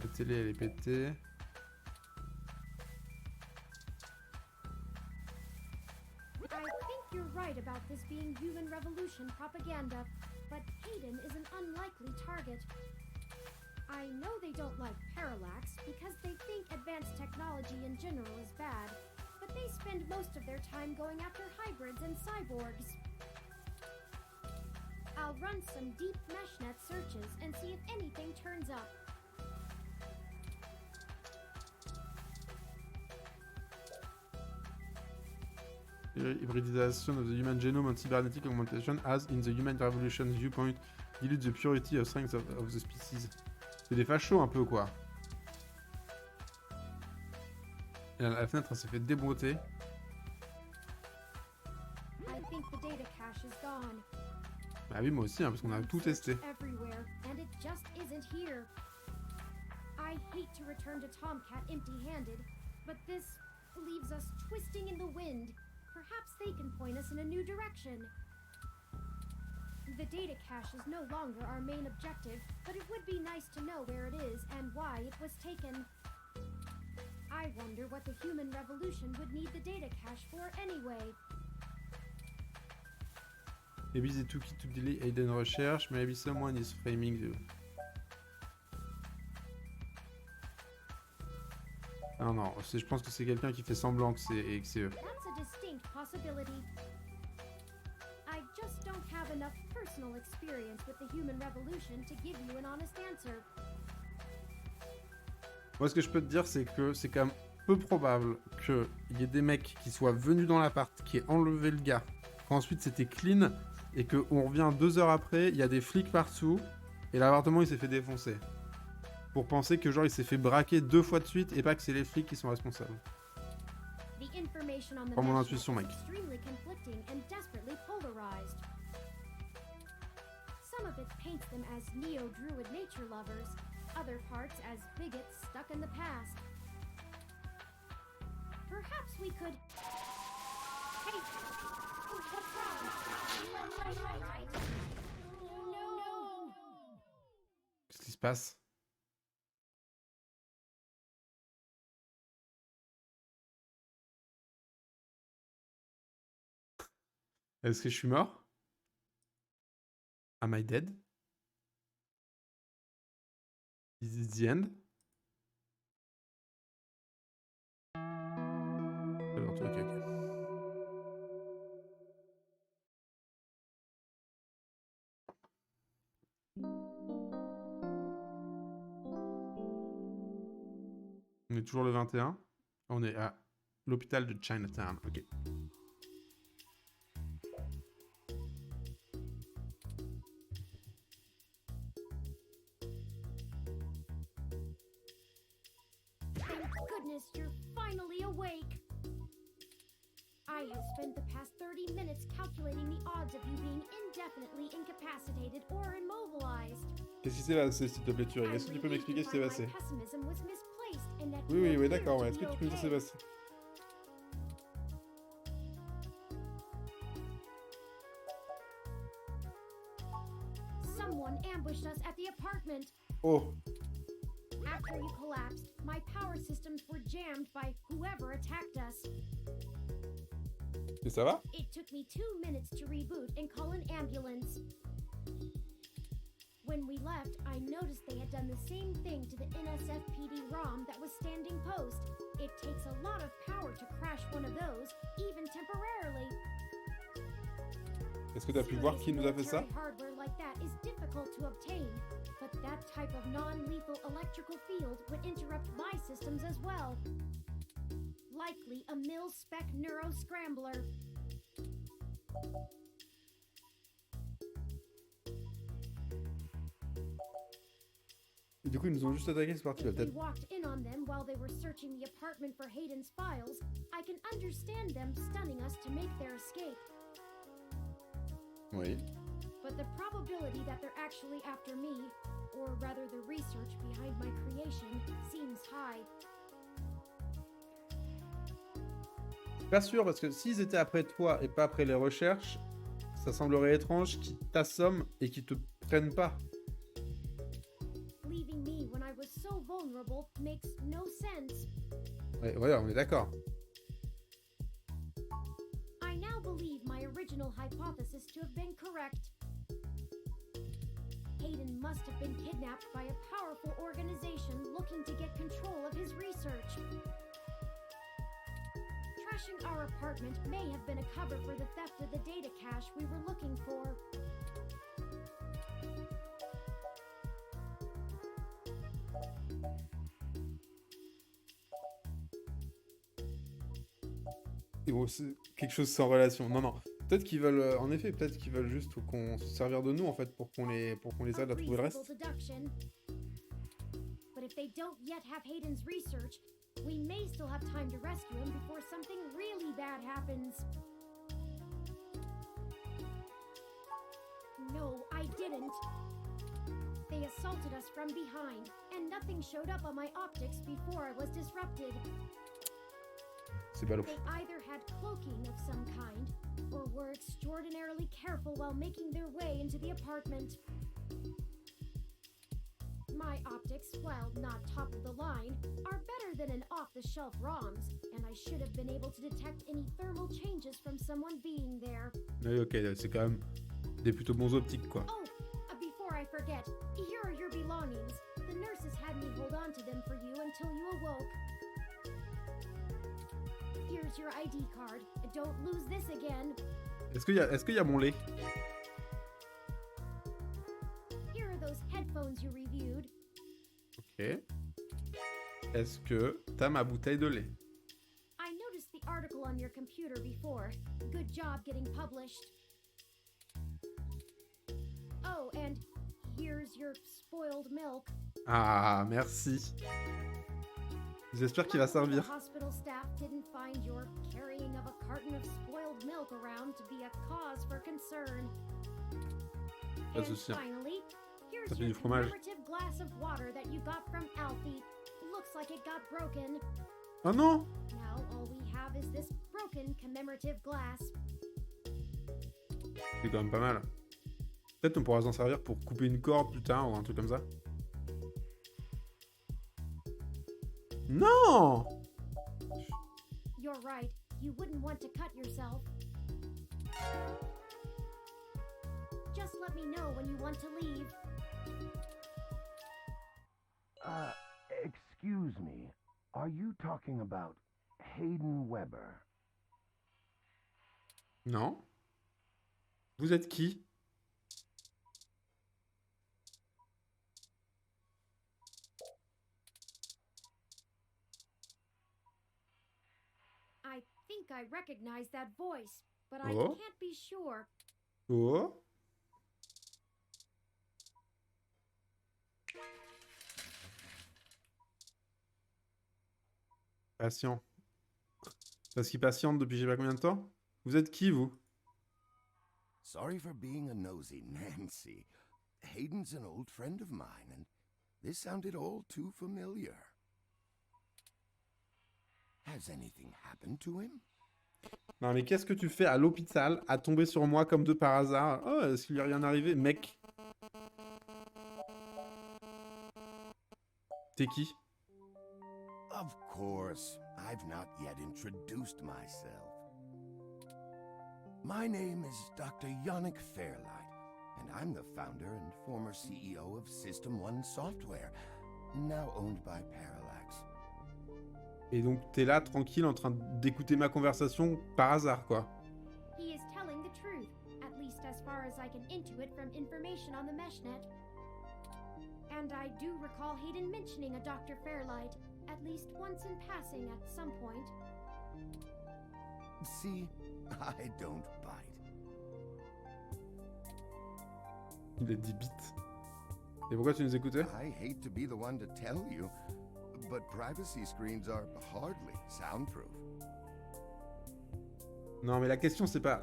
La télé elle est pétée. I right about this being human revolution propaganda, but Hayden is an unlikely target. I know they don't like Parallax because they think advanced technology in general is bad, but they spend most of their time going after hybrids and cyborgs. I'll run some deep meshnet searches and see if anything turns up. Hybridization of the human genome and cybernetic augmentation as in the human revolution viewpoint dilute the purity of strength of the species. C'est des fachos un peu quoi. Et la fenêtre elle s'est fait débrouter. I think the data cache is gone. Bah oui moi aussi hein, parce qu'on a tout testé. Everywhere, and it just isn't here. I hate to return to Tomcat empty-handed, but this leaves us twisting in the wind. Perhaps they can point us in a new direction. The data cache is no longer our main objective, but it would be nice to know where it is and why it was taken. I wonder what the human revolution would need the data cache for anyway. Maybe they took it to delay hidden research, maybe someone is framing the... Non, non, je pense que c'est quelqu'un qui fait semblant que c'est eux. That's a distinct possibility. I just don't have enough personal experience with the human revolution to give you an honest answer. Moi, ce que je peux te dire, c'est que c'est quand même peu probable qu'il y ait des mecs qui soient venus dans l'appart, qui aient enlevé le gars, qu'ensuite c'était clean, et qu'on revient 2 heures après, il y a des flics partout, et l'appartement il s'est fait défoncer. Pour penser que genre il s'est fait braquer 2 fois de suite, et pas que c'est les flics qui sont responsables. Prends mon intuition, mec. Some of it paints them as neo-druid nature lovers, other parts as bigots stuck in the past. Perhaps we could... Hey! What's wrong? No! Qu'est-ce qui se passe? Est-ce que je suis mort? Am I dead? Is it the end? Alors, ok. On est toujours le 21. On est à l'hôpital de Chinatown. Ok. You're finally awake. I have spent the past 30 minutes calculating the odds of you being indefinitely incapacitated or immobilized. Qu'est-ce qui s'est passé, s'il te plaît, Thuring? Est-ce que tu peux m'expliquer ce qui s'est passé? Oui, d'accord, ouais. Est-ce que tu peux me dire ce qui s'est passé? Someone ambushed us at the apartment. Oh. After you collapsed, my power systems were jammed by whoever attacked us. Et ça va? It took me 2 minutes to reboot and call an ambulance. When we left, I noticed they had done the same thing to the NSFPD ROM that was standing post. It takes a lot of power to crash one of those, even temporarily. Est-ce que tu as pu voir qui nous a fait ça? Hardware like that is difficult to obtain, but that type of non-lethal electrical field would interrupt my systems as well. Likely a mil-spec neuro-scrambler. Et du coup, ils nous ont juste attaqué, c'est parti, la tête. If we walked in on them while they were searching the apartment for Hayden's files, I can understand them stunning us to make their escape. Oui. But the probability that they're actually after me, or rather the research behind my creation, seems high. Pas sûr, parce que s'ils étaient après toi et pas après les recherches, ça semblerait étrange qu'ils t'assomment et qu'ils te prennent pas. Leaving me when I was so vulnerable makes no sense. Ouais, voilà, on est d'accord. I now believe my original original hypothesis to have been correct. Hayden must have been kidnapped by a powerful organization looking to get control of his research. Trashing our apartment may have been a cover for the theft of the data cache we were looking for. Et bon, c'est quelque chose sans relation. Non, non. Peut-être qu'ils veulent, en effet, peut-être qu'ils veulent juste qu'on se servir de nous, en fait, pour qu'on les aide à trouver le reste. But if they don't yet have Hayden's research, we may still have time to rescue him before something really bad happens. No, I didn't. They assaulted us from behind, and nothing showed up on my optics before I was disrupted. C'est ballot. They either had cloaking of some kind, or were extraordinarily careful while making their way into the apartment. My optics, while not top of the line, are better than an off-the-shelf ROMs, and I should have been able to detect any thermal changes from someone being there. Oui, ok, c'est quand même des plutôt bons optiques, quoi. Oh, before I forget, here are your belongings. The nurses had me hold on to them for you until you awoke. Here's your ID card. Don't lose this again. Est-ce qu'il y a mon lait? Here are those headphones you reviewed. Ok. Est-ce que t'as ma bouteille de lait? I noticed the article on your computer before. Good job getting published. Oh, and here's your spoiled milk. Ah, merci. J'espère qu'il va servir. The hospital staff didn't find your carrying of a carton of spoiled milk around to be a cause for concern. Pas de souci. Finally, here's Ça fait your du fromage. commemorative glass of water that you got from Alfie. Looks like it got broken. Oh non! Now all we have is this broken commemorative glass. C'est quand même pas mal. Peut-être on pourra s'en servir pour couper une corde plus tard ou un truc comme ça. Non! You're right. You wouldn't want to cut yourself. Just let me know when you want to leave. Excuse me. Are you talking about Hayden Weber? Non. Vous êtes qui? I think I recognize that voice, but I Oh. can't be sure. Oh. Patient. Parce qu'il patiente depuis je sais pas combien de temps. Vous êtes qui, vous? Sorry for being a nosy Nancy. Hayden's an old friend of mine, and this sounded all too familiar. Has anything happened to him? Non, mais qu'est-ce que tu fais à l'hôpital à tomber sur moi comme de par hasard? Oh, est-ce qu'il lui est rien arrivé? Mec. T'es qui? Of course, I've not yet introduced myself. My name is Dr. Yannick Fairlight, and I'm the founder and former CEO of System 1 Software, now owned by Parallax. Et donc t'es là tranquille en train d'écouter ma conversation par hasard, quoi. He is telling the truth, at least as far as I can intuit from information on the meshnet. And I do recall Hayden mentioning a Dr. Fairlight, at least once in passing at some point. See, I don't bite. Il a 10 bits. Et pourquoi tu nous écoutais? I hate to be the one to tell you, but privacy screens are hardly soundproof. Non, mais la question, c'est pas...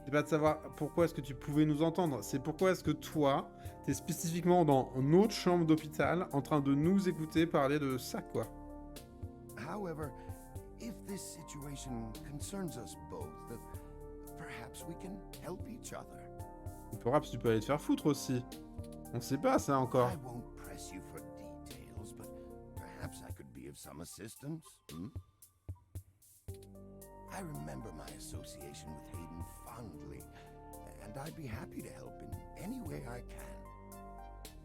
C'est pas de savoir pourquoi est-ce que tu pouvais nous entendre. C'est pourquoi est-ce que toi, t'es spécifiquement dans notre chambre d'hôpital en train de nous écouter parler de ça, quoi. However, if this situation concerns us both, perhaps we can help each other. Perhaps tu peux aller te faire foutre aussi. On sait pas ça encore. I won't press you for details, but perhaps I could be of some assistance. I remember my association with Hayden fondly, and I'd be happy to help in any way I can.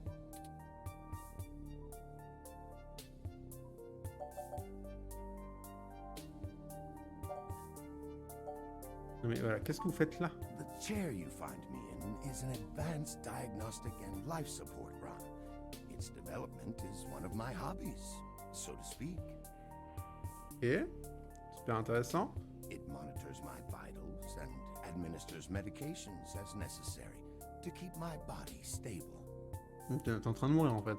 Non mais voilà, qu'est-ce que vous faites là? The chair you find me in is an advanced diagnostic and life support ROM. Its development is one of my hobbies, so to speak. Ok, super intéressant. It monitors my vitals and administers medications as necessary to keep my body stable. T'es en train de mourir en fait.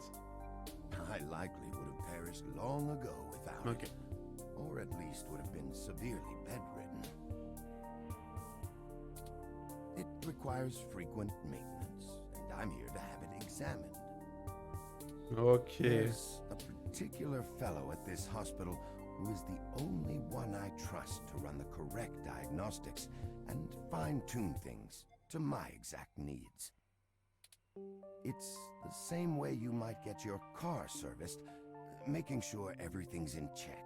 I likely would have perished long ago without Ok. it, or at least would have been severely bedridden. It requires frequent maintenance, and I'm here to have it examined. Ok. There's a particular fellow at this hospital who is the only one I trust to run the correct diagnostics and fine-tune things to my exact needs. It's the same way you might get your car serviced, making sure everything's in check.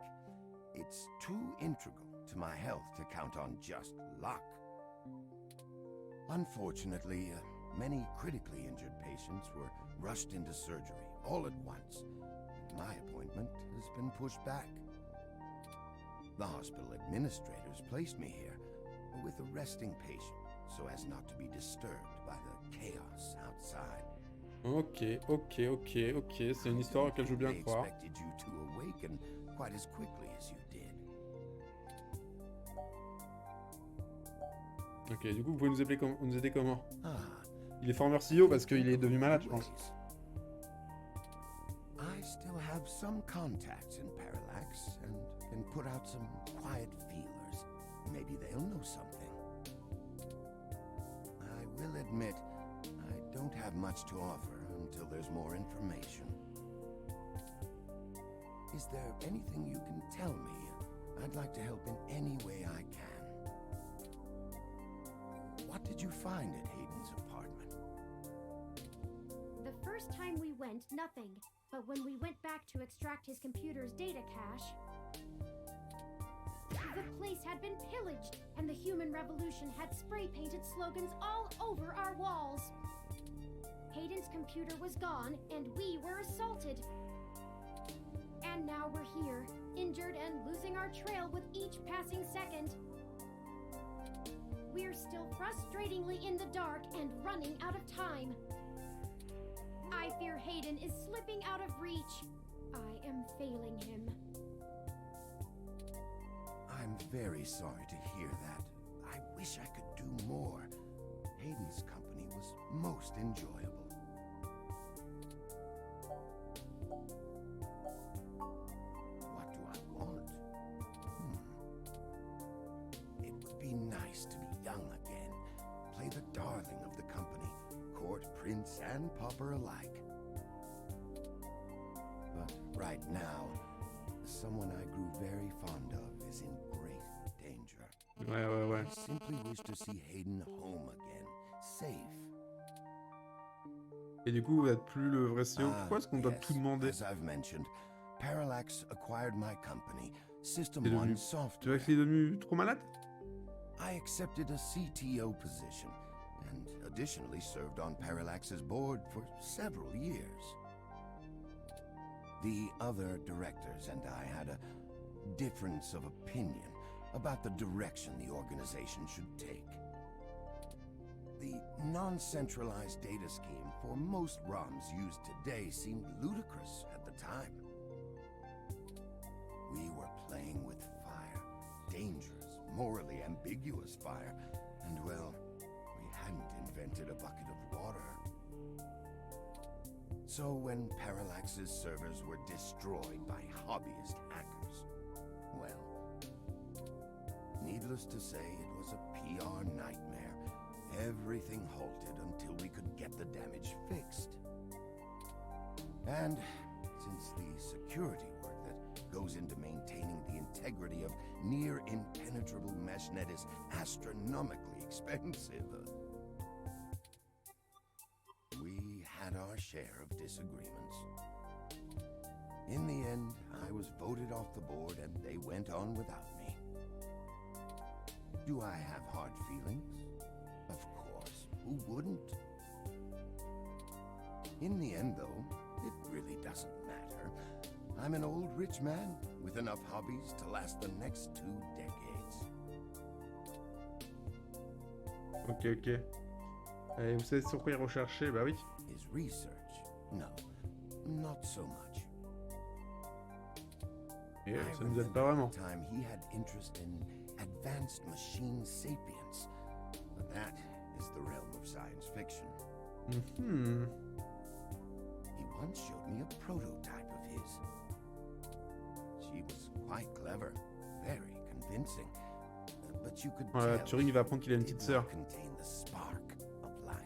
It's too integral to my health to count on just luck. Unfortunately, many critically injured patients were rushed into surgery all at once. My appointment has been pushed back. The hospital administrators placed me here with a resting patient so as not to be disturbed by the chaos outside. Ok, c'est une histoire à laquelle je veux bien They croire. expected you to awaken quite as quickly as you did. Ok, du coup, vous pouvez nous aider comment? Ah, Il est former CEO parce qu'il est devenu malade, je pense. I still have some contacts in Parallax and can put out some quiet feelers. Maybe they'll know something. I will admit, I don't have much to offer until there's more information. Is there anything you can tell me? I'd like to help in any way I can. What did you find at Hayden's apartment? The first time we went, nothing. But when we went back to extract his computer's data cache, the place had been pillaged, and the human revolution had spray-painted slogans all over our walls. Hayden's computer was gone, and we were assaulted. And now we're here, injured and losing our trail with each passing second. We're still frustratingly in the dark and running out of time. I fear Hayden is slipping out of reach. I am failing him. I'm very sorry to hear that. I wish I could do more. Hayden's company was most enjoyable. What do I want? It would be nice to be young again. Play the darling of the company, court prince and pauper alike. But right now, someone I grew very fond of is in great danger. Ouais. I simply wish to see Hayden home again, safe. Et du coup, vous n'êtes plus le vrai CEO. Pourquoi est-ce qu'on doit tout demander? As I've mentioned, Parallax acquired my company, System Tu One vois Software. qu'il est devenu trop malade? I accepted a CTO position and additionally served on Parallax's board for several years. The other directors and I had a difference of opinion about the direction the organization should take. The non-centralized data scheme for most ROMs used today seemed ludicrous at the time. We were playing with fire, dangerous, morally ambiguous fire, and well, we hadn't invented a bucket of water. So when Parallax's servers were destroyed by hobbyist hackers, well, needless to say, it was a PR nightmare. Everything halted until we could get the damage fixed. And since the security work that goes into maintaining the integrity of near-impenetrable meshnet is astronomically expensive, we had our share of disagreements. In the end, I was voted off the board and they went on without me. Do I have hard feelings? Of course, who wouldn't? In the end, though, it really doesn't matter. I'm an old rich man with enough hobbies to last the next 2 decades. Ok, ok. Et vous savez sur quoi il recherchait? Bah oui. His research? No, not so much. Et ça nous aide pas vraiment. Time he had interest in advanced machine sapience, but that is the realm of science fiction. Mm-hmm. He once showed me a prototype of his. She was quite clever, very convincing, but you could Voilà, tell Turing il va apprendre qu'il a une petite sœur. contain the spark of life.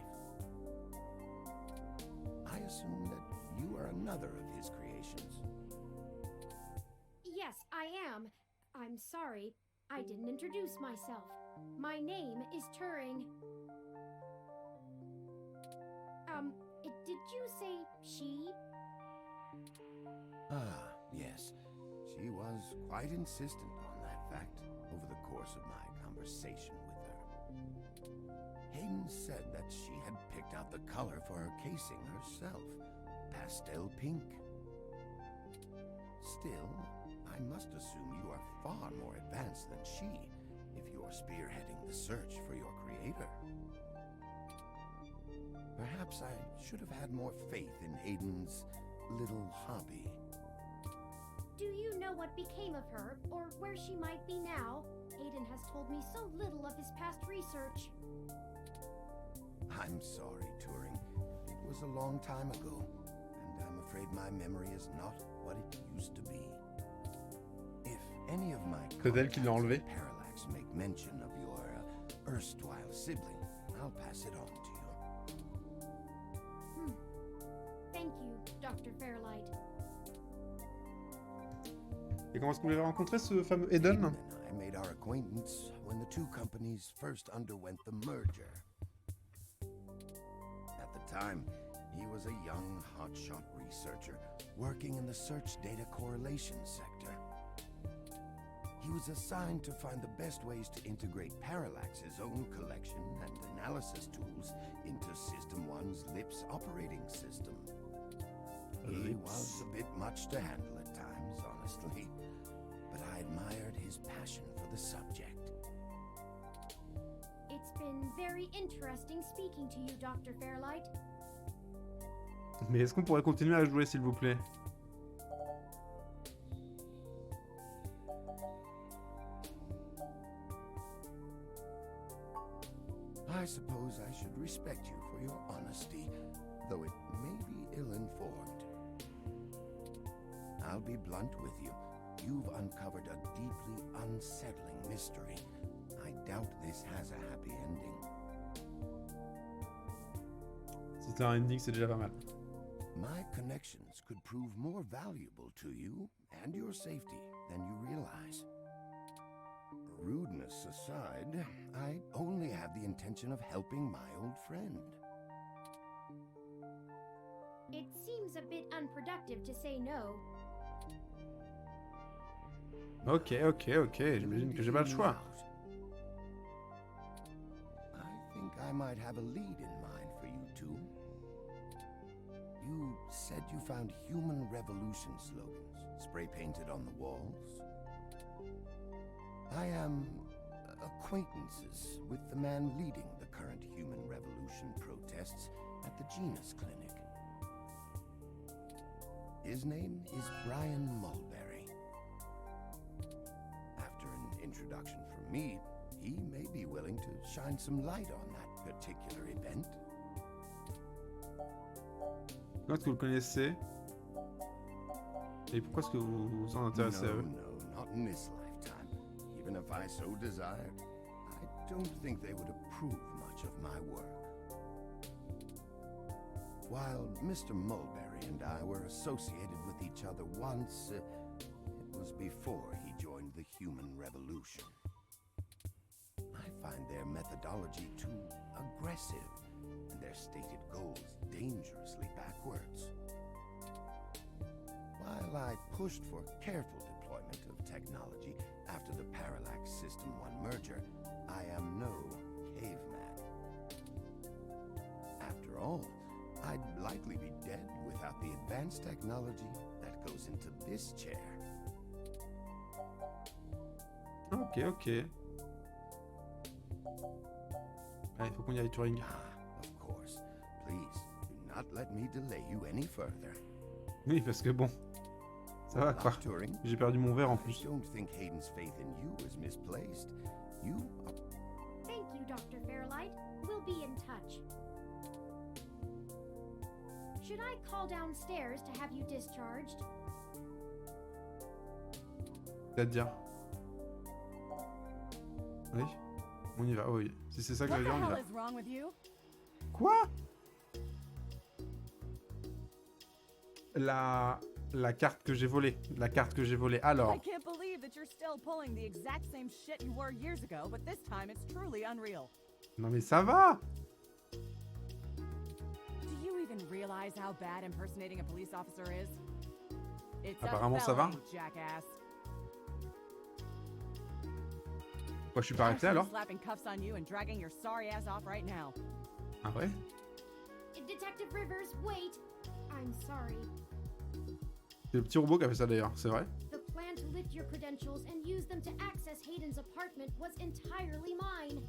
I assume that you are another of his creations. Yes, I am. I'm sorry. I didn't introduce myself. My name is Turing. Did you say she? Ah, yes. She was quite insistent on that fact over the course of my conversation with her. Hayden said that she had picked out the color for her casing herself, pastel pink. Still, I must assume you are far more advanced than she if you're spearheading the search for your creator. Perhaps I should have had more faith in Hayden's little hobby. Do you know what became of her, or where she might be now? Hayden has told me so little of his past research. I'm sorry, Turing. It was a long time ago, and I'm afraid my memory is not what it used to be. If any of my C'est elle qui l'a enlevé. Parallax make mention of your erstwhile sibling, I'll pass it on to you. Thank you, Dr. Fairlight. Et comment est-ce qu'on l'avait rencontré, ce fameux Eden? Hayden and I made our acquaintance when the two companies first underwent the merger. At the time, he was a young, hotshot researcher working in the search data correlation sector. He was assigned to find the best ways to integrate Parallax's own collection and analysis tools into System 1's LIPS operating system. He was a bit much to handle at times, honestly, but I admired his passion for the subject. It's been very interesting speaking to you, Dr. Fairlight. Mais est-ce qu'on pourrait continuer à jouer, s'il vous plaît? I suppose I should respect you for your honesty, though it may be ill-informed. I'll be blunt with you. You've uncovered a deeply unsettling mystery. I doubt this has a happy ending. Si c'est un ending, c'est déjà pas mal. My connections could prove more valuable to you and your safety than you realize. Rudeness aside, I only have the intention of helping my old friend. It seems a bit unproductive to say no. Ok, j'imagine que j'ai pas le choix. I think I might have a lead in mind for you two. You said you found human revolution slogans spray-painted on the walls. I am acquaintances with the man leading the current human revolution protests at the Genus Clinic. His name is Brian Mulberry. After an introduction from me, he may be willing to shine some light on that particular event. Comment est-ce que vous le connaissez? Et pourquoi est-ce que vous vous en intéressez à eux? No, not in this lifetime. Even if I so desired, I don't think they would approve much of my work. While Mr. Mulberry and I were associated with each other once, it was before he joined the human revolution. I find their methodology too aggressive and their stated goals dangerously backwards. While I pushed for careful deployment of technology after the Parallax System 1 merger, I the advanced technology that goes into this chair. Ok, ok. Allez, faut qu'on y aille, Turing. Of course. Please, do not let me delay you any further. Oui, parce que bon, ça va quoi. Turing, J'ai perdu mon verre en plus. I don't think Hayden's faith in you is misplaced. You are... Thank you, Dr. Fairlight. We'll be in touch. Should I call downstairs to have you discharged? C'est-à-dire. Oui, on y va, oui. Si c'est ça que j'allais dire, on y va. Quoi? La carte que j'ai volée. La carte que j'ai volée. Alors. I can't believe that you're still pulling the exact same shit you were years ago, but this time it's truly unreal. Non mais ça va. Do you even realize how bad impersonating a police officer is? It's apparemment ça va. Jackass. Pourquoi je suis pas arrêté alors? Slapping cuffs on you and dragging your sorry ass off right now. Ah ouais? Detective Rivers, wait. I'm sorry. C'est le petit robot qui a fait ça d'ailleurs, c'est vrai? The plan to lift your credentials and use them to access Hayden's apartment was entirely mine.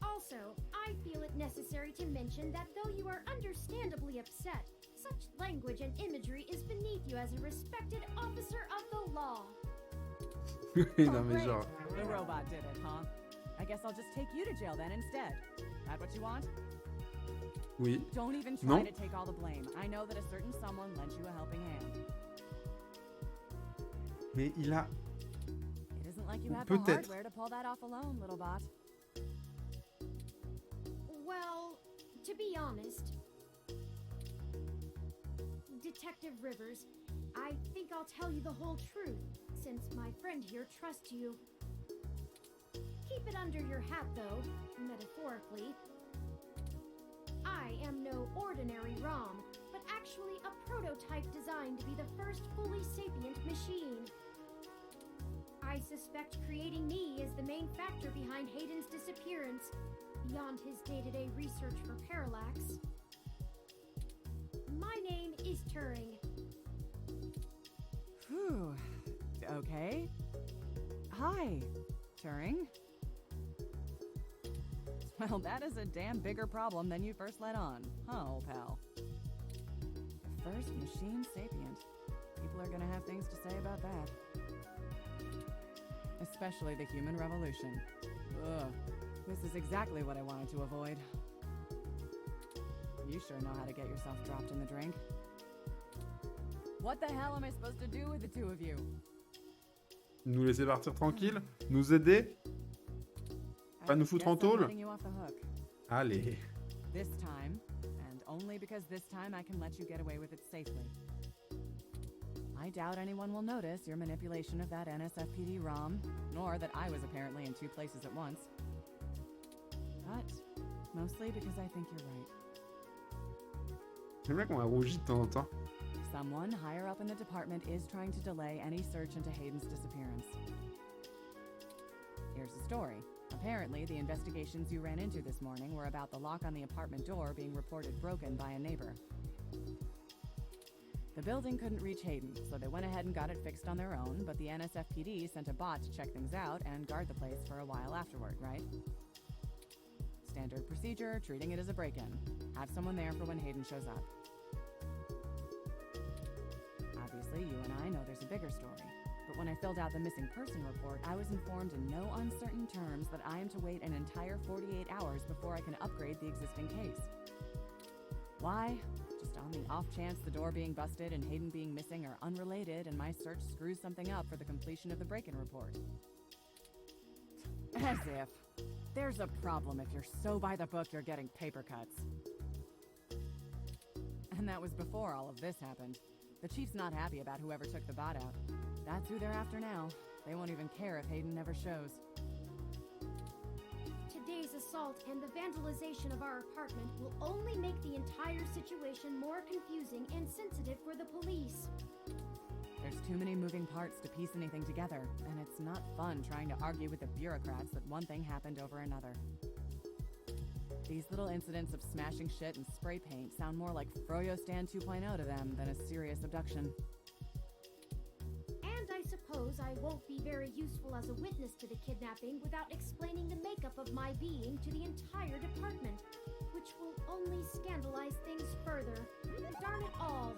Also, I feel it necessary to mention that though you are understandably upset, such language and imagery is beneath you as a respected officer of the law. Non mais genre. The robot did it, huh? I guess I'll just take you to jail then instead. That what you want? Oui. Don't even try Non. to take all the blame. I know that a certain someone lent you a helping hand. Mais il a. It isn't like you have the hardware to pull that off alone, little bot. Well, to be honest, Detective Rivers, I think I'll tell you the whole truth, since my friend here trusts you. Keep it under your hat, though, metaphorically. I am no ordinary ROM, but actually a prototype designed to be the first fully sapient machine. I suspect creating me is the main factor behind Hayden's disappearance, beyond his day-to-day research for Parallax. My name is Turing. Whew. Okay. Hi, Turing. Well, that is a damn bigger problem than you first let on, huh, old pal? The first machine sapient. People are gonna have things to say about that. Especially the human revolution. Ugh. This is exactly what I wanted to avoid. You sure know how to get yourself dropped in the drink. What the hell am I supposed to do with the two of you? Nous laisser partir tranquille? Nous aider? Pas nous foutre en tôle? Allez. This time, and only because this time I can let you get away with it safely. I doubt anyone will notice your manipulation of that NSFPD ROM, nor that I was apparently in two places at once. But mostly because I think you're right. C'est vrai qu'on a rougi de temps en temps. Someone higher up in the department is trying to delay any search into Hayden's disappearance. Here's the story. Apparently, the investigations you ran into this morning were about the lock on the apartment door being reported broken by a neighbor. The building couldn't reach Hayden, so they went ahead and got it fixed on their own, but the NSFPD sent a bot to check things out and guard the place for a while afterward, right? Standard procedure, treating it as a break-in. Have someone there for when Hayden shows up. Obviously, you and I know there's a bigger story. But when I filled out the missing person report, I was informed in no uncertain terms that I am to wait an entire 48 hours before I can upgrade the existing case. Why? Just on the off chance the door being busted and Hayden being missing are unrelated and my search screws something up for the completion of the break-in report. As if. There's a problem if you're so by the book you're getting paper cuts. And that was before all of this happened. The chief's not happy about whoever took the bot out. That's who they're after now. They won't even care if Hayden never shows. Today's assault and the vandalization of our apartment will only make the entire situation more confusing and sensitive for the police. There's too many moving parts to piece anything together, and it's not fun trying to argue with the bureaucrats that one thing happened over another. These little incidents of smashing shit and spray paint sound more like Froyo Stand 2.0 to them than a serious abduction. And I suppose I won't be very useful as a witness to the kidnapping without explaining the makeup of my being to the entire department, which will only scandalize things further. Darn it all.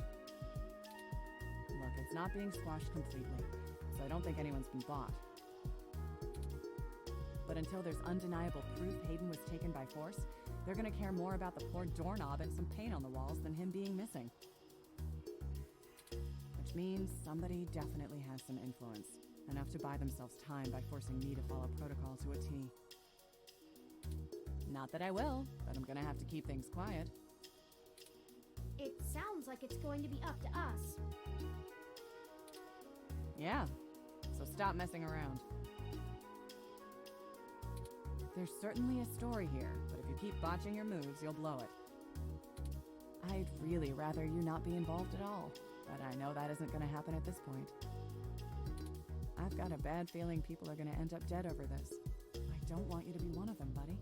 Look, it's not being squashed completely, so I don't think anyone's been bought. But until there's undeniable proof Hayden was taken by force, they're gonna care more about the poor doorknob and some paint on the walls than him being missing. Which means somebody definitely has some influence, enough to buy themselves time by forcing me to follow protocol to a T. Not that I will, but I'm gonna have to keep things quiet. It sounds like it's going to be up to us. Yeah, so stop messing around. There's certainly a story here, but if you keep botching your moves, you'll blow it. I'd really rather you not be involved at all, but I know that isn't gonna happen at this point. I've got a bad feeling people are gonna end up dead over this. I don't want you to be one of them, buddy.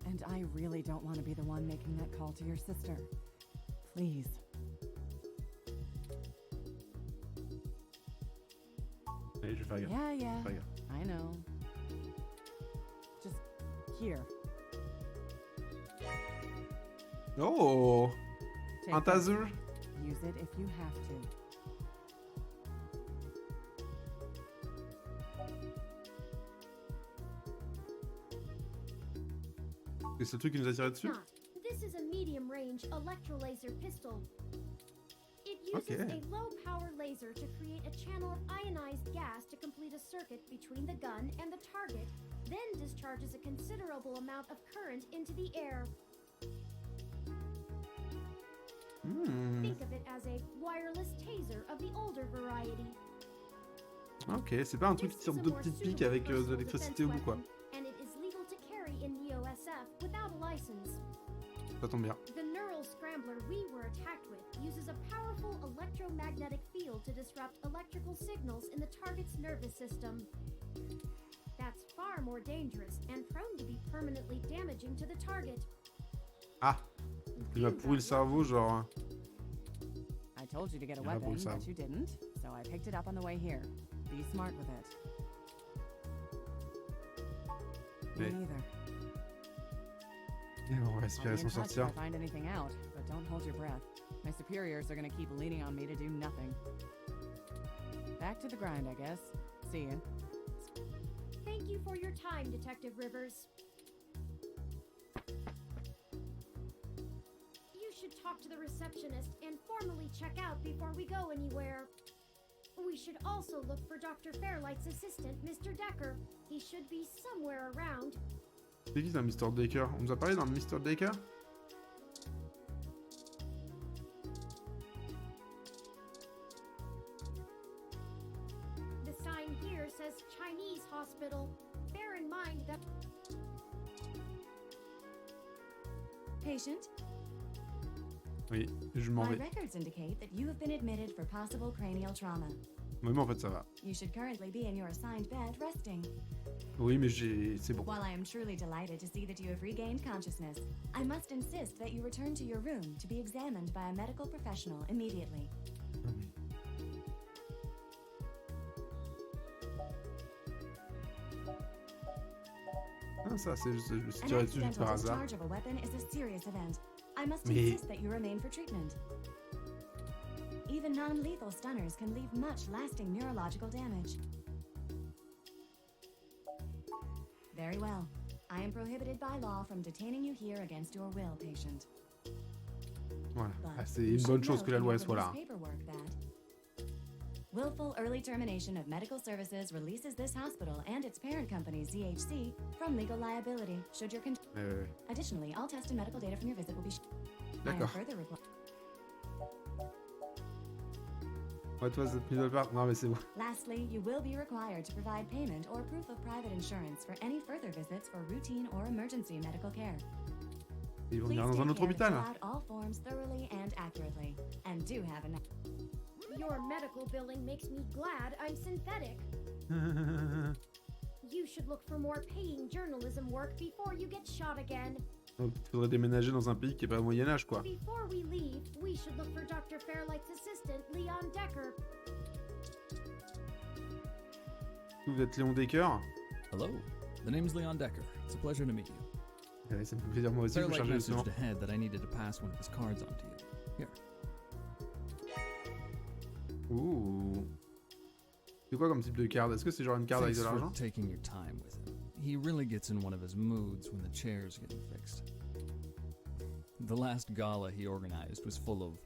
And I really don't want to be the one making that call to your sister. Please. Allez, je vais faire gaffe. Yeah, Faire gaffe. I know. Just here. Oh, Take un this. taser. Use it if you have to. Et c'est le truc qui nous a tiré dessus. Not. This is a medium-range electrolaser pistol. It uses Okay. a low-power laser to create a channel of ionized gas to complete a circuit between the gun and the target, then discharges a considerable amount of current into the air. Think of it as a wireless taser of the older variety. Ok, c'est pas un truc qui This tire is a deux more petites piques suitable avec de personal l'électricité au bout, defense quoi. weapon, and it is legal to carry in the OSF without a license. Ça tombe bien. The neural scrambler we were attacked with uses a powerful electromagnetic field to disrupt electrical signals in the target's nervous system. That's far more dangerous and prone to be permanently damaging to the target. Ah, il m'a pourri le cerveau, genre. I told you to get a Yeah, weapon, boys, but you didn't, so I picked it up on the way here. Be smart with it. Me Mais- neither. Et on va I'll espérer be in s'en touch if sortir. I find anything out, but don't hold your breath. My superiors are gonna keep leaning on me to do nothing. Back to the grind, I guess. See ya. Thank you for your time, Detective Rivers. You should talk to the receptionist and formally check out before we go anywhere. We should also look for Dr. Fairlight's assistant, Mr. Decker. He should be somewhere around. C'est qui, c'est un Mr. Decker? On nous a parlé d'un Mr. Decker? The sign here says Chinese hospital. Bear in mind that... Patient, Oui, je m'en my vais. records indicate that you have been admitted for possible cranial trauma. Oui, mais en fait, ça va. You should currently be in your assigned bed resting. Oui, mais c'est bon. While I am truly delighted to see that you have regained consciousness, I must insist that you return to your room to be examined by a medical professional immediately. Ah, ça, c'est juste, je me suis An tiré dessus juste accidental par hasard. discharge of a weapon is a serious event. I must Mais- insist that you remain for treatment. Even non-lethal stunners can leave much lasting neurological damage. Very well. I am prohibited by law from detaining you here against your will, patient. Voilà. But Ah, c'est you une should bonne chose note que la in loi your soit là. release paperwork that willful early termination of medical services releases this hospital and its parent company, ZHC, from legal liability should your Additionally, all test and medical data from your visit will be I am D'accord. further reply. Ouais, toi, cette middle part. Non, mais c'est bon. Lastly, you will be required to provide payment or proof of private insurance for any further visits for routine or emergency medical care. Ils vont Please venir dans take un autre care to hôpital. fill out all forms thoroughly and accurately, and do have enough. Your medical billing makes me glad I'm synthetic. You should should look for more paying journalism work before you get shot again. Donc il faudrait déménager dans un pays qui est pas au Moyen-Âge, quoi. Before we leave, we should look for Dr. Fairlight's assistant, Leon Decker. Vous êtes Léon Decker? Hello, the name's Leon Decker. It's a pleasure to meet you. Ouais, ça me fait plaisir, moi aussi, je Fairlight charge le sang. messaged ahead that I needed to pass one of his cards on to you. Here. Ouh. C'est quoi comme type de carte? Est-ce que c'est genre une carte avec de Thanks l'argent? for taking your time with him. He really gets in one of his moods when the chair's getting fixed. The last gala he organized was full of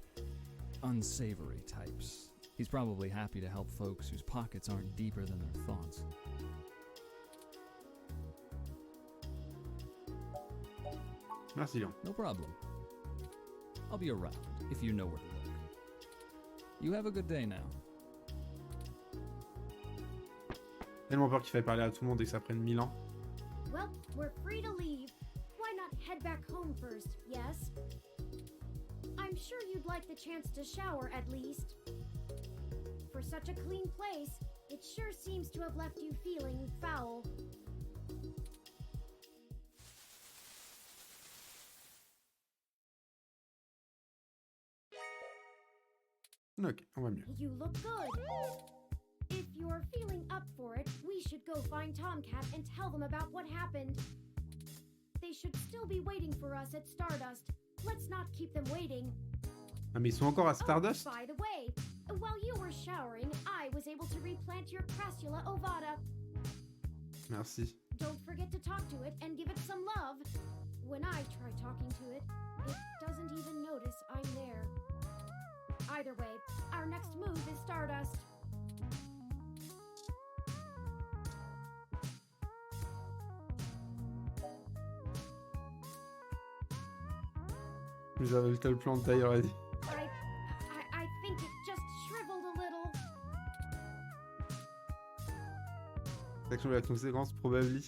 unsavory types. He's probably happy to help folks whose pockets aren't deeper than their thoughts. Merci, Léon. No problem. I'll be around if you know where to look. You have a good day now. Tellement peur qu'il faille parler à tout le monde et que ça prenne 1000 ans. Well, we're free to leave. Why not head back home first, yes? I'm sure you'd like the chance to shower at least. For such a clean place, it sure seems to have left you feeling foul. Ok, on va mieux. You look good. If you're feeling up for it, we should go find Tomcat and tell them about what happened. They should still be waiting for us at Stardust. Let's not keep them waiting. Ah mais ils sont encore à Stardust? Oh, by the way, while you were showering, I was able to replant your Crassula ovata. Merci. Don't forget to talk to it and give it some love. When I try talking to it, it doesn't even notice I'm there. Either way, our next move is Stardust. Vous avez le plan de taille already. I think it just shriveled a little. Action de la conséquence, probably.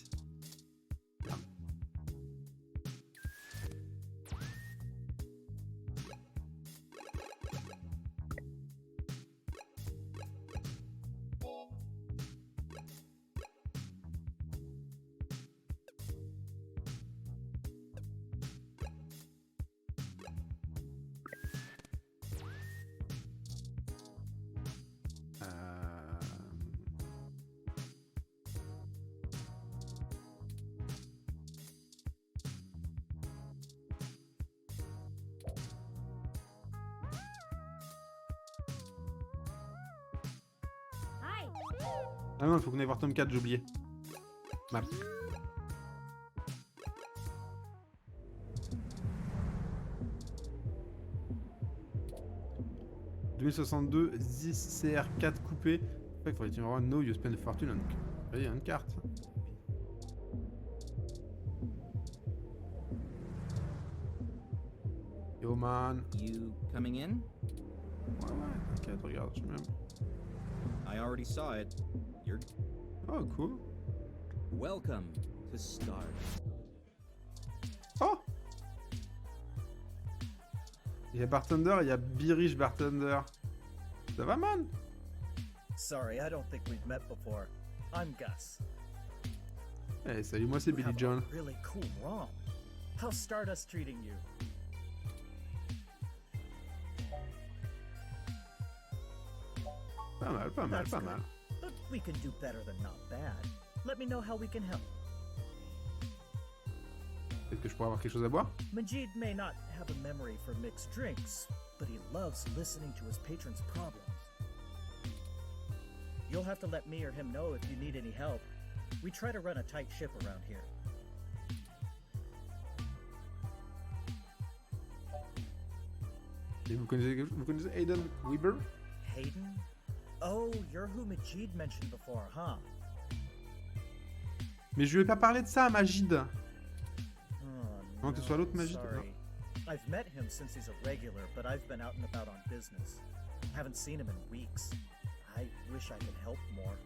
Ah non, il faut qu'on aille voir tome 4, j'ai oublié. Map. « 2062, 10 CR4 coupé. En fait, il faudrait avoir no you spend a fortune on... Il y a une carte. Yo man. You coming in? Ouais, t'inquiète, regarde, je suis même. I already saw it. You're... Oh, cool. Welcome to Stardust. Oh! Il y a Bartender, il y a Birish Bartender. Ça va, man? Sorry, I don't think we've met before. I'm Gus. Hey, salut, moi c'est Billy John. Really cool ROM. How's Stardust treating you? Pas mal, pas mal, That's pas good. mal. But we can do better than not bad. Let me know how we can help. Peut-être que je pourrais avoir quelque chose à boire? Majid may not have a memory for mixed drinks, but he loves listening to his patrons' problems. You'll have to let me or him know if you need any help. We try to run a tight ship around here. Et vous connaissez Hayden Weber? Hayden? Oh, you're who Majid mentioned before, huh? Mais je lui ai pas parlé de ça à Majid. Oh, Avant que ce soit l'autre Majid. sorry. I've met him since he's a regular, but I've been out and about on business. Haven't seen him in weeks. I wish I could help more.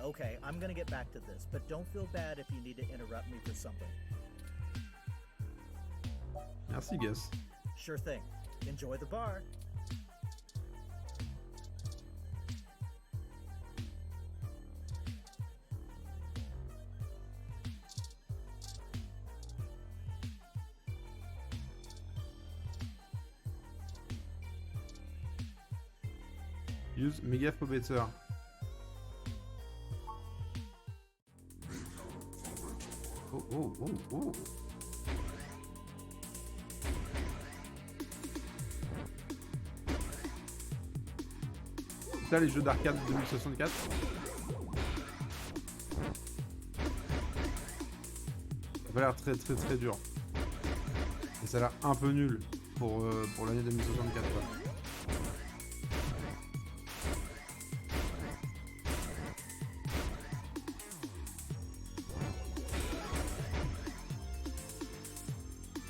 Okay, I'm gonna get back to this, but don't feel bad if you need to interrupt me for something. Merci, Gus. Sure thing. Enjoy the bar. Use Megaphobetter. Oh, oh, oh, oh. Ça, les jeux d'arcade 2064. Ça a l'air très très très dur. Et ça a l'air un peu nul pour l'année 2064. Quoi.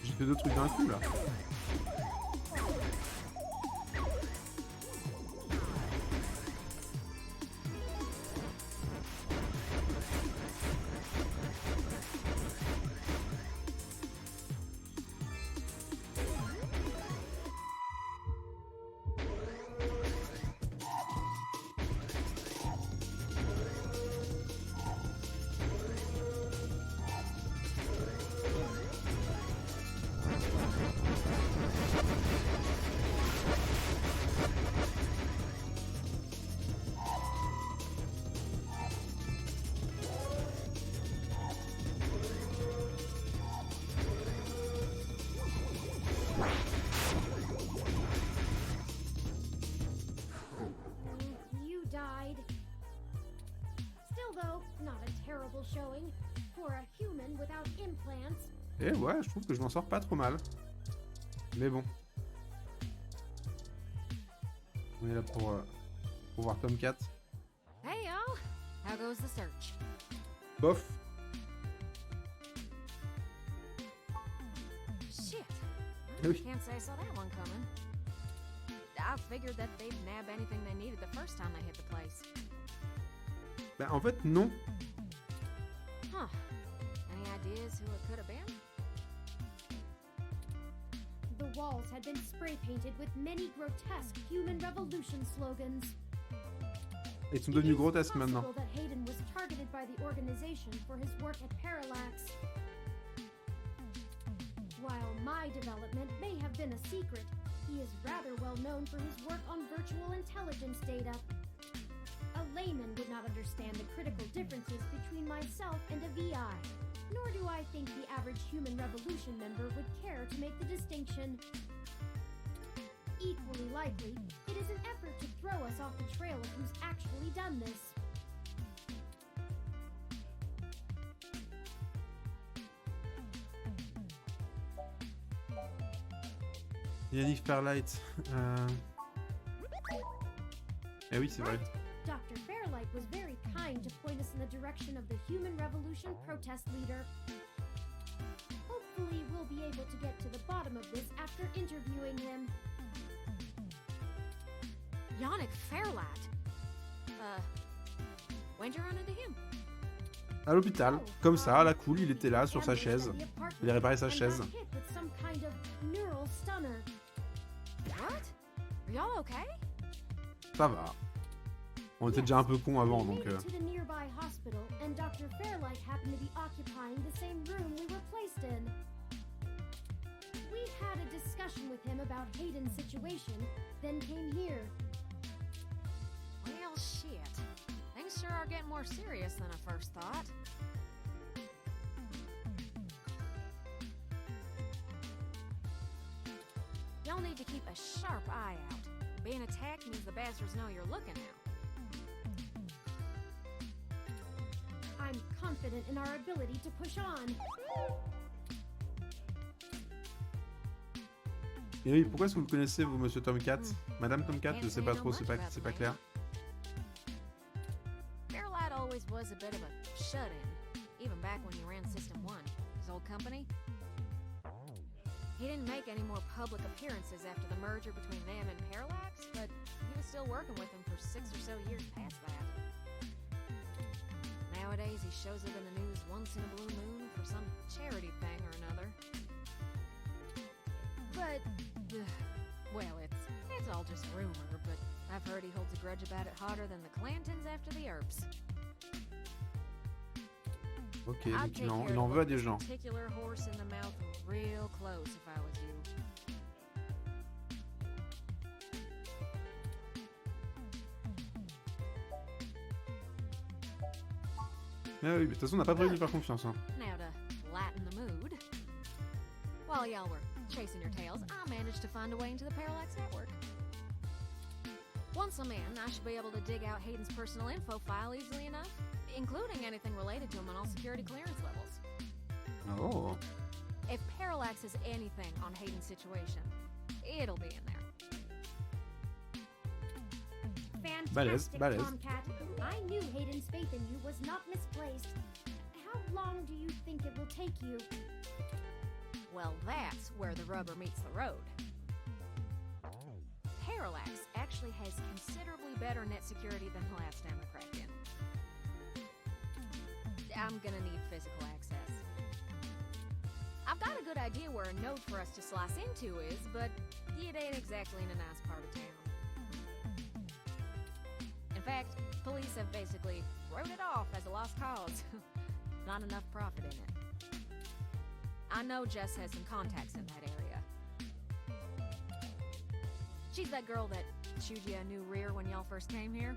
J'ai fait deux trucs d'un coup là. You died. Still though, not a terrible showing for a human without implants. Et ouais, je trouve que je m'en sors pas trop mal. Mais bon. On est là pour voir Tomcat. Hey y'all, how goes the search? Bof. Shit, Oui. can't say I saw that one coming. I figured that they'd nab anything they needed the first time they hit the place. Bah en fait non. Huh. Any ideas who it could have been? The walls had been spray painted with many grotesque human revolution slogans. Ils sont devenus grotesques It is maintenant. possible that Hayden was targeted by the organization for his work at Parallax. While my development may have been a secret, he is rather well known for his work on virtual intelligence data. A layman would not understand the critical differences between myself and a VI, nor do I think the average human revolution member would care to make the distinction. Equally likely, it is an effort to throw us off the trail of who's actually done this. Yannick Fairlight. Eh oui, c'est vrai. Dr. Fairlight was very kind to point us in the direction of the Human Revolution protest leader. Hopefully, we'll be able to get to the bottom of this after interviewing him. Yannick Fairlight. When'd you run into him? À l'hôpital, comme ça, à la cool, il était là sur sa chaise. Il a réparé sa chaise. Hit with some kind of neural stunner. What? Are y'all okay? Ça va. On était déjà un peu cons avant, donc. We made it to the nearby hospital, and Dr. Fairlight happened to be occupying the same room we were placed in. We had a discussion with him about Hayden's situation, then came here. Well, shit. Things sure are getting more serious than I first thought. Y'all need to keep a sharp eye out. Being attacked means the bastards know you're looking now. I'm confident in our ability to push on. Et oui, pourquoi est-ce que vous le connaissez, vous, monsieur Tomcat? Madame Tomcat, je sais pas trop, c'est pas clair. Fairlight always was a bit of a shut-in, even back when he ran System 1, his old company. He didn't make any more public appearances after the merger between them and Parallax, but he was still working with them for 6 or so years past that. Nowadays, he shows up in the news once in a blue moon for some charity thing or another. But, well, it's all just rumor, but I've heard he holds a grudge about it hotter than the Clantons after the Earps. Ok, donc il en veut à des gens. Particular horse in the mouth real close if I was you. Ah oui, mais de toute façon, on n'a pas prévu de lui faire confiance. Hein. Now to lighten the mood. While y'all were chasing your tails, I managed to find a way into the Parallax network. Once I'm in, I should be able to dig out Hayden's personal info file easily enough, including anything related to him on all security clearance levels. Oh. If Parallax has anything on Hayden's situation, it'll be in there. Fantastic, Balèze. Tomcat. I knew Hayden's faith in you was not misplaced. How long do you think it will take you? Well, that's where the rubber meets the road. Parallax actually has considerably better net security than the last time I cracked in. I'm gonna need physical access. I've got a good idea where a node for us to slice into is, but it ain't exactly in a nice part of town. In fact, police have basically wrote it off as a lost cause. Not enough profit in it. I know Jess has some contacts in that area. She's that girl that chewed you a new rear when y'all first came here.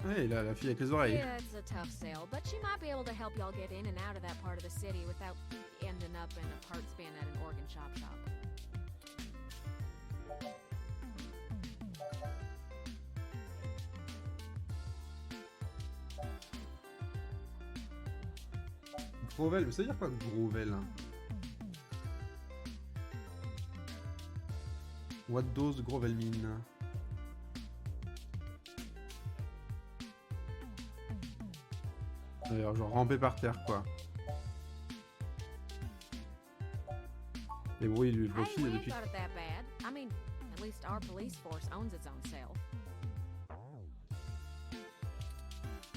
Hey, la fille avec les oreilles. Yeah, it's a tough sale, but she might be able to help y'all get in and out of that part of the city without ending up in a parts bin at an organ shop. Grovel, mais ça veut dire quoi Grovel? What does Grovel mean? D'ailleurs, genre ramper par terre quoi. Les bruits du profil Hey, we depuis. ain't got it that bad. I mean, at least our police force owns its own self.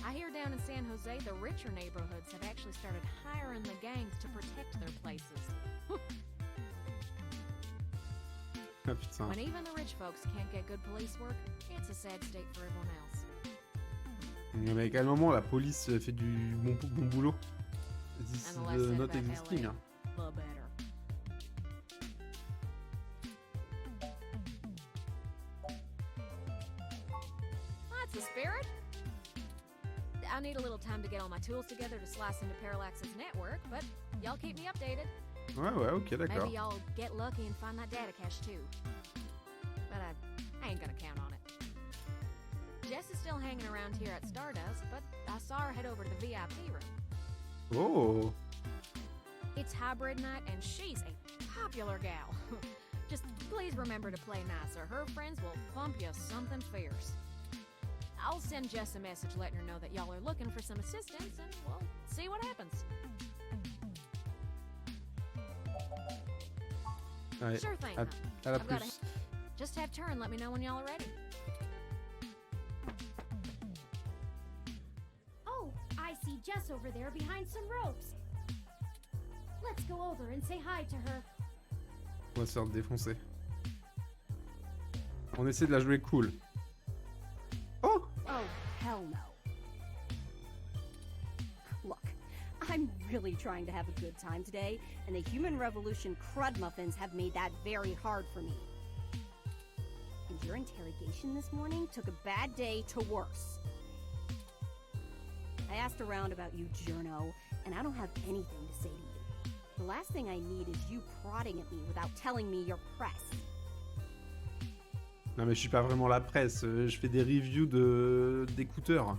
I hear down in San Jose, the richer neighborhoods have actually started hiring the gangs to protect their places. Ah putain. When even the rich folks can't get good police work, it's a sad state for everyone else. Mais à quel moment la police fait du bon boulot? This And the less is said not about existing. LA, Hein. the better. That's the spirit. I need a little time to get all my tools together to slice into Parallax's network, but y'all keep me updated. Ouais, ok, d'accord. Maybe y'all get lucky and find that data cache too. But I ain't gonna count on it. Jess is still hanging around here at Stardust, but I saw her head over to the VIP room. Oh. It's hybrid night and she's a popular gal. Just please remember to play nice or her friends will bump you something fierce. I'll send Jess a message letting her know that y'all are looking for some assistance and we'll see what happens. Ouais. Sure thing. À la I've got plus. Just have turn, let me know when y'all are ready. Oh, I see Jess over there behind some ropes. Let's go over and say hi to her. On va se faire défoncer. On essaie de la jouer cool. Oh! Oh, hell no. Look, I'm really trying to have a good time today, and the Human Revolution crud muffins have made that very hard for me. And your interrogation this morning took a bad day to worse. I asked around about you, Journo, and I don't have anything to say to you. The last thing I need is you prodding at me without telling me you're press. Non mais je suis pas vraiment la presse, je fais des reviews d'écouteurs.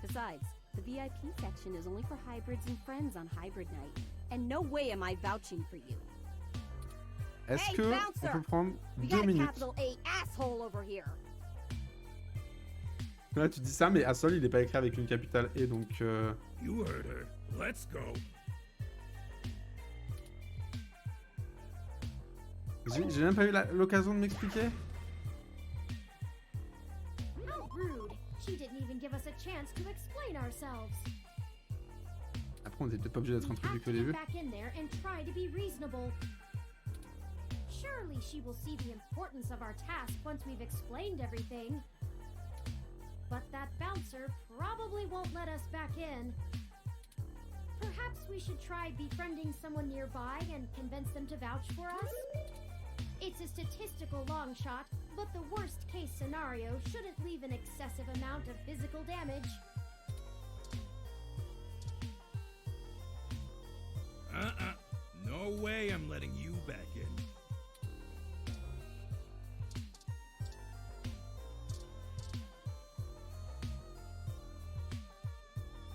Besides, the VIP section is only for hybrids and friends on Hybrid Night, and no way am I vouching for you. Est-ce Hey, que bouncer! on peut prendre We 2 got a minutes? capital A asshole over here. Là tu dis ça, mais Asshole il est pas écrit avec une capitale E donc. You heard her. Let's go. J'ai même pas eu l'occasion de m'expliquer. How rude. She didn't even give us a chance to explain ourselves. Après on était peut-être pas obligé d'être We introduit have qu'au to get début. back in there and try to be reasonable. Surely she will see the importance of our task once we've explained everything. But that bouncer probably won't let us back in. Perhaps we should try befriending someone nearby and convince them to vouch for us? It's a statistical long shot, but the worst case scenario shouldn't leave an excessive amount of physical damage. No way I'm letting you back in.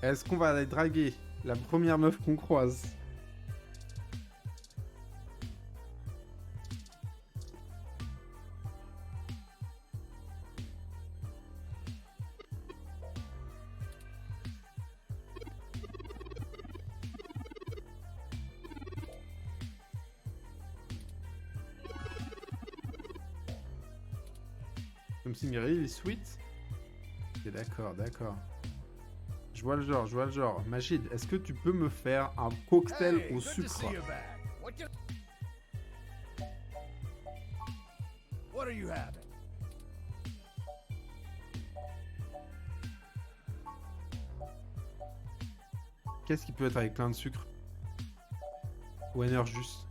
Est-ce qu'on va aller draguer la première meuf qu'on croise? Comme si Mireille est sweet. Ok, d'accord, d'accord. Je vois le genre, je vois le genre. Magid, est-ce que tu peux me faire un cocktail au sucre? What are you having? Qu'est-ce qui peut être avec plein de sucre? Ou Enerjus?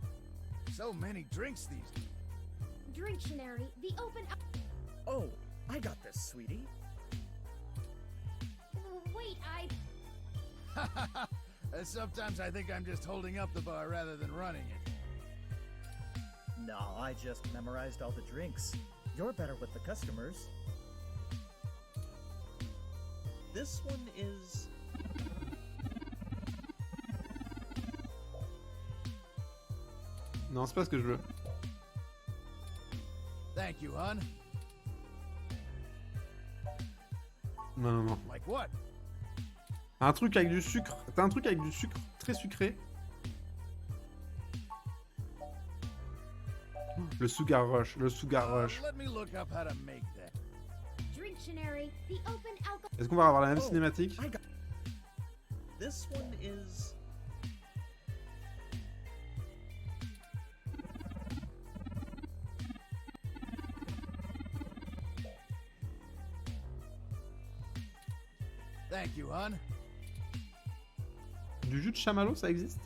So many drinks these days. Dictionary, the open. Oh, I got this, sweetie. Wait, Sometimes I think I'm just holding up the bar rather than running it. No, I just memorized all the drinks. You're better with the customers. This one is... Non, c'est pas ce que je veux. Thank you, hon. Non, non, non. Like what? Un truc avec du sucre. T'as un truc avec du sucre très sucré. Le sugar rush, le sugar rush. Let me look up how to make that. Dictionary, the open alcohol. Est-ce qu'on va avoir la même cinématique? This one is... Thank you, hon. Du jus de chamallow, ça existe?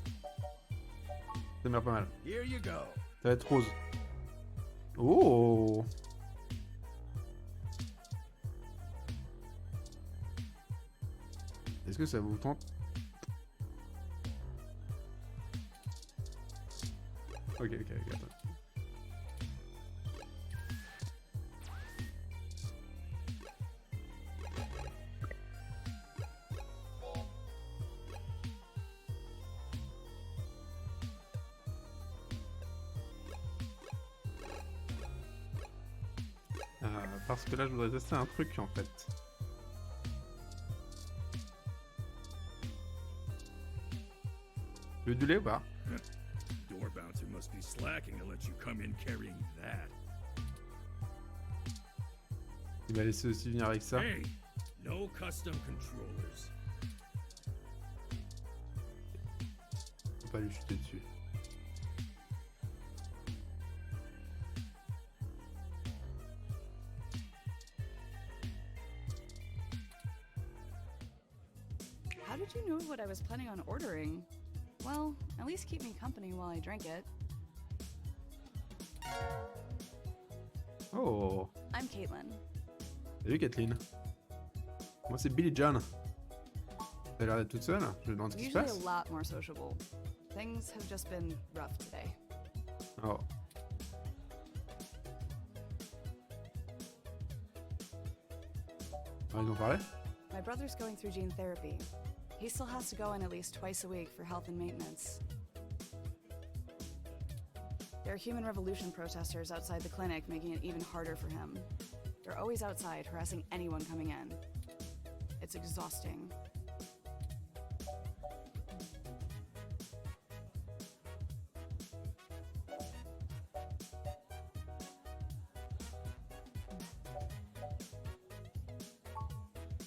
Ça m'a l'air pas mal. Here you go. Ça va être rose. Oh! Est-ce que ça vous tente? Ok, attends. Parce que là, je voudrais tester un truc en fait. Tu veux du lait ou pas? Door bouncer must be slacking to let you come in carrying that. Il m'a laissé aussi venir avec ça. Hey, no custom controllers. Faut pas lui chuter dessus. How did you know what I was planning on ordering? Well, at least keep me company while I drink it. Oh! I'm Caitlin. Salut Kathleen. Moi c'est Billy John. T'as l'air d'être toute seule? Je me demande ce qui se Usually passe. a lot more sociable. Things have just been rough today. Oh. Ah, ils ont parlé? My brother's going through gene therapy. He still has to go in at least twice a week for health and maintenance. There are human revolution protesters outside the clinic, making it even harder for him. They're always outside, harassing anyone coming in. It's exhausting.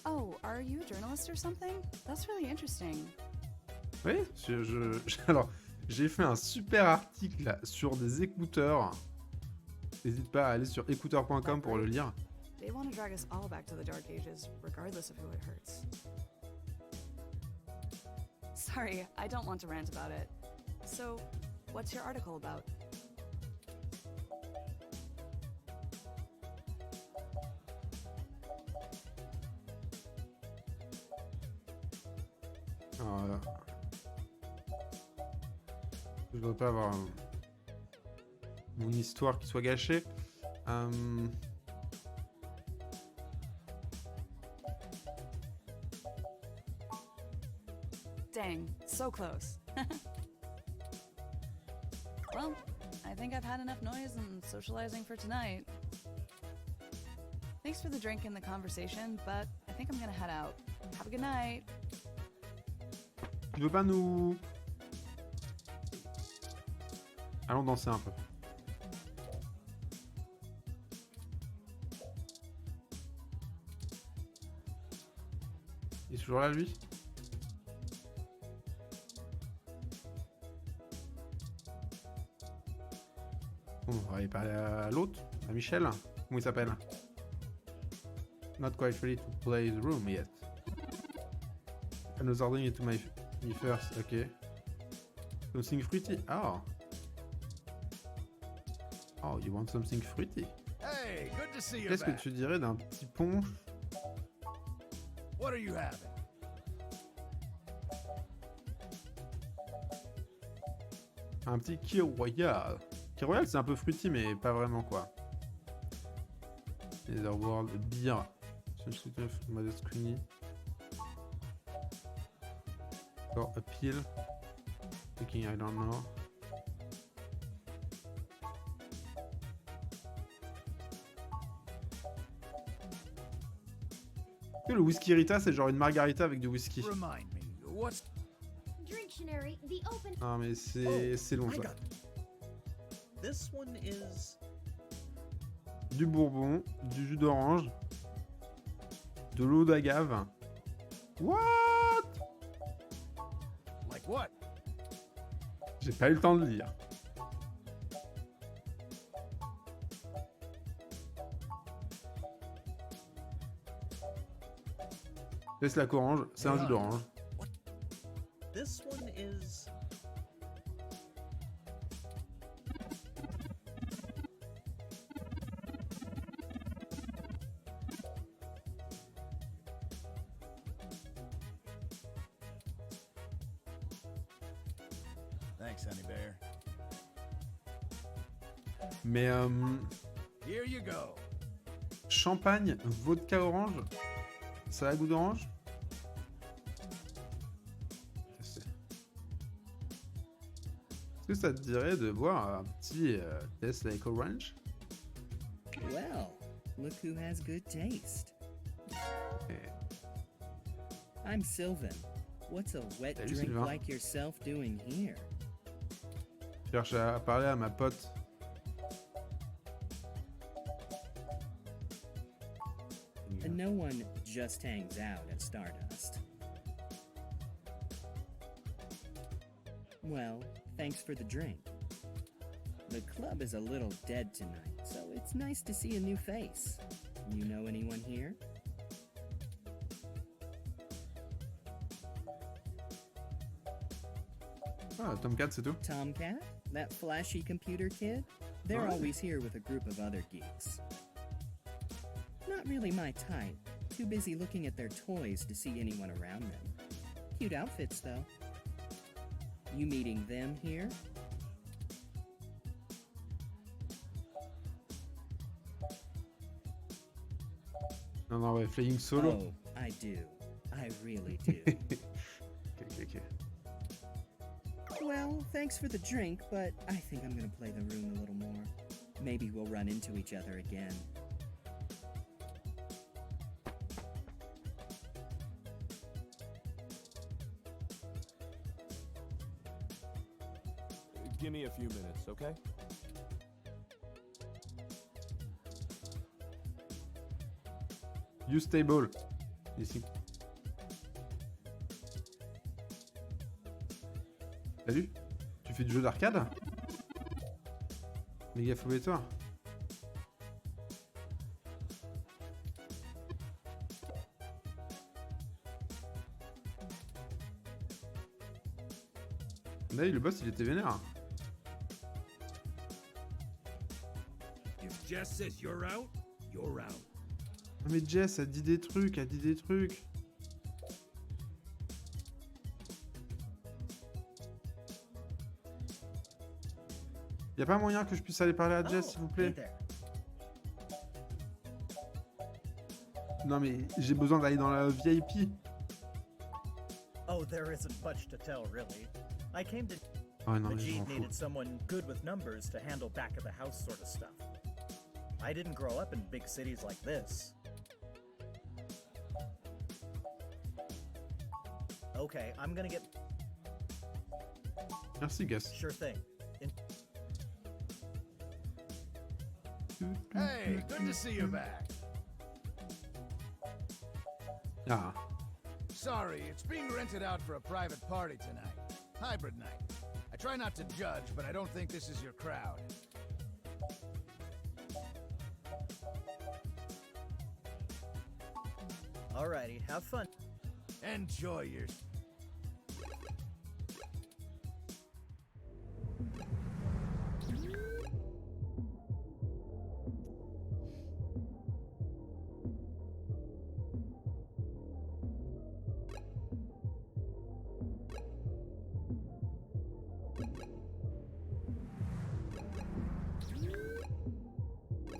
Oh, are you a journalist or something? That's really interesting. Oui, alors, j'ai fait un super article sur des écouteurs. N'hésite pas à aller sur écouteur.com pour le lire. They want to drag us all back to the dark ages, regardless of who it hurts. Sorry, I don't want to rant about it. So, what's your article about? Je voudrais pas avoir mon histoire qui soit gâchée. Dang, so close. Well, I think I've had enough noise and socializing for tonight. Thanks for the drink and the conversation, but I think I'm gonna head out. Have a good night. Tu veux pas nous... Allons danser un peu. Il est toujours là, lui? Bon, on va aller parler à l'autre, à Michel. Comment il s'appelle? Not quite ready to play the room yet. I was ordering it to me first, okay. Something fruity. Oh. Oh, you want something fruity? Hey, good to see you Qu'est-ce que back. tu dirais d'un petit punch? What are you having? Un petit Key Royal. Key Royal, c'est un peu fruity, mais pas vraiment, quoi. Netherworld, beer. Modest Queenie. Or a pill. Thinking I don't know. Le whisky Rita, c'est genre une margarita avec du whisky. Remind me, what's... Dictionary, the open. Ah mais c'est long ça. This one is... Du bourbon, du jus d'orange, de l'eau d'agave. What? Like what? J'ai pas eu le temps de lire. Laisse la orange, c'est un jus d'orange. This one is... Thanks, honey bear. Mais Here you go. champagne, vodka orange, ça a goût d'orange? Est-ce que ça te dirait de boire un petit Taste Like Orange? Well, look who has good taste. I'm Sylvan. What's a wet Salut, drink Sylvain. like yourself doing here? Je cherche à parler à ma pote. And no one just hangs out at Stardust. Well, thanks for the drink. The club is a little dead tonight, so it's nice to see a new face. You know anyone here? Ah, Tomcat, c'est tout. Tomcat? That flashy computer kid? They're Oh. always here with a group of other geeks. Not really my type. Too busy looking at their toys to see anyone around them. Cute outfits, though. You meeting them here? Non, non, ouais, Flying Solo. Oh, I do. I really do. Okay. Well, thanks for the drink, but I think I'm gonna play the room a little more. Maybe we'll run into each other again. Give me a few minutes, okay? Use table. Ici. Salut. Tu fais du jeu d'arcade? Méga toi. Là, le boss, il était vénère. If Jess says you're out, you're out. Ah, mais Jess a dit des trucs, Y a pas moyen que je puisse aller parler à Jess, s'il vous plaît? Non mais j'ai besoin d'aller dans la VIP. Oh, there isn't much to tell, really. I came to... Oh non, mais je Majid m'en fous. needed someone good with numbers to handle back-of-the-house sort of stuff. I didn't grow up in big cities like this. Okay, I'm gonna get... Merci, Gus. Sure thing. Hey, good to see you back. Ah. Sorry, it's being rented out for a private party tonight. Hybrid night. I try not to judge, but I don't think this is your crowd. Alrighty, have fun. Enjoy your...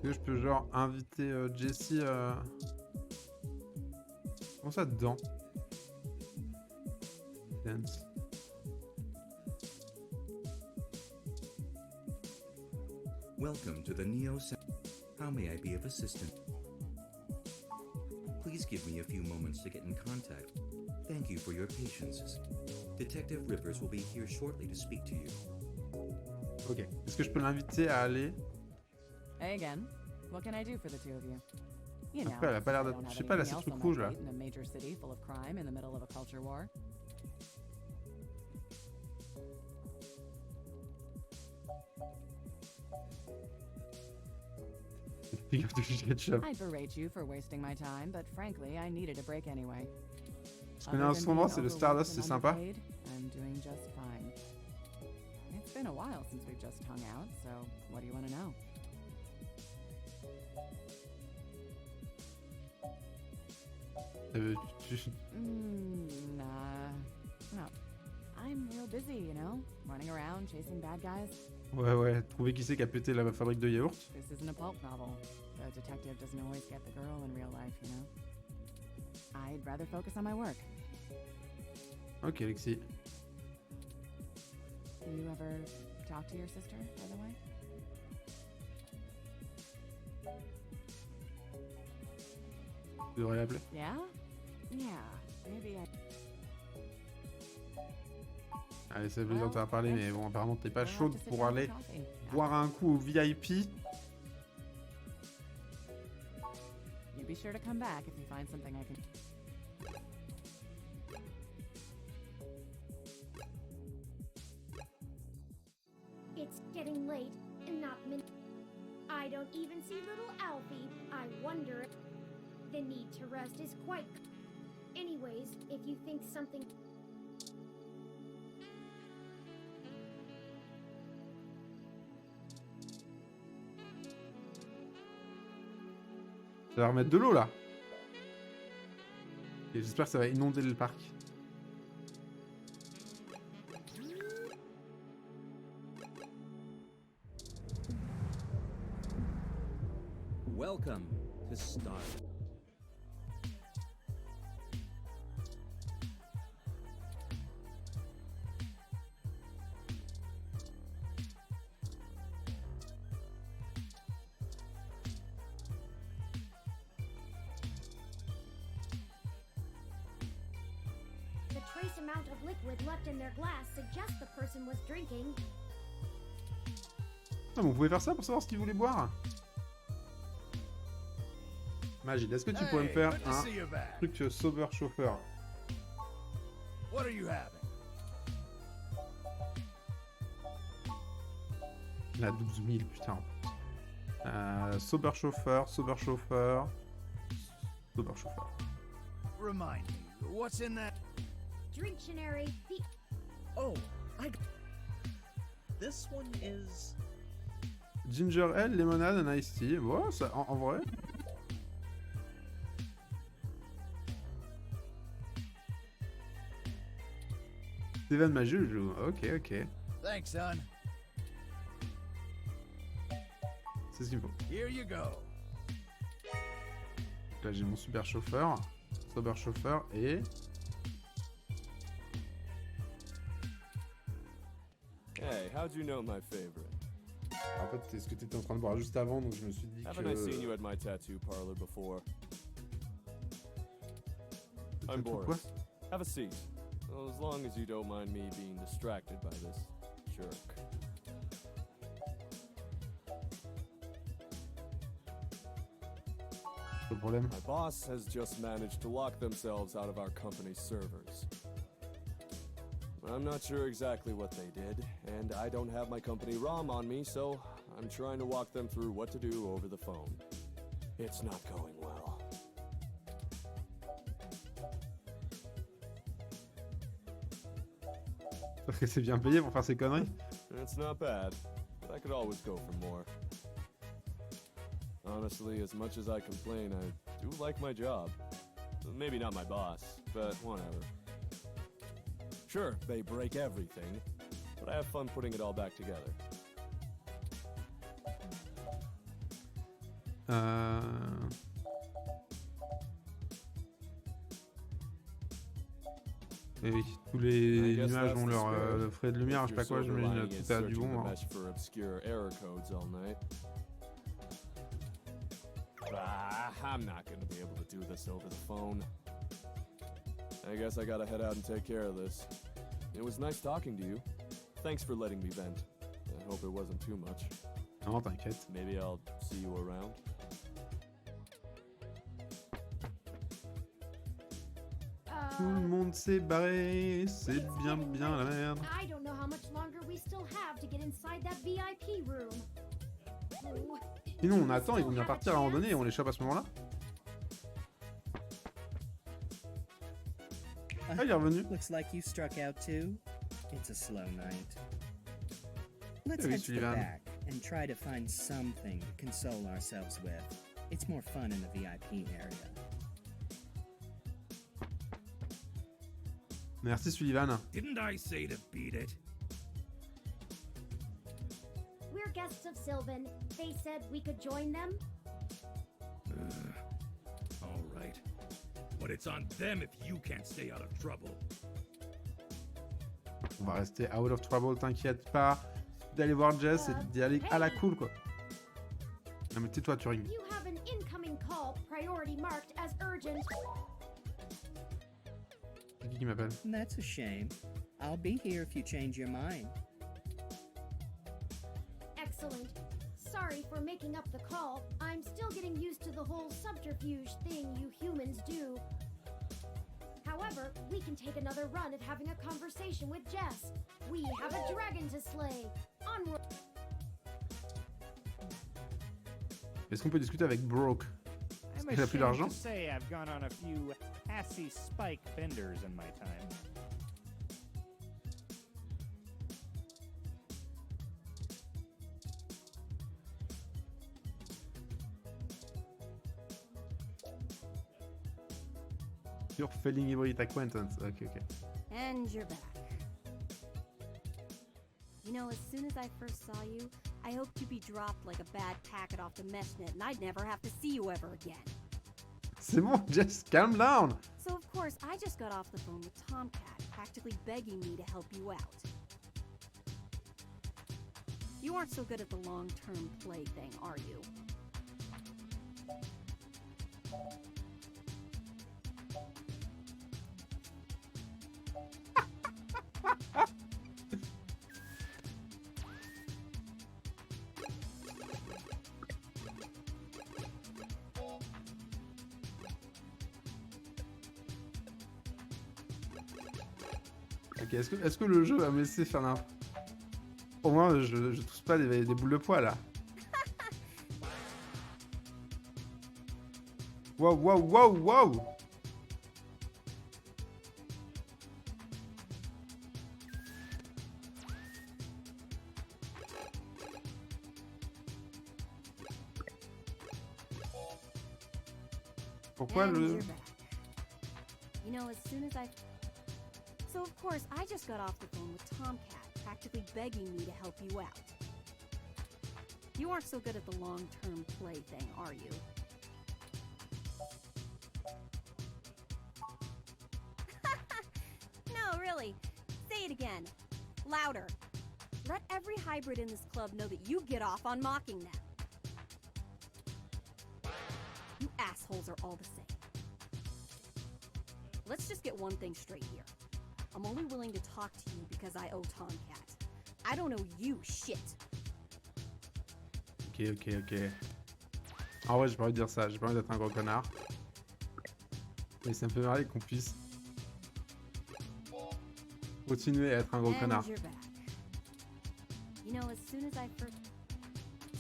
Est-ce que je peux genre inviter Jessie Comment ça dedans? Dance. Welcome to the Neo Center. How may I be of assistance? Please give me a few moments to get in contact. Thank you for your patience. Detective Rippers will be here shortly to speak to you. Ok. Est-ce que je peux l'inviter à aller? Hey again. What can I do for the two of you? You know, Après, elle a pas l'air I d'être... don't Je have sais pas, là, anything ces else trucs on my rouges, là. plate in a major city full of crime in the middle of a culture war. I'd berate you for wasting my time, but frankly, I needed a break anyway. Je connais un son c'est le Stardust, c'est sympa. I'm doing just fine. It's been a while since we've just hung out, so what do you want to know? Nah. No. I'm real busy, you know? Running around, chasing bad guys. Ouais, trouver qui c'est qui a pété la fabrique de yaourt. This isn't a pulp novel. The detective doesn't always get the girl in real life, you know? I'd rather focus on my work. Ok, Alexis. Do you ever talk to your sister, by the way? Tu devrais l'appeler. Yeah? Yeah, maybe I... Allez, c'est plaisir de te parler, mais bon, apparemment t'es pas chaude pour aller boire un coup au VIP. You be sure to come back if you find something I can... It's getting late, and not I don't even see little Alfie. I wonder... The need to rest is quite... Anyways, if you think something... Ça va remettre de l'eau là. Et j'espère que ça va inonder le parc. Welcome to Start. The trace amount of liquid left in their glass suggests the person was drinking. Ah, mais on pouvait faire ça pour savoir ce qu'il voulait boire. Magid, est-ce que tu pourrais me faire un truc sober chauffeur? What are you having? La 12 000, putain. Sober chauffeur, sober chauffeur, sober chauffeur. Remind me, what's in that? Dictionary. Oh, This one is... Ginger ale, lemonade and iced tea. Ouais, ça, en vrai. Steven Majul joue. Ok. Thanks, son. C'est ce qu'il me faut. Here you go. Donc là j'ai mon super chauffeur, sober chauffeur et... Hey, how'd you know my favorite? En fait, c'est ce que tu étais en train de boire juste avant, donc je me suis dit Haven't I seen you at my tattoo parlor before? I'm Boris. Quoi? Have a seat. Well, as long as you don't mind me being distracted by this jerk. Le problème. My boss has just managed to lock themselves out of our company's servers. I'm not sure exactly what they did, and I don't have my company ROM on me, so I'm trying to walk them through what to do over the phone. It's not going well. Parce que c'est bien payé pour faire ces conneries. It's not bad, but I could always go for more. Honestly, as much as I complain, I do like my job. Maybe not my boss, but whatever. Sure, they break everything, but I have fun putting it all back together. Et oui, tous les nuages ont leur frais de lumière, je sais pas quoi, je me dis tout à du bon. Hein. I'm not gonna be able to do this over the phone. I guess I gotta head out and take care of this. It was nice talking to you. Thanks for letting me vent. I hope it wasn't too much. Non, t'inquiète. Maybe I'll see you around. Tout le monde s'est barré, c'est bien la merde. I don't know how much longer we still have to get inside that VIP room. Sinon on attend, ils vont bien partir à un moment donné et on les chope à ce moment-là. Ah, il est revenu. Looks like you struck out too. It's a slow night. Let's head to the back and try to find something to console ourselves with. It's more fun in the VIP area. Merci Sullivan. Didn't I say to beat it? We're guests of Sylvan. They said we could join them. All right. But it's on them if you can't stay out of trouble. On va rester out of trouble, t'inquiète pas. D'aller voir Jess et d'y aller à la cool quoi. Non mais tais-toi Turing. You have an incoming call, priority marked as urgent. C'est qui m'appelle? That's a shame. I'll be here if you change your mind. Excellent. Sorry for making up the call. I'm still getting used to the whole subterfuge thing you humans do. However, we can take another run at having a conversation with Jess. We have a dragon to slay. Onward. Est-ce qu'on peut discuter avec Broke? Est-ce qu'il a plus d'argent? Say I've gone on a few assy spike benders in my time. You're failing every acquaintance. Okay. And you're back. You know, as soon as I first saw you, I hoped you'd be dropped like a bad packet off the meshnet and I'd never have to see you ever again. C'est bon, just calm down. So of course, I just got off the phone with Tomcat, practically begging me to help you out. You aren't so good at the long-term play thing, are you? Ok, est-ce que le jeu va me laisser faire n'importe... Au moins, je touche pas des boules de poids, là. Wow. Pourquoi le... You know, as soon as I... So of course, I just got off the phone with Tomcat, practically begging me to help you out. You aren't so good at the long-term play thing, are you? No, really. Say it again. Louder. Let every hybrid in this club know that you get off on mocking them. You assholes are all the same. Let's just get one thing straight here. I'm only willing to talk to you because I owe Tomcat. I don't owe you shit. Ok. En vrai, j'ai pas envie de dire ça, j'ai pas envie d'être un gros connard. Mais ça me fait marrer qu'on puisse continuer à être un gros connard. You're back. You know, as soon as I first...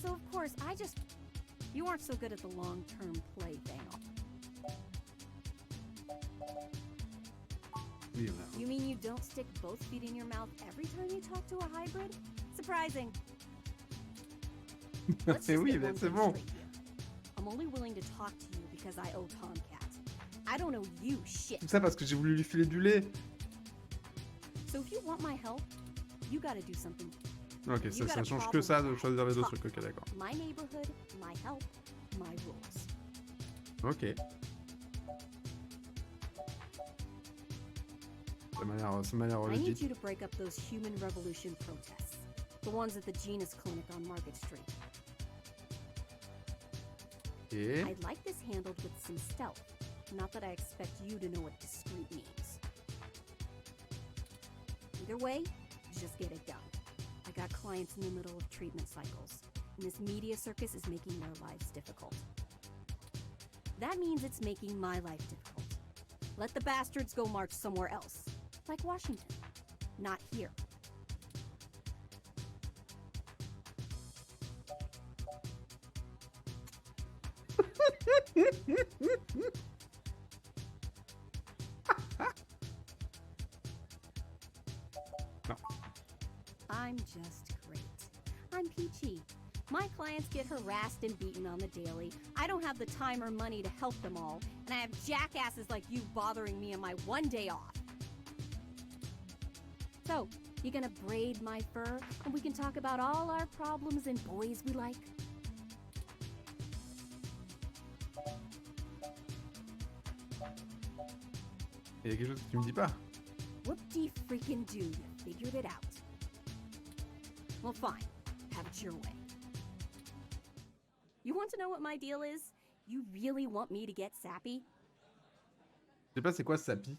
So of course, You aren't so good at the long-term play thing. You mean you don't stick both feet in your mouth every time you talk to a hybrid? Surprising. Mais oui, mais c'est bon. I'm only willing to talk to you because I owe Tomcat. I don't owe you shit. Tout ça parce que j'ai voulu lui filer du lait. So if you want my help, you gotta do something. Ok, ça change que ça de choisir les deux trucs. Ok, d'accord. My neighborhood, my help, my rules. Ok. Ça m'a l'air I need legit. you to break up those human revolution protests. The ones at the Genus Clinic on Market Street. Et... I'd like this handled with some stealth. Not that I expect you to know what discreet means. Either way, just get it done. I got clients in the middle of treatment cycles, and this media circus is making their lives difficult. That means it's making my life difficult. Let the bastards go march somewhere else, like Washington. Not here. No. I'm just great. I'm peachy. My clients get harassed and beaten on the daily. I don't have the time or money to help them all, and I have jackasses like you bothering me on my one day off. So, you gonna braid my fur, and we can talk about all our problems and boys we like? Il y a quelque chose que tu me dis pas. Whoop-de-freaking-do, you figured it out. Well, fine. Have it your way. You want to know what my deal is? You really want me to get sappy? Je sais pas c'est quoi sapi.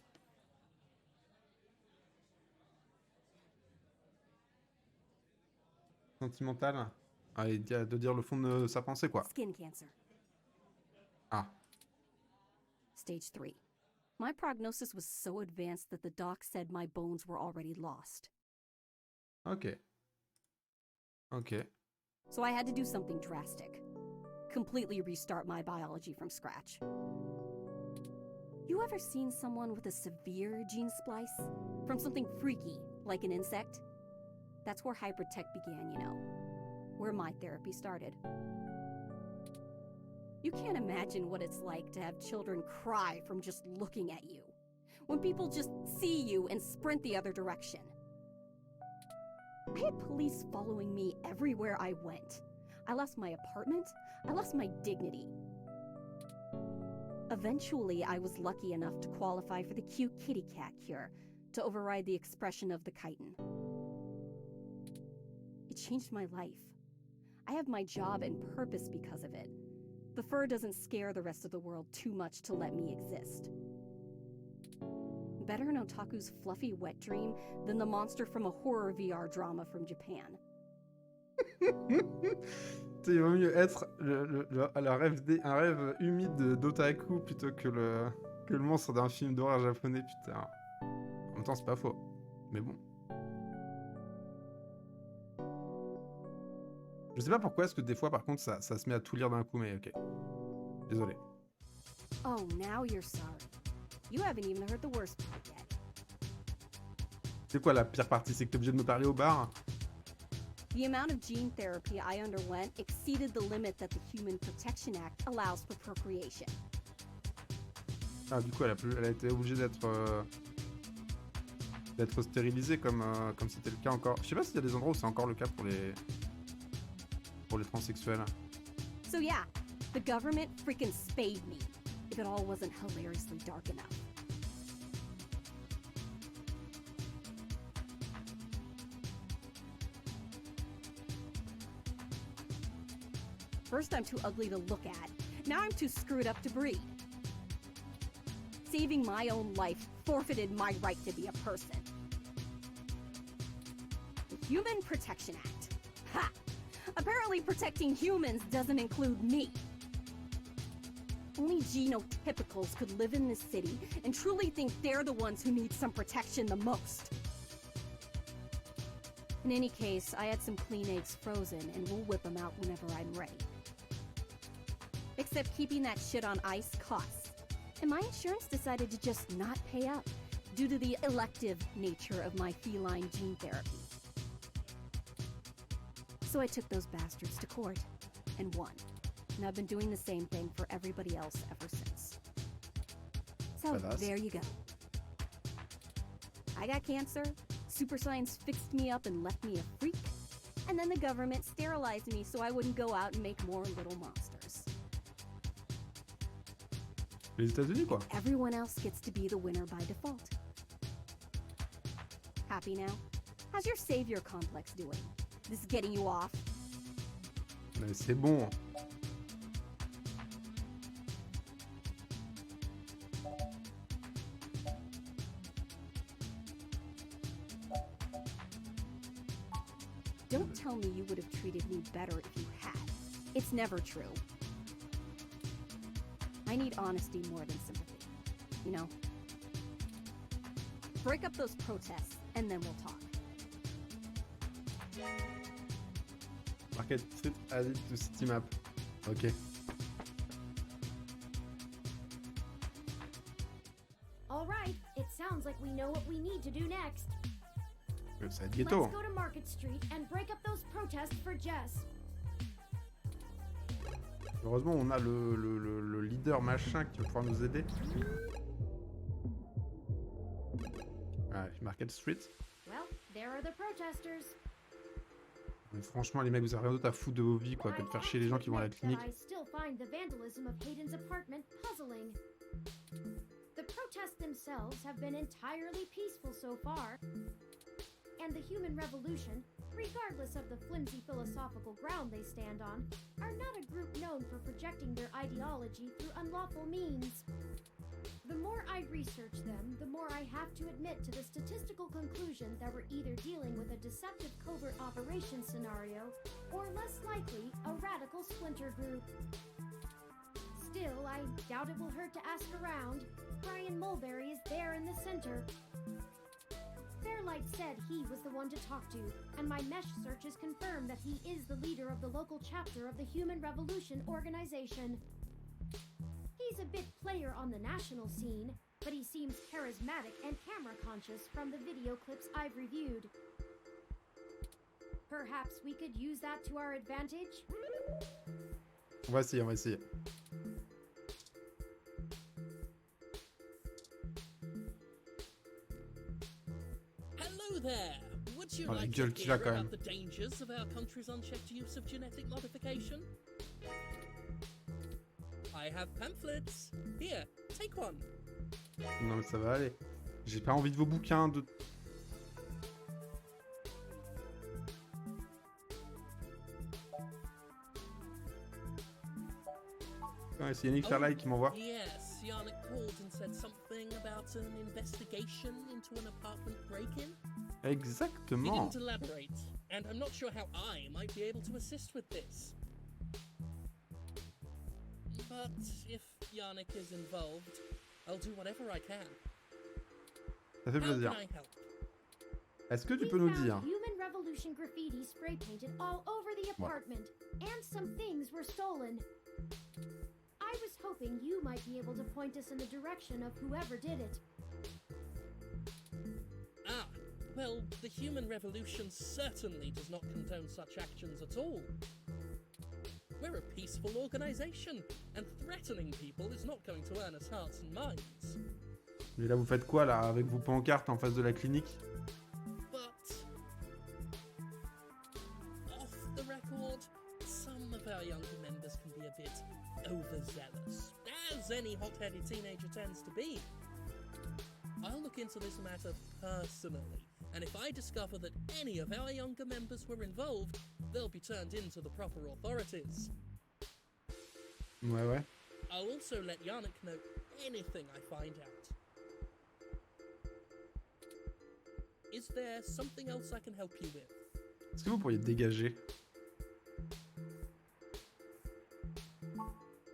Sentimental. Ah, et de dire le fond de sa pensée, quoi. Skin cancer. Ah. Stage 3. My prognosis was so advanced that the doc said my bones were already lost. Ok. Ok. So I had to do something drastic. Completely restart my biology from scratch. You ever seen someone with a severe gene splice? From something freaky, like an insect? That's where hybrid tech began, you know. Where my therapy started. You can't imagine what it's like to have children cry from just looking at you. When people just see you and sprint the other direction. I had police following me everywhere I went. I lost my apartment. I lost my dignity. Eventually, I was lucky enough to qualify for the cute kitty cat cure to override the expression of the chitin. It changed my life. I have my job and purpose because of it. The fur doesn't scare the rest of the world too much to let me exist. Better an otaku's fluffy wet dream than the monster from a horror VR drama from Japan. Il vaut mieux être un rêve humide d'otaku plutôt que le monstre d'un film d'horreur japonais, putain. En même temps, c'est pas faux. Mais bon. Je sais pas pourquoi est-ce que des fois, par contre, ça se met à tout lire d'un coup, mais ok. Désolé. Oh, now you're sorry. You haven't even heard the worst part yet. C'est quoi la pire partie? C'est que t'es obligé de me parler au bar? The amount of gene therapy I underwent exceeded the limit that the Human Protection Act allows for procreation. Ah, du coup, elle a été obligée d'être stérilisée comme c'était le cas encore. Je sais pas s'il y a des endroits où c'est encore le cas pour pour les transsexuels. So yeah, the government freaking spayed me, if it all wasn't hilariously dark enough. First I'm too ugly to look at, now I'm too screwed up to breed. Saving my own life forfeited my right to be a person. The Human Protection Act. Ha! Apparently protecting humans doesn't include me. Only genotypicals could live in this city and truly think they're the ones who need some protection the most. In any case, I had some clean eggs frozen and we'll whip them out whenever I'm ready. Except keeping that shit on ice costs. And my insurance decided to just not pay up due to the elective nature of my feline gene therapy. So I took those bastards to court and won. And I've been doing the same thing for everybody else ever since. So there you go. I got cancer, super science fixed me up and left me a freak, and then the government sterilized me so I wouldn't go out and make more little monsters. Les États-Unis, quoi. Everyone else gets to be the winner by default. Happy now? How's your savior complex doing? This is getting you off? Mais c'est bon. Don't tell me you would have treated me better if you had. It's never true. I need honesty more than sympathy. You know? Break up those protests, and then we'll talk. Market Street added to City Map. Ok. All right, it sounds like we know what we need to do next. Ça va être ghetto. Let's go to Market Street and break up those protests for Jess. Heureusement, on a le leader machin qui va pouvoir nous aider. Ouais, Market Street. Well, there are the protesters. Mais franchement, les mecs, vous avez rien d'autre à foutre de vos vies, quoi, que de faire chier les gens qui vont à la clinique. I still find the vandalism of Hayden's apartment puzzling. The protests themselves have been entirely peaceful so far, and the human revolution, regardless of the flimsy philosophical ground they stand on, are not a group known for projecting their ideology through unlawful means. The more I research them, the more I have to admit to the statistical conclusion that we're either dealing with a deceptive covert operation scenario, or less likely, a radical splinter group. Still, I doubt it will hurt to ask around. Brian Mulberry is there in the center. Fairlight said he was the one to talk to, and my mesh searches confirm that he is the leader of the local chapter of the Human Revolution organization. He's a bit player on the national scene, but he seems charismatic and camera-conscious from the video clips I've reviewed. Perhaps we could use that to our advantage? On va essayer, on va essayer. Hello there! Would you Oh, la like gueule to qu'il a hear quand about même. the dangers of our country's unchecked use of genetic modification? I have pamphlets. Here, take one. Non mais ça va aller. J'ai pas envie de vos bouquins de... Ah, c'est Yannick Fairlight qui m'envoie. Yes, Yannick called and said something about an investigation into an apartment break-in. He Exactement. didn't elaborate, and I'm not sure how I might be able to assist with this. But if Yannick is involved, I'll do whatever I can. Ça fait How plaisir. can I help? Est-ce que tu peux nous dire... Human Revolution graffiti spray painted all over the apartment, and some things were stolen. I was hoping you might be able to point us in the direction of whoever did it. Ah, well, the Human Revolution certainly does not condone such actions at all. We're a peaceful organization, and threatening people is not going to earn us hearts and minds. Mais là, vous faites quoi, là, avec vos pancartes en face de la clinique? But off the record, some any hot-headed teenager tends to be. I'll look into this matter personally, and if I discover that any of our younger members were involved, they'll be turned in to the proper authorities. Ouais. I'll also let Yannick know anything I find out. Is there something else I can help you with? Est-ce que vous pourriez dégager?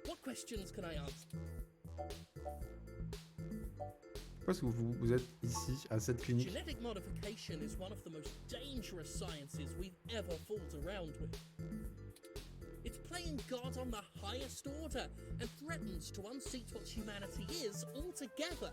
What questions can I answer? Pourquoi est-ce que vous êtes ici, à cette clinique? Genetic modification is one of the most dangerous sciences we've ever fooled around with. It's playing God on the highest order and threatens to unseat what humanity is altogether.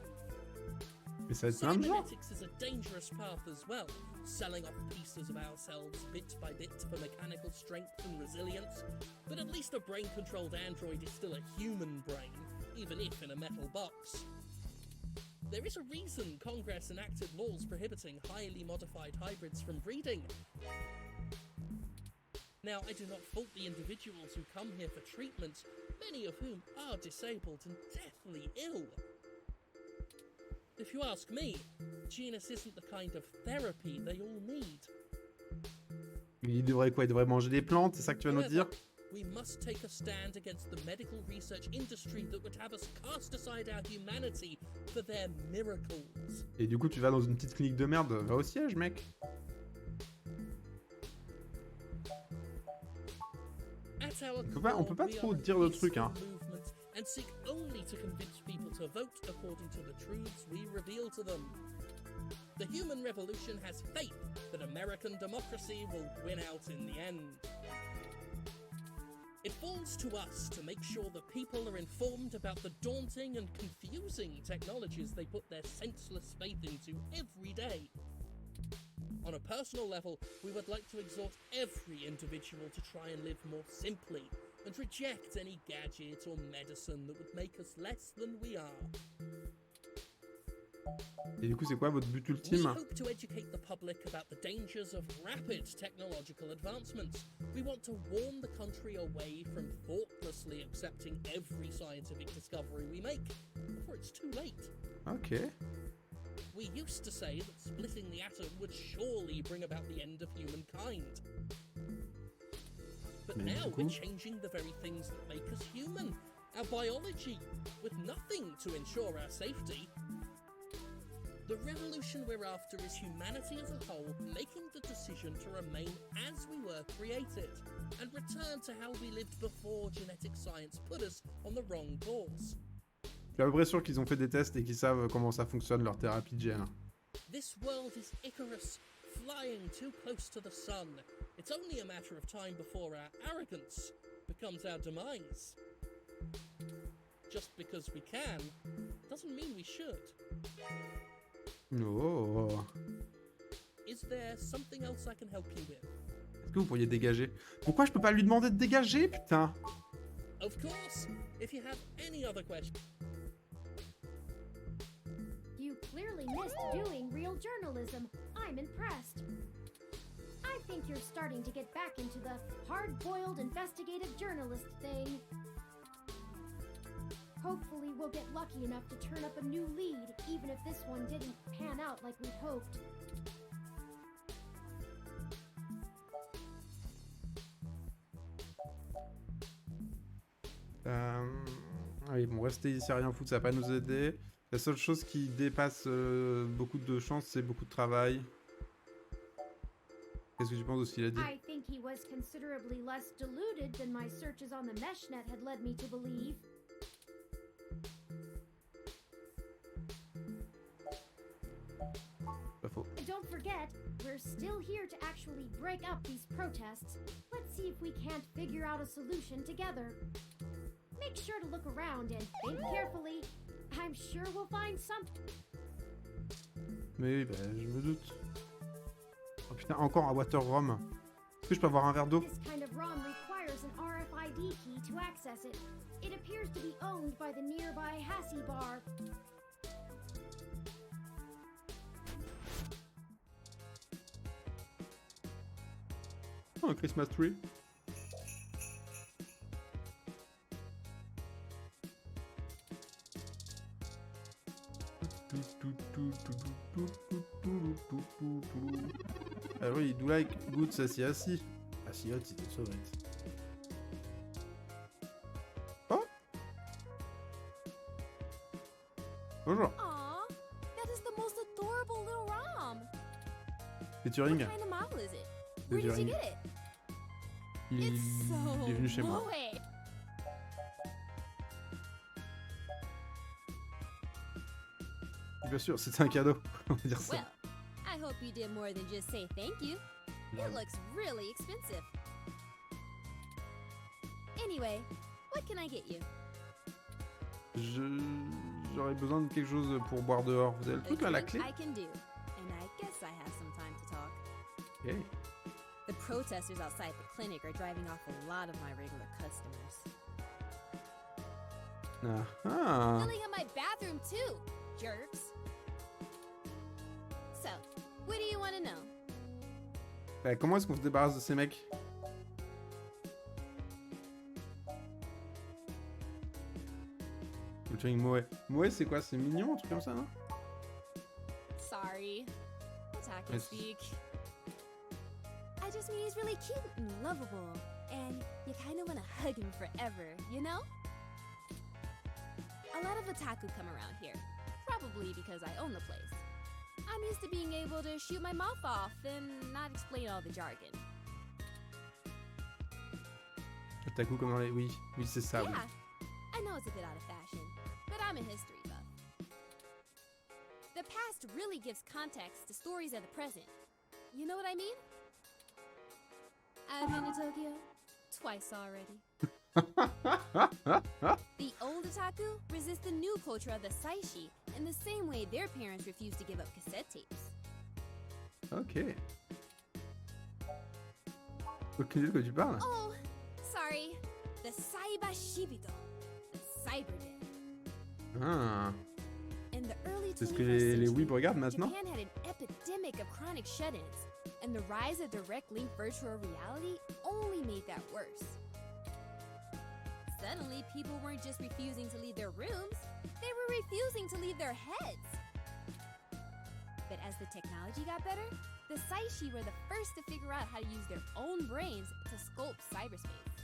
Mais ça va être plein de gens. Cybernetics is a dangerous path as well, selling off pieces of ourselves bit by bit for mechanical strength and resilience. But at least a brain-controlled android is still a human brain, even if in a metal box. There is a reason Congress enacted laws prohibiting highly modified hybrids from breeding. Now, I do not fault the individuals who come here for treatment, many of whom are disabled and deathly ill. If you ask me, genus isn't the kind of therapy they all need. Il devrait quoi? Il devrait manger des plantes, c'est ça que tu vas nous dire? We must take a stand against the medical research industry that would have us cast aside our humanity for their miracles. Et du coup, tu vas dans une petite clinique de merde, va au siège, mec. On peut pas trop dire de trucs, hein. And seek only to convince people to vote according to the truths we reveal to them. The human revolution has faith that American democracy will win out in the end. It falls to us to make sure that people are informed about the daunting and confusing technologies they put their senseless faith into every day. On a personal level, we would like to exhort every individual to try and live more simply and reject any gadget or medicine that would make us less than we are. Et du coup, c'est quoi votre but We ultime? hope to educate the public about the dangers of rapid technological advancements. We want to warn the country away from thoughtlessly accepting every scientific discovery we make before it's too late. Ok. We used to say that splitting the atom would surely bring about the end of humankind. But Mais now du coup... we're changing the very things that make us human, our biology, with nothing to ensure our safety. The revolution we're after is humanity as a whole making the decision to remain as we were created and return to how we lived before genetic science put us on the wrong course. Je suis à peu près sûr qu'ils ont fait des tests et qu'ils savent comment ça fonctionne leur thérapie de gènes. This world is Icarus, flying too close to the sun. It's only a matter of time before our arrogance becomes our demise. Just because we can, doesn't mean we should. Oh. Is there something else I can help you with? Est-ce que vous pourriez dégager? Pourquoi je peux pas lui demander de dégager, putain? Of course, if you have any other questions. You clearly missed doing real journalism. I'm impressed. I think you're starting to get back into the hard-boiled investigative journalist thing. Hopefully we'll get lucky enough to turn up a new lead, even if this one didn't pan out like we'd hoped. Oui, bon, rester ici à rien foutre, ça va pas nous aider. La seule chose qui dépasse beaucoup de chances, c'est beaucoup de travail. Qu'est-ce que tu penses de ce qu'il a dit? I think he was considerably less deluded than my searches on the meshnet had led me to believe. Pas faux. Don't forget, we're still here to actually break up these protests. Let's see if we can't figure out a solution together. Make sure to look around and think carefully. I'm sure we'll find something. Mais oui, bah, je me doute. Oh putain, encore un water rum. Est-ce que je peux avoir un verre d'eau? This kind of ROM requires an RFID key to access it. It appears to be owned by the nearby Hassie bar. Oh, un Christmas tree. Ah oui, do like good sassy assis. Assis hot, c'est so right. Oh! Bonjour. Aw, that is the most adorable little ROM. Featuring. What kind of model is it? C'est Where did you Featuring. get it? Il It's so est venu chez moi. moe. Bien sûr, c'était un cadeau. On va dire ça. Well, I hope you did more than just say thank you. It looks really expensive. Anyway, what can I get you? J'aurais besoin de quelque chose pour boire dehors. Vous avez le truc là, la clé? I can do, and I guess I have some time to talk. Okay. The protesters outside the clinic are driving off a lot of my regular customers. Ah. Filling up my bathroom too, jerks. So, what do you want to know? Bah, comment est-ce qu'on se débarrasse de ces mecs? Featuring Moe. Moe, c'est quoi? C'est mignon, un truc comme ça, non? Sorry. Otaku Yes. speak. I just mean he's really cute and lovable, and you kind of want to hug him forever, you know? A lot of otaku come around here, probably because I own the place. I'm used to being able to shoot my mouth off and not explain all the jargon. Otaku comme dans les... Oui, oui, c'est ça, oui. Yeah, I know it's a bit out of fashion, but I'm a history buff. The past really gives context to stories of the present. You know what I mean? I've been to Tokyo twice already. The old otaku resist the new culture of the saishi in the same way their parents refuse to give up cassette tapes. Ok. Aucune idée de quoi tu parles. Oh, sorry. The Saiba Shibito. The Cyber Dead. Ah. In the early C'est ce que 21st les century, Wii regardent maintenant. Japan had an epidemic of chronic shut-ins, and the rise of direct link virtual reality only made that worse. Suddenly, people weren't just refusing to leave their rooms, they were refusing to leave their heads. But as the technology got better, the Saishi were the first to figure out how to use their own brains to sculpt cyberspace.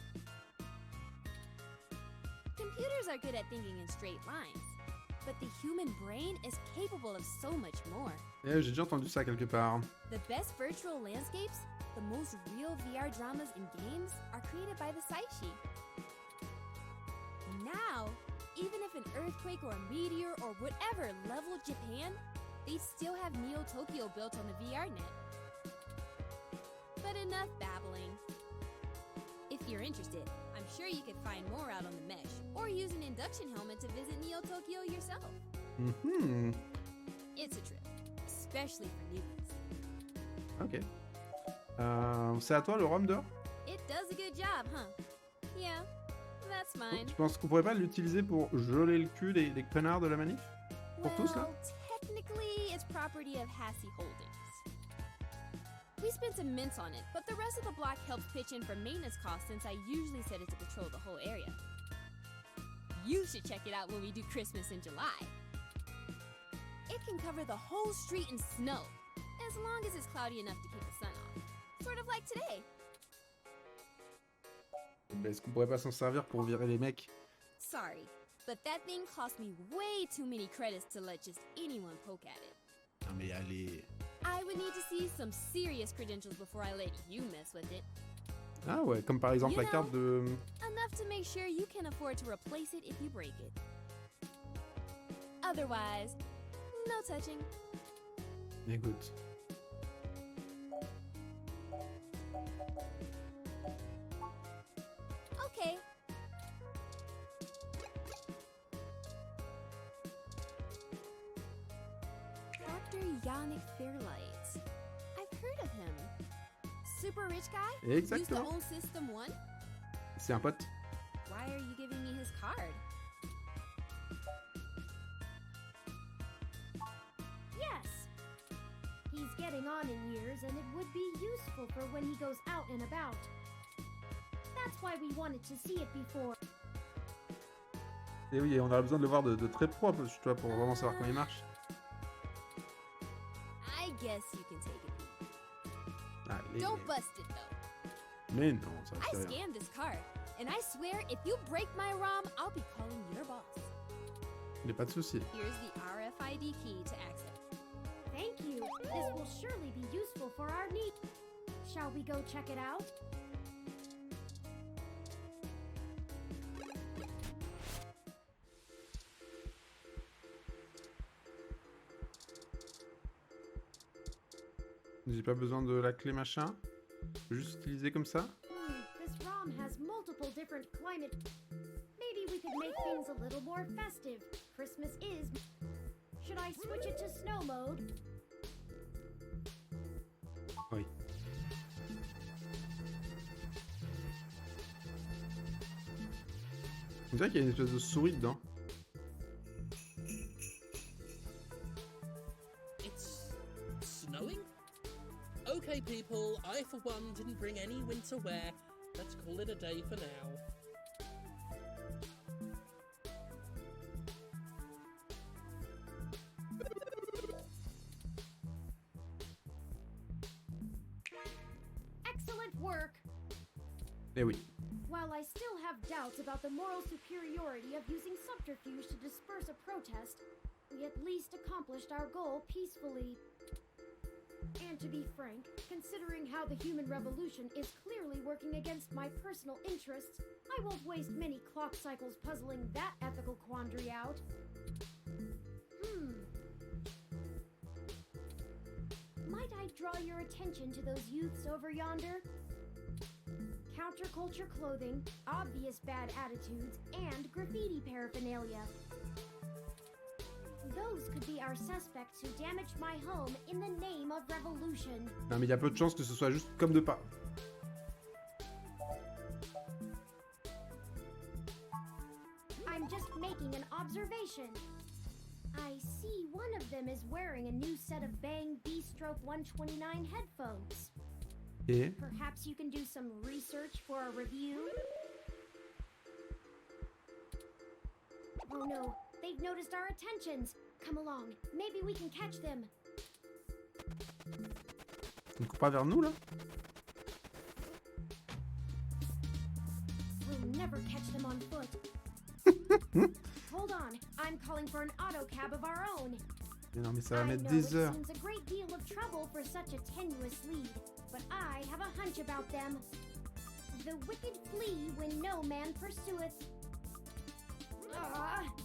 Computers are good at thinking in straight lines, but the human brain is capable of so much more. Eh, j'ai déjà entendu ça quelque part. The best virtual landscapes, the most real VR dramas and games are created by the Saishi. Now, even if an earthquake or a meteor or whatever leveled Japan, they'd still have Neo Tokyo built on the VR net. But enough babbling. If you're interested, I'm sure you could find more out on the mesh, or use an induction helmet to visit Neo Tokyo yourself. Mhm. It's a trip, especially for newbies. Ok. C'est à toi le ROM dehors? It does a good job, huh? Yeah, that's mine. Tu penses qu'on pourrait pas l'utiliser pour geler le cul des connards de la manif? Pour tous là? Well, technically, it's property of Hassie Holdings. We spent some mints on it, but the rest of the block helps pitch in for maintenance costs since I usually set it to patrol the whole area. You should check it out when we do Christmas in July. It can cover the whole street in snow, as long as it's cloudy enough to keep the sun off. Sort of like today. Est-ce qu'on pourrait pas s'en servir pour virer les mecs? Sorry, but that thing cost me way too many credits to let just anyone poke at it. Non mais allez... I would need to see some serious credentials before I let you mess with it. Ah ouais, comme par exemple la carte de... Enough to make sure you can afford to replace it if you break it. Otherwise, no touching. Écoute. Okay. Dr. Yannick Fairlight. I've heard of him. Super rich guy? Used to Exactement. own System 1? C'est un pote. Why are you giving me his card? Yes. He's getting on in years, and it would be useful for when he goes out and about. That's why we wanted to see it before. Et oui, on aurait besoin de le voir de très propre, tu vois, pour vraiment savoir comment il marche. guess you can take it. Allez. Don't bust it though. Mais non, ça I fait rien. scanned this card, and I swear if you break my ROM, I'll be calling your boss. Il n'y a pas de souci. Here's the RFID key to access. Thank you. This will surely be useful for our need. Shall we go check it out? J'ai pas besoin de la clé machin. Je peux juste utiliser comme ça. This ROM has multiple different climate. Maybe we could make things a little more festive. Christmas is. Should I switch it to snow mode? Oui. On dirait qu'il y a une espèce de souris dedans. It's snowing? Okay, people, I for one didn't bring any winter wear. Let's call it a day for now. Excellent work. Eh oui. While I still have doubts about the moral superiority of using subterfuge to disperse a protest, we at least accomplished our goal peacefully. And to be frank, considering how the human revolution is clearly working against my personal interests, I won't waste many clock cycles puzzling that ethical quandary out. Might I draw your attention to those youths over yonder? Counterculture clothing, obvious bad attitudes, and graffiti paraphernalia. Those could be our suspects who damaged my home in the name of revolution. Non mais il y a peu de chances que ce soit juste comme de pas. I'm just making an observation. I see one of them is wearing a new set of Bang B-Stroke 129 headphones. Et Perhaps you can do some research for a review? Oh no, they've noticed our attentions. Come along, maybe we can catch them. on court pas vers nous là? We'll never catch them on foot. Hold on, I'm calling for an auto cab of our own. Mais non mais ça va I mettre know des heures. it seems a great deal of trouble for such a tenuous lead, but I have a hunch about them. The wicked flee when no man pursueth.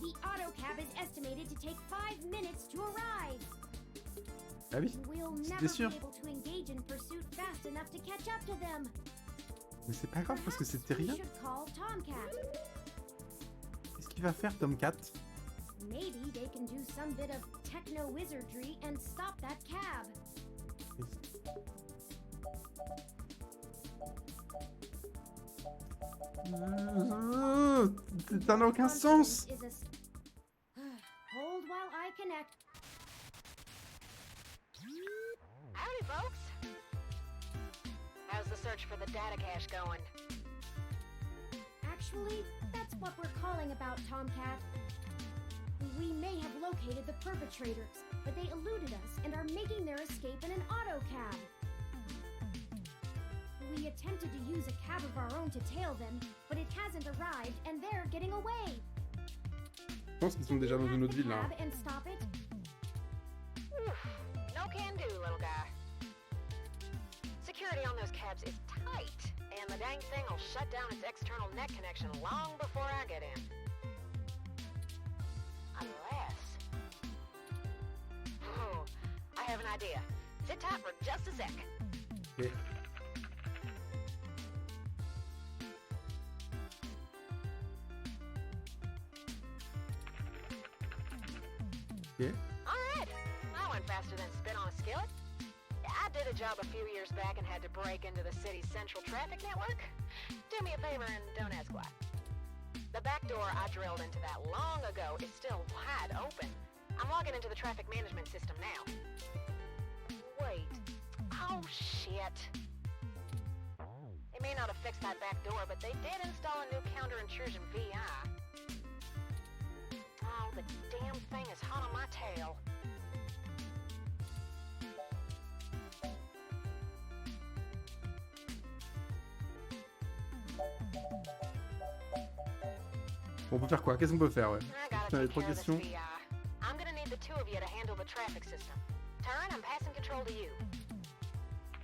The auto cab is estimated to take 5 minutes to arrive. Ah oui, We'll c'était never be sûr. able to engage in pursuit fast enough to catch up to them. Mais c'est pas grave parce que c'était We rien. should call Tomcat. Qu'est-ce qu'il va faire Tomcat? Maybe they can do some bit of techno wizardry and stop that cab. Ça n'a aucun sens. Is hold while I connect. Howdy, folks. How's the search for the data cache going? Actually, that's what we're calling about, Tomcat. We may have located the perpetrators, but they eluded us and are making their escape in an auto cab. We attempted to use a cab of our own to tail them, but it hasn't arrived and they're getting away. Je pense qu'ils sont déjà dans une autre ville là. Cab and stop it. No can do, little guy. Security on those cabs is tight, and the dang thing will shut down its external net connection long before I get in. Unless... Oh, I have an idea. Sit tight for just a sec. Okay. Okay. All right. I went faster than spit on a skillet. I did a job a few years back and had to break into the city's central traffic network. Do me a favor and don't ask why. The back door I drilled into that long ago is still wide open. I'm logging into the traffic management system now. Wait. Oh, shit. They may not have fixed that back door, but they did install a new counter-intrusion VI. Oh, the damn thing is hot on my tail. Bon, on peut faire quoi? Qu'est-ce qu'on peut faire, ouais? I gotta Putain, les take 3 care of this questions. VI. I'm gonna need the two of you to handle the traffic system. Turn, I'm passing control to you.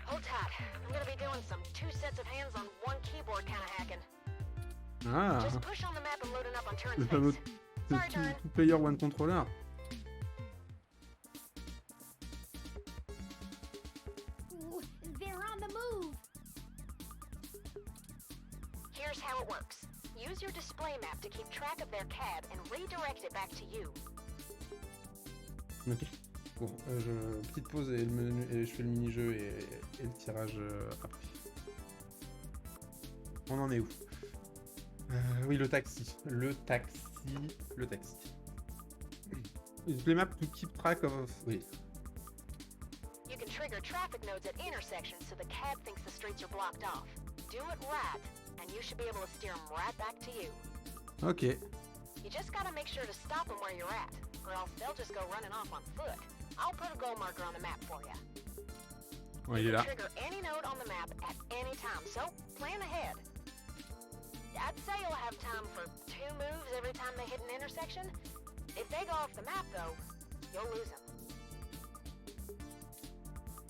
Hold tight. I'm gonna be doing some 2 sets of hands on 1 keyboard kind of hacking. Ah! Just push on the map and loading up on Turin's Le fameux face. Sorry, Turin. two player one controller. Ooh, they're on the move. Here's how it works. Use your display map to keep track of their cab and redirect it back to you. Ok. Bon, petite pause et, et je fais le mini-jeu et le tirage après. On en est où? Oui, le taxi. Le taxi. Display map to keep track of... Oui. You can trigger traffic nodes at intersections so the cab thinks the streets are blocked off. Do it right, and you should be able to steer them right back to you. Ok. You just gotta make sure to stop them where you're at, or else they'll just go running off on foot. I'll put a goal marker on the map for you. Ouais, il est You là. can trigger any node on the map at any time, so plan ahead. I'd say you'll have time for 2 moves every time they hit an intersection. If they go off the map, though, you'll lose them.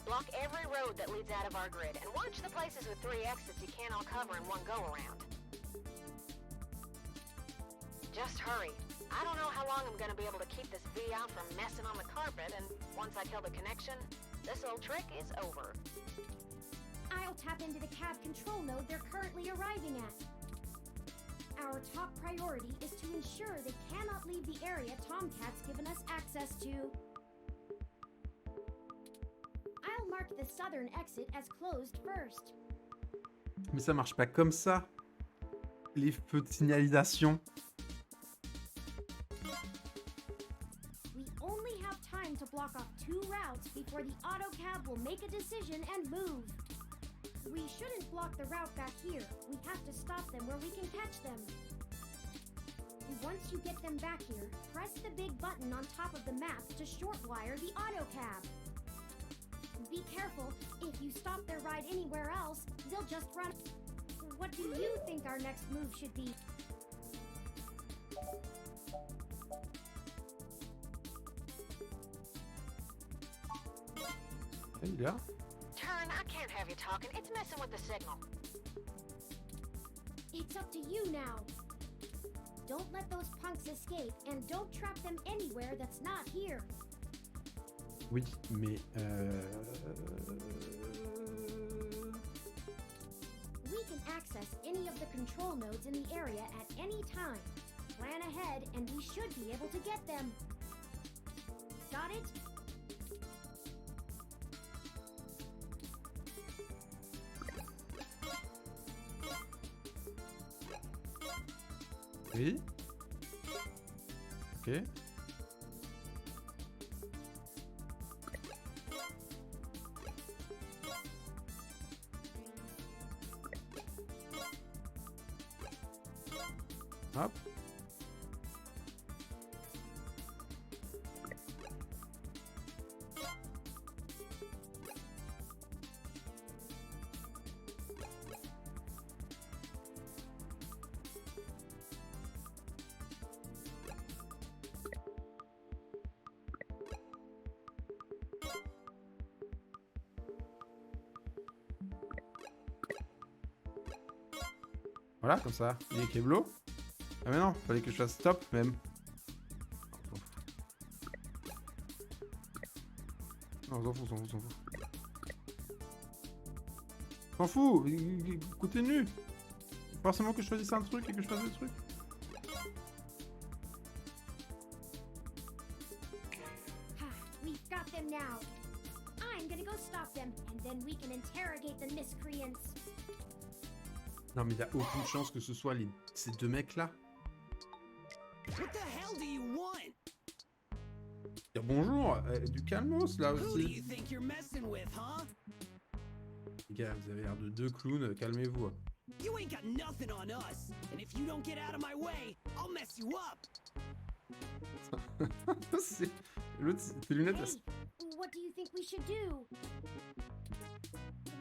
Block every road that leads out of our grid, and watch the places with 3 exits you can't all cover in one go-around. Just hurry. I don't know how long I'm gonna be able to keep this VI from messing on the carpet, and once I kill the connection, this little trick is over. I'll tap into the cab control node they're currently arriving at. Our top priority is to ensure they cannot leave the area Tomcat's given us access to. I'll mark the southern exit as closed first. Mais ça marche pas comme ça. Les feux de signalisation. We only have time to block off 2 routes before the autocab will make a decision and move. We shouldn't block the route back here. We have to stop them where we can catch them. Once you get them back here, press the big button on top of the map to short-wire the autocab. Be careful. If you stop their ride anywhere else, they'll just run. What do you think our next move should be? Il est là. Turn, I can't have you talking. It's messing with the signal. It's up to you now. Don't let those punks escape, and don't trap them anywhere that's not here. Oui, mais We can access any of the control nodes in the area at any time. Plan ahead, and we should be able to get them. Got it? oui. Ok. Hop. Voilà, comme ça, il est keblo. Ah mais non, fallait que je fasse stop même. Non, on s'en fout. S'en fout, continue. Forcément que je choisisse un truc et que je fasse le truc. We've got them now. I'm gonna go stop them, and then we can interrogate the miscreants. Non mais il y a aucune chance que ce soit ces 2 mecs là. What the hell do you want? Dire bonjour, du calmos là Who do aussi. you think you're messing with, huh? Les gars, vous avez l'air de 2 clowns, calmez-vous. You ain't got nothing on us, and if you don't get out of my way, I'll mess you up. L'autre, tes lunettes. Hey, what do you think we should do?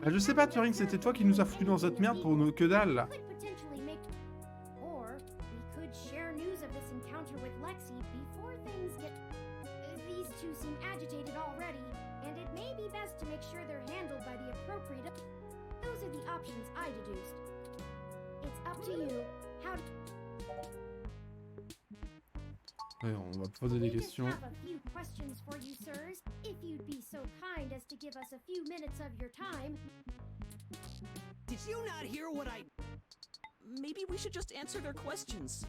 Ah, je sais pas, Turing, c'était toi qui nous as foutu dans cette merde pour nos que dalle là. Could potentially two seem agitated already, and it may be best to make sure they're handled by the appropriate... Those are the options I deduced. It's up to you. How to... Ouais, on va poser des We just questions. have a few questions for you, sirs. If you'd be so kind as to give us a few minutes of your time. Did you not hear what I... Maybe we should just answer their questions.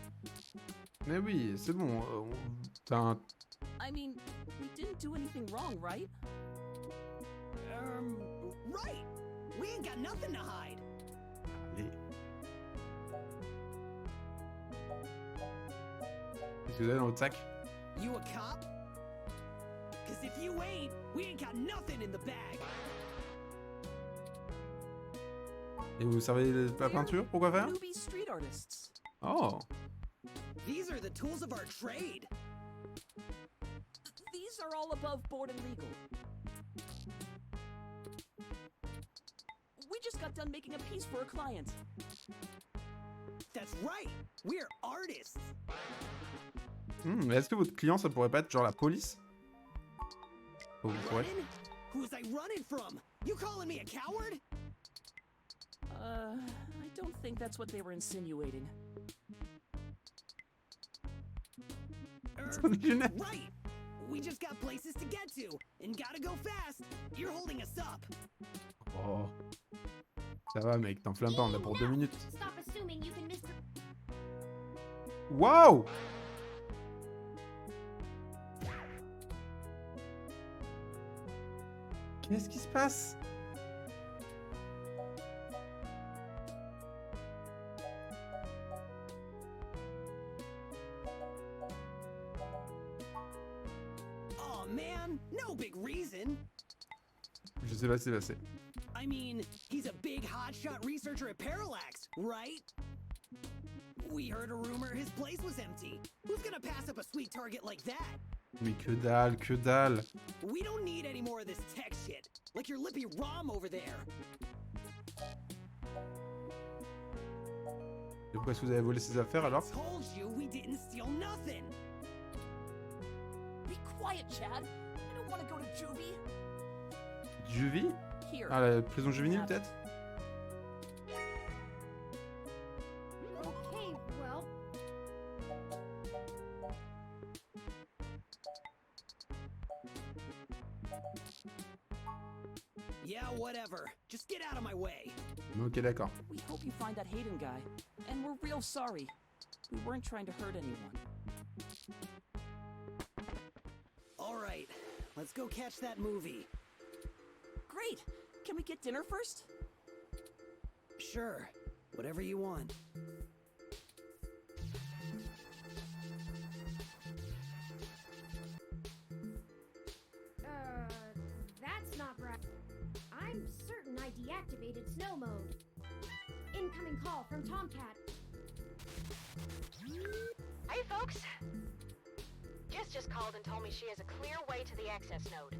Mais oui, c'est bon. T'as I mean, we didn't do anything wrong, right? Right! We ain't got nothing to hide! Allez. Qu'est-ce que vous avez dans votre sac? You a cop? Cause if you ain't, we ain't got nothing in the bag! Et vous servez la peinture? Pourquoi faire? Newbie street artists. Oh! These are the tools of our trade! These are all above board and legal. We just got done making a piece for a client. That's right! We're artists! Mais est-ce que votre client, ça pourrait pas être genre la police? Oh, ouais. Running? Who's I running from? You calling me a coward? I don't think that's what they were insinuating. Right! We just got places to get to, and gotta go fast! You're holding us up! Oh. Ça va, mec, t'enflamme pas, on a pour 2 minutes. Stop assuming you can miss the... Waouh! Qu'est-ce qui se passe? Oh man, no big reason! Je sais pas ce qui s'est passé. I mean, he's a big hotshot researcher at Parallax, right? We heard a rumor his place was empty. Who's gonna pass up a sweet target like that? Mais que dalle, que dalle. We don't need any more of this tech shit, like your lippy Rom over there. Et pourquoi est-ce que vous avez volé ses affaires alors? Told you we didn't steal nothing. Be quiet, Chad. I don't want to go to juvie. Juvie? Here. Ah, la prison juvénile peut-être? Okay, well... Yeah, whatever. Just get out of my way. Ok, d'accord. We hope you find that Hayden guy. And we're real sorry. We weren't trying to hurt anyone. All right, let's go catch that movie. Great! Can we get dinner first? Sure, whatever you want. That's not right. I'm certain I deactivated snow mode. Incoming call from Tomcat. Hey, folks. Jess just called and told me she has a clear way to the access node.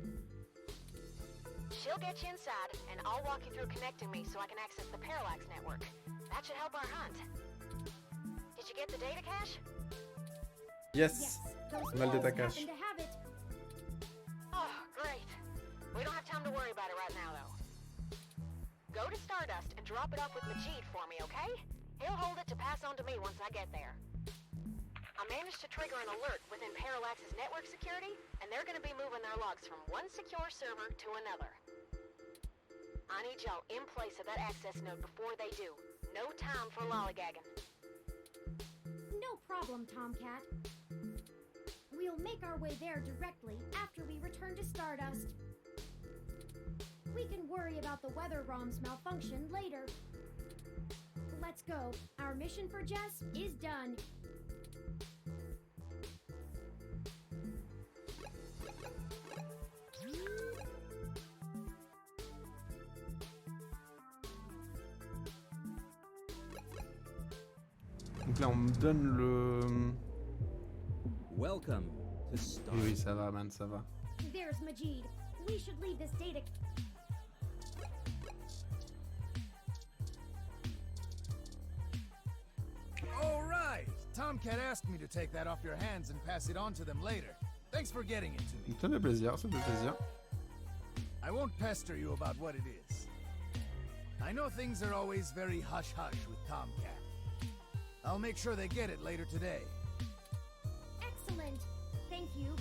She'll get you inside, and I'll walk you through connecting me so I can access the Parallax network. That should help our hunt. Did you get the data cache? Yes. Mal d'état cache. Oh, great. We don't have time to worry about it right now, though. Go to Stardust and drop it off with Majid for me, okay? He'll hold it to pass on to me once I get there. I managed to trigger an alert within Parallax's network security, and they're going to be moving their logs from one secure server to another. I need y'all in place of that access node before they do. No time for lollygagging. No problem, Tomcat. We'll make our way there directly after we return to Stardust. We can worry about the weather ROM's malfunction later. Let's go. Our mission for Jess is done. Donc là, on me donne le... Welcome to Star. Oui, ça va, man, ça va. There's Majid. We should leave this data... All right! Tomcat asked me to take that off your hands and pass it on to them later. Thanks for getting it to me. Ça fait plaisir, ça fait plaisir. I won't pester you about what it is. I know things are always very hush-hush with Tomcat. I'll make sure they get it later today. Excellent. Thank you.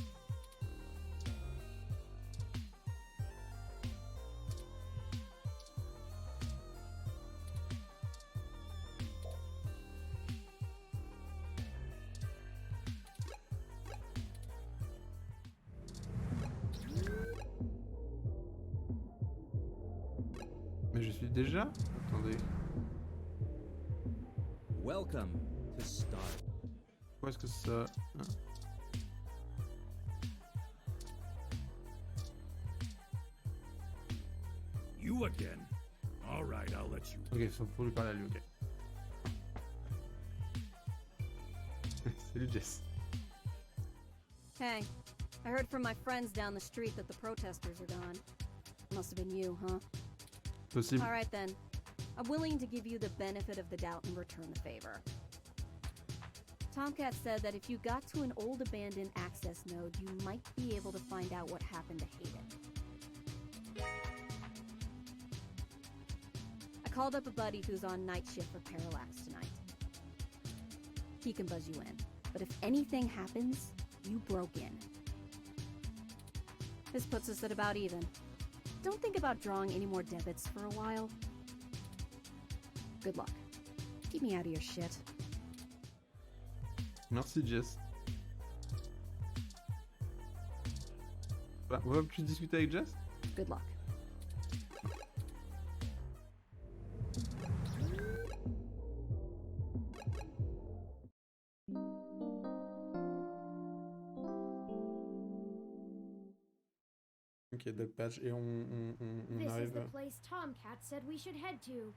Mais je suis déjà... Attendez. Welcome to start. Où est-ce que ça... Ah. You again? All right, I'll let you. Ok, faut lui parler à lui, ok. Salut Jess. Hey, I heard from my friends down the street that the protesters are gone. Must have been you, huh? Possible. All right then. I'm willing to give you the benefit of the doubt and return the favor. Tomcat said that if you got to an old abandoned access node, you might be able to find out what happened to Hayden. I called up a buddy who's on night shift for Parallax tonight. He can buzz you in, but if anything happens, you broke in. This puts us at about even. Don't think about drawing any more debits for a while. Good luck. Keep me out of your shit. Merci Jess. Bah, on va plus discuter avec Jess? Good luck. Ok, dog patch et on This is arrive. the place Tomcat said we should head to.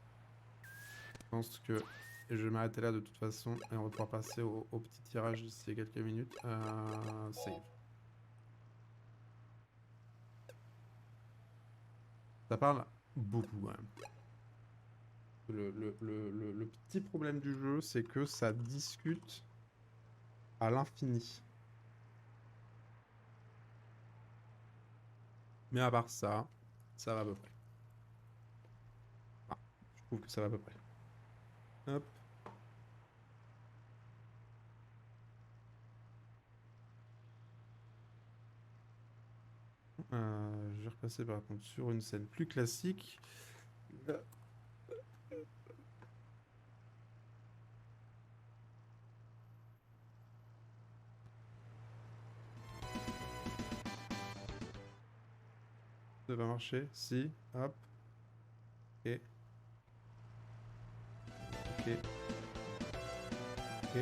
Je pense que je vais m'arrêter là de toute façon et on va pouvoir passer au petit tirage d'ici quelques minutes. Save. Ça parle beaucoup quand même. Le petit problème du jeu, c'est que ça discute à l'infini. Mais à part ça, ça va à peu près. Ah, je trouve que ça va à peu près. Hop. Je vais repasser par contre sur une scène plus classique. Là. Ça va marcher, si, hop. Ok. Ok. Ok.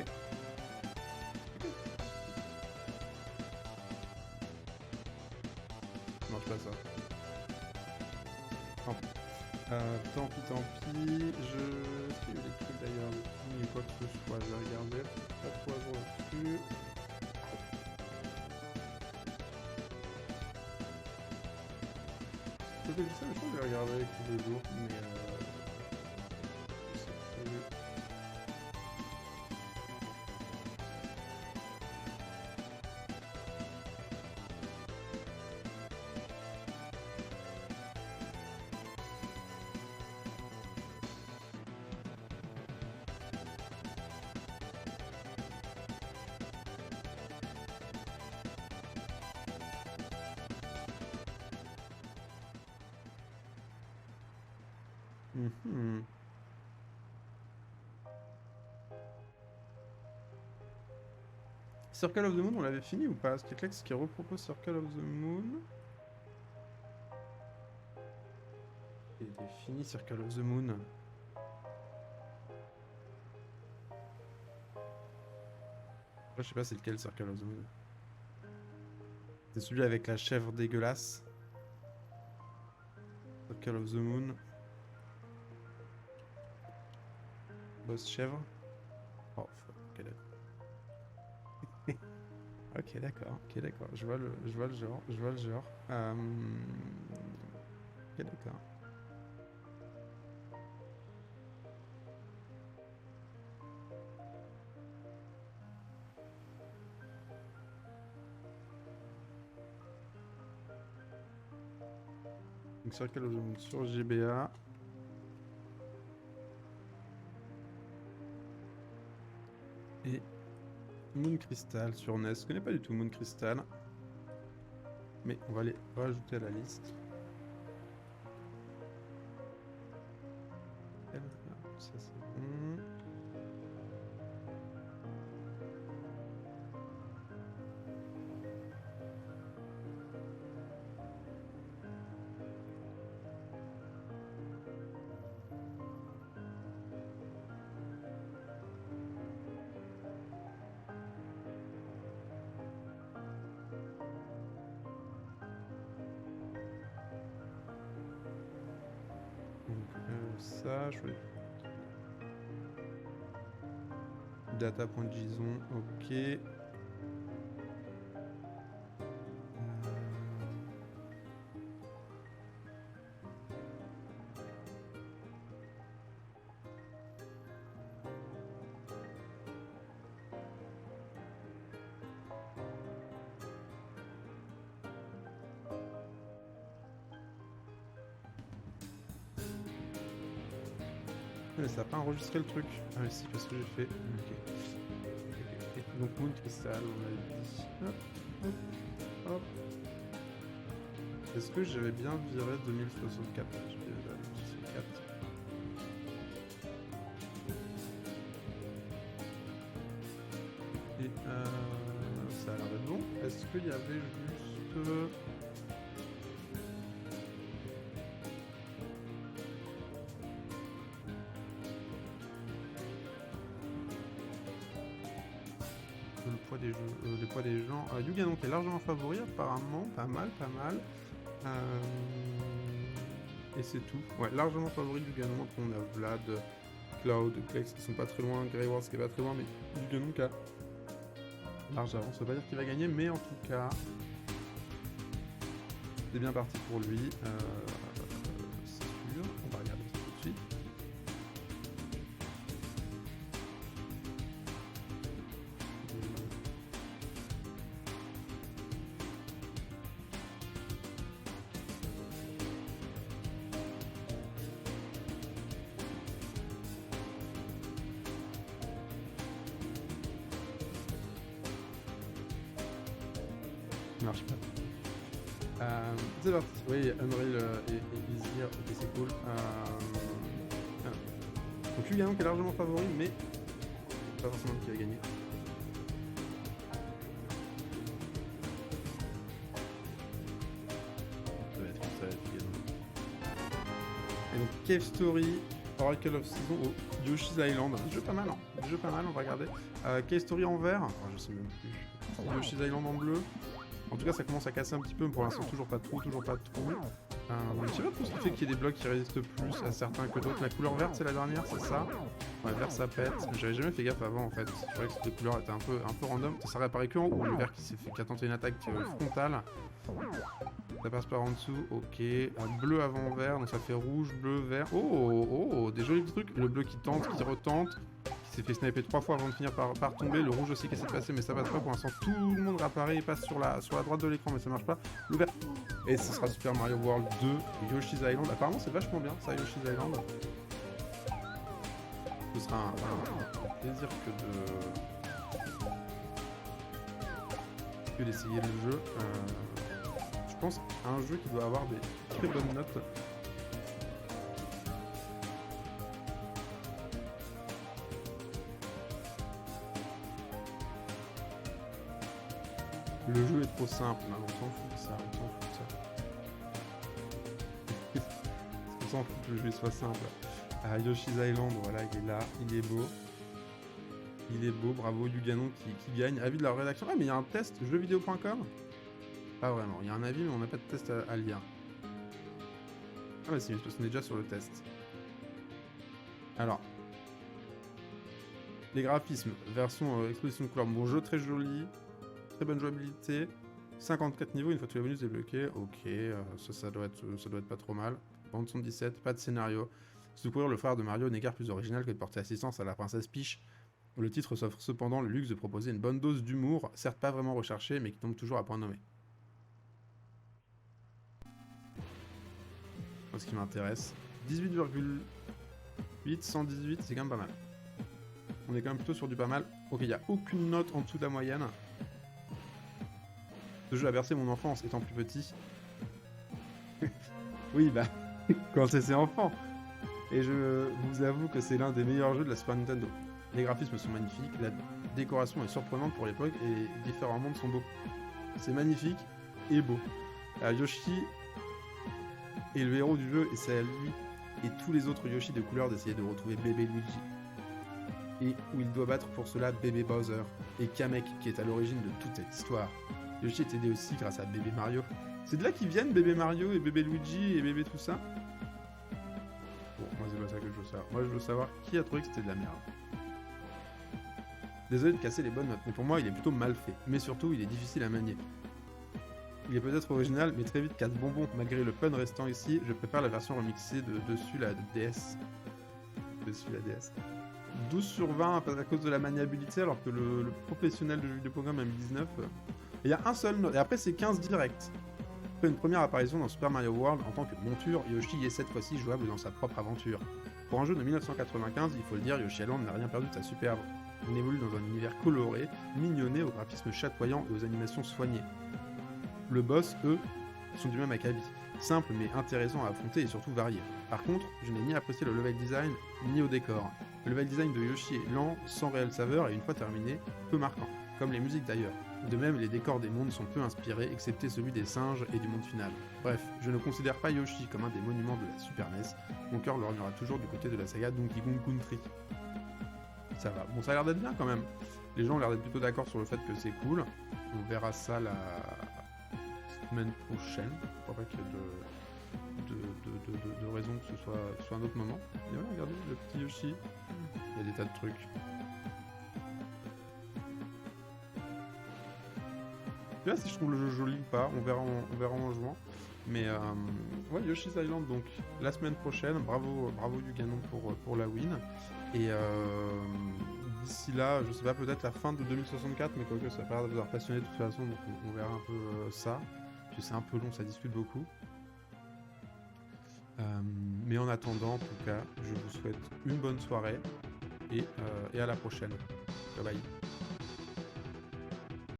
Ça marche pas ça. Tant pis. Tant pis, tant pis. Est-ce qu'il y a eu des trucs d'ailleurs ou quoi que ce soit? Je vais regarder. Pas trop à jour là-dessus. Peut-être que ça, je crois que je vais regarder avec tous les jours, mais c'est prévu. Circle of the Moon, on l'avait fini ou pas? Est-ce qu'il y a quelqu'un qui repropose Circle of the Moon? Il était fini Circle of the Moon. Après, je sais pas c'est lequel Circle of the Moon. C'est celui avec la chèvre dégueulasse. Circle of the Moon. Boss chèvre. Oh, ok d'accord. Ok d'accord, je vois le genre. Ok d'accord. Donc Circle of the Moon sur GBA. Et Moon Crystal sur NES. Je connais pas du tout Moon Crystal. Mais on va les rajouter à la liste. Ça c'est bon. Ça, je vais... Data.json, ok. Mais ça n'a pas enregistré le truc. Ah mais si, parce que j'ai fait... Ok. Donc Moon Crystal, on a dit... Hop, hop, hop. Est-ce que j'avais bien viré 2064 ? J'ai bien viré 2064. Et ça a l'air d'être bon. Est-ce qu'il y avait juste... le poids des gens. Yuga donc est largement favori apparemment, pas mal. Et c'est tout. Ouais, largement favori Yuga donc on a Vlad, Cloud, Plex qui sont pas très loin, Grey Wars qui est pas très loin, mais Yuga donc a large avance. Ça veut pas dire qu'il va gagner, mais en tout cas c'est bien parti pour lui. C'est sûr. On va regarder ça tout de suite. Marche pas. C'est parti. Oui, Unreal et Easier, ok, c'est cool. Donc Yuga qui est largement favori, mais pas forcément qui va gagner. Ça va être comme ça, Yuga. Et donc Cave Story, Oracle of Saison, oh, Yoshi's Island. Jeu pas mal, hein. Jeu pas mal, on va regarder. Cave Story en vert, enfin, je sais même plus. Yoshi's Island en bleu. En tout cas, ça commence à casser un petit peu, mais pour l'instant, toujours pas trop. Je sais pas trop ce qui fait qu'il y ait des blocs qui résistent plus à certains que d'autres. La couleur verte, c'est la dernière, c'est ça. Ouais, vert, ça pète. J'avais jamais fait gaffe avant, en fait. Je croyais que cette couleur était un peu random. Ça réapparaît que en haut. Le vert qui a tenté une attaque frontale. Ça passe par en dessous, ok. Bleu avant vert, donc ça fait rouge, bleu, vert. Oh, des jolis trucs. Le bleu qui tente, qui retente. S'est fait sniper 3 fois avant de finir par tomber. Le rouge aussi qui essaie de passer, mais ça passe pas. Pour l'instant, tout le monde réapparaît et passe sur la droite de l'écran, mais ça marche pas. Le vert. Et ce sera Super Mario World 2 et Yoshi's Island. Apparemment, c'est vachement bien ça, Yoshi's Island. Ce sera un plaisir que d'essayer le jeu. Je pense à un jeu qui doit avoir des très bonnes notes. Le jeu est trop simple, hein, on s'en fout de ça, on s'en fout que le jeu soit simple. Yoshi's Island, voilà, il est là, il est beau, bravo Yuganon qui gagne. Avis de la rédaction. Ah mais il y a un test, jeuxvideo.com. Pas vraiment, il y a un avis mais on n'a pas de test à lire. Ah bah si, parce qu'on est déjà sur le test. Alors, les graphismes, version exposition de couleurs, bon jeu très joli. Très bonne jouabilité, 54 niveaux une fois tous les bonus débloqués, ok, ça doit être pas trop mal. Bande son 17, pas de scénario. Découvrir le frère de Mario n'est guère plus original que de porter assistance à la princesse Peach. Le titre s'offre cependant le luxe de proposer une bonne dose d'humour, certes pas vraiment recherché, mais qui tombe toujours à point nommé. Moi, ce qui m'intéresse. 18,8, 118, c'est quand même pas mal. On est quand même plutôt sur du pas mal. Ok, il n'y a aucune note en dessous de la moyenne. Ce jeu a bercé mon enfance étant plus petit. Oui, bah, quand c'est enfant. Et je vous avoue que c'est l'un des meilleurs jeux de la Super Nintendo. Les graphismes sont magnifiques, la décoration est surprenante pour l'époque et les différents mondes sont beaux. C'est magnifique et beau. Yoshi est le héros du jeu et c'est à lui et tous les autres Yoshi de couleur d'essayer de retrouver bébé Luigi. Et où il doit battre pour cela bébé Bowser et Kamek qui est à l'origine de toute cette histoire. Yoshi est aidé aussi grâce à bébé Mario. C'est de là qu'ils viennent bébé Mario et bébé Luigi et bébé tout ça. Bon, moi c'est pas ça que je veux savoir. Moi je veux savoir qui a trouvé que c'était de la merde. Désolé de casser les bonnes notes, mais pour moi il est plutôt mal fait. Mais surtout il est difficile à manier. Il est peut-être original, mais très vite casse-bonbon. Malgré le pun restant ici, je préfère la version remixée de dessus la DS. Dessus la DS. 12 sur 20 à cause de la maniabilité, alors que le professionnel de jeu vidéo programme a mis 19. Il y a un seul note, et après c'est 15 direct. Après une première apparition dans Super Mario World en tant que monture, Yoshi est cette fois-ci jouable dans sa propre aventure. Pour un jeu de 1995, il faut le dire, Yoshi Island n'a rien perdu de sa superbe. On évolue dans un univers coloré, mignonné, au graphisme chatoyant et aux animations soignées. Le boss, eux, sont du même acabit. Simple mais intéressant à affronter et surtout varié. Par contre, je n'ai ni apprécié le level design, ni au décor. Le level design de Yoshi est lent, sans réelle saveur et une fois terminé, peu marquant. Comme les musiques d'ailleurs. De même, les décors des mondes sont peu inspirés, excepté celui des singes et du monde final. Bref, je ne considère pas Yoshi comme un des monuments de la Super NES. Mon cœur lorgnera toujours du côté de la saga Donkey Kong Country. Ça va. Bon, ça a l'air d'être bien quand même. Les gens ont l'air d'être plutôt d'accord sur le fait que c'est cool. On verra ça la semaine prochaine. Je crois pas qu'il y ait de raison que ce soit un autre moment. Et voilà, regardez, le petit Yoshi. Il y a des tas de trucs. Je sais pas si je trouve le jeu joli ou pas. On verra en jouant. Mais ouais, Yoshi's Island, donc la semaine prochaine. Bravo du canon pour la win. Et d'ici là, je sais pas, peut-être la fin de 2064, mais quoique ça a pas l'air de vous avoir passionné de toute façon, donc on verra un peu ça. Parce que c'est un peu long, ça discute beaucoup. Mais en attendant, en tout cas, je vous souhaite une bonne soirée et à la prochaine. Bye bye.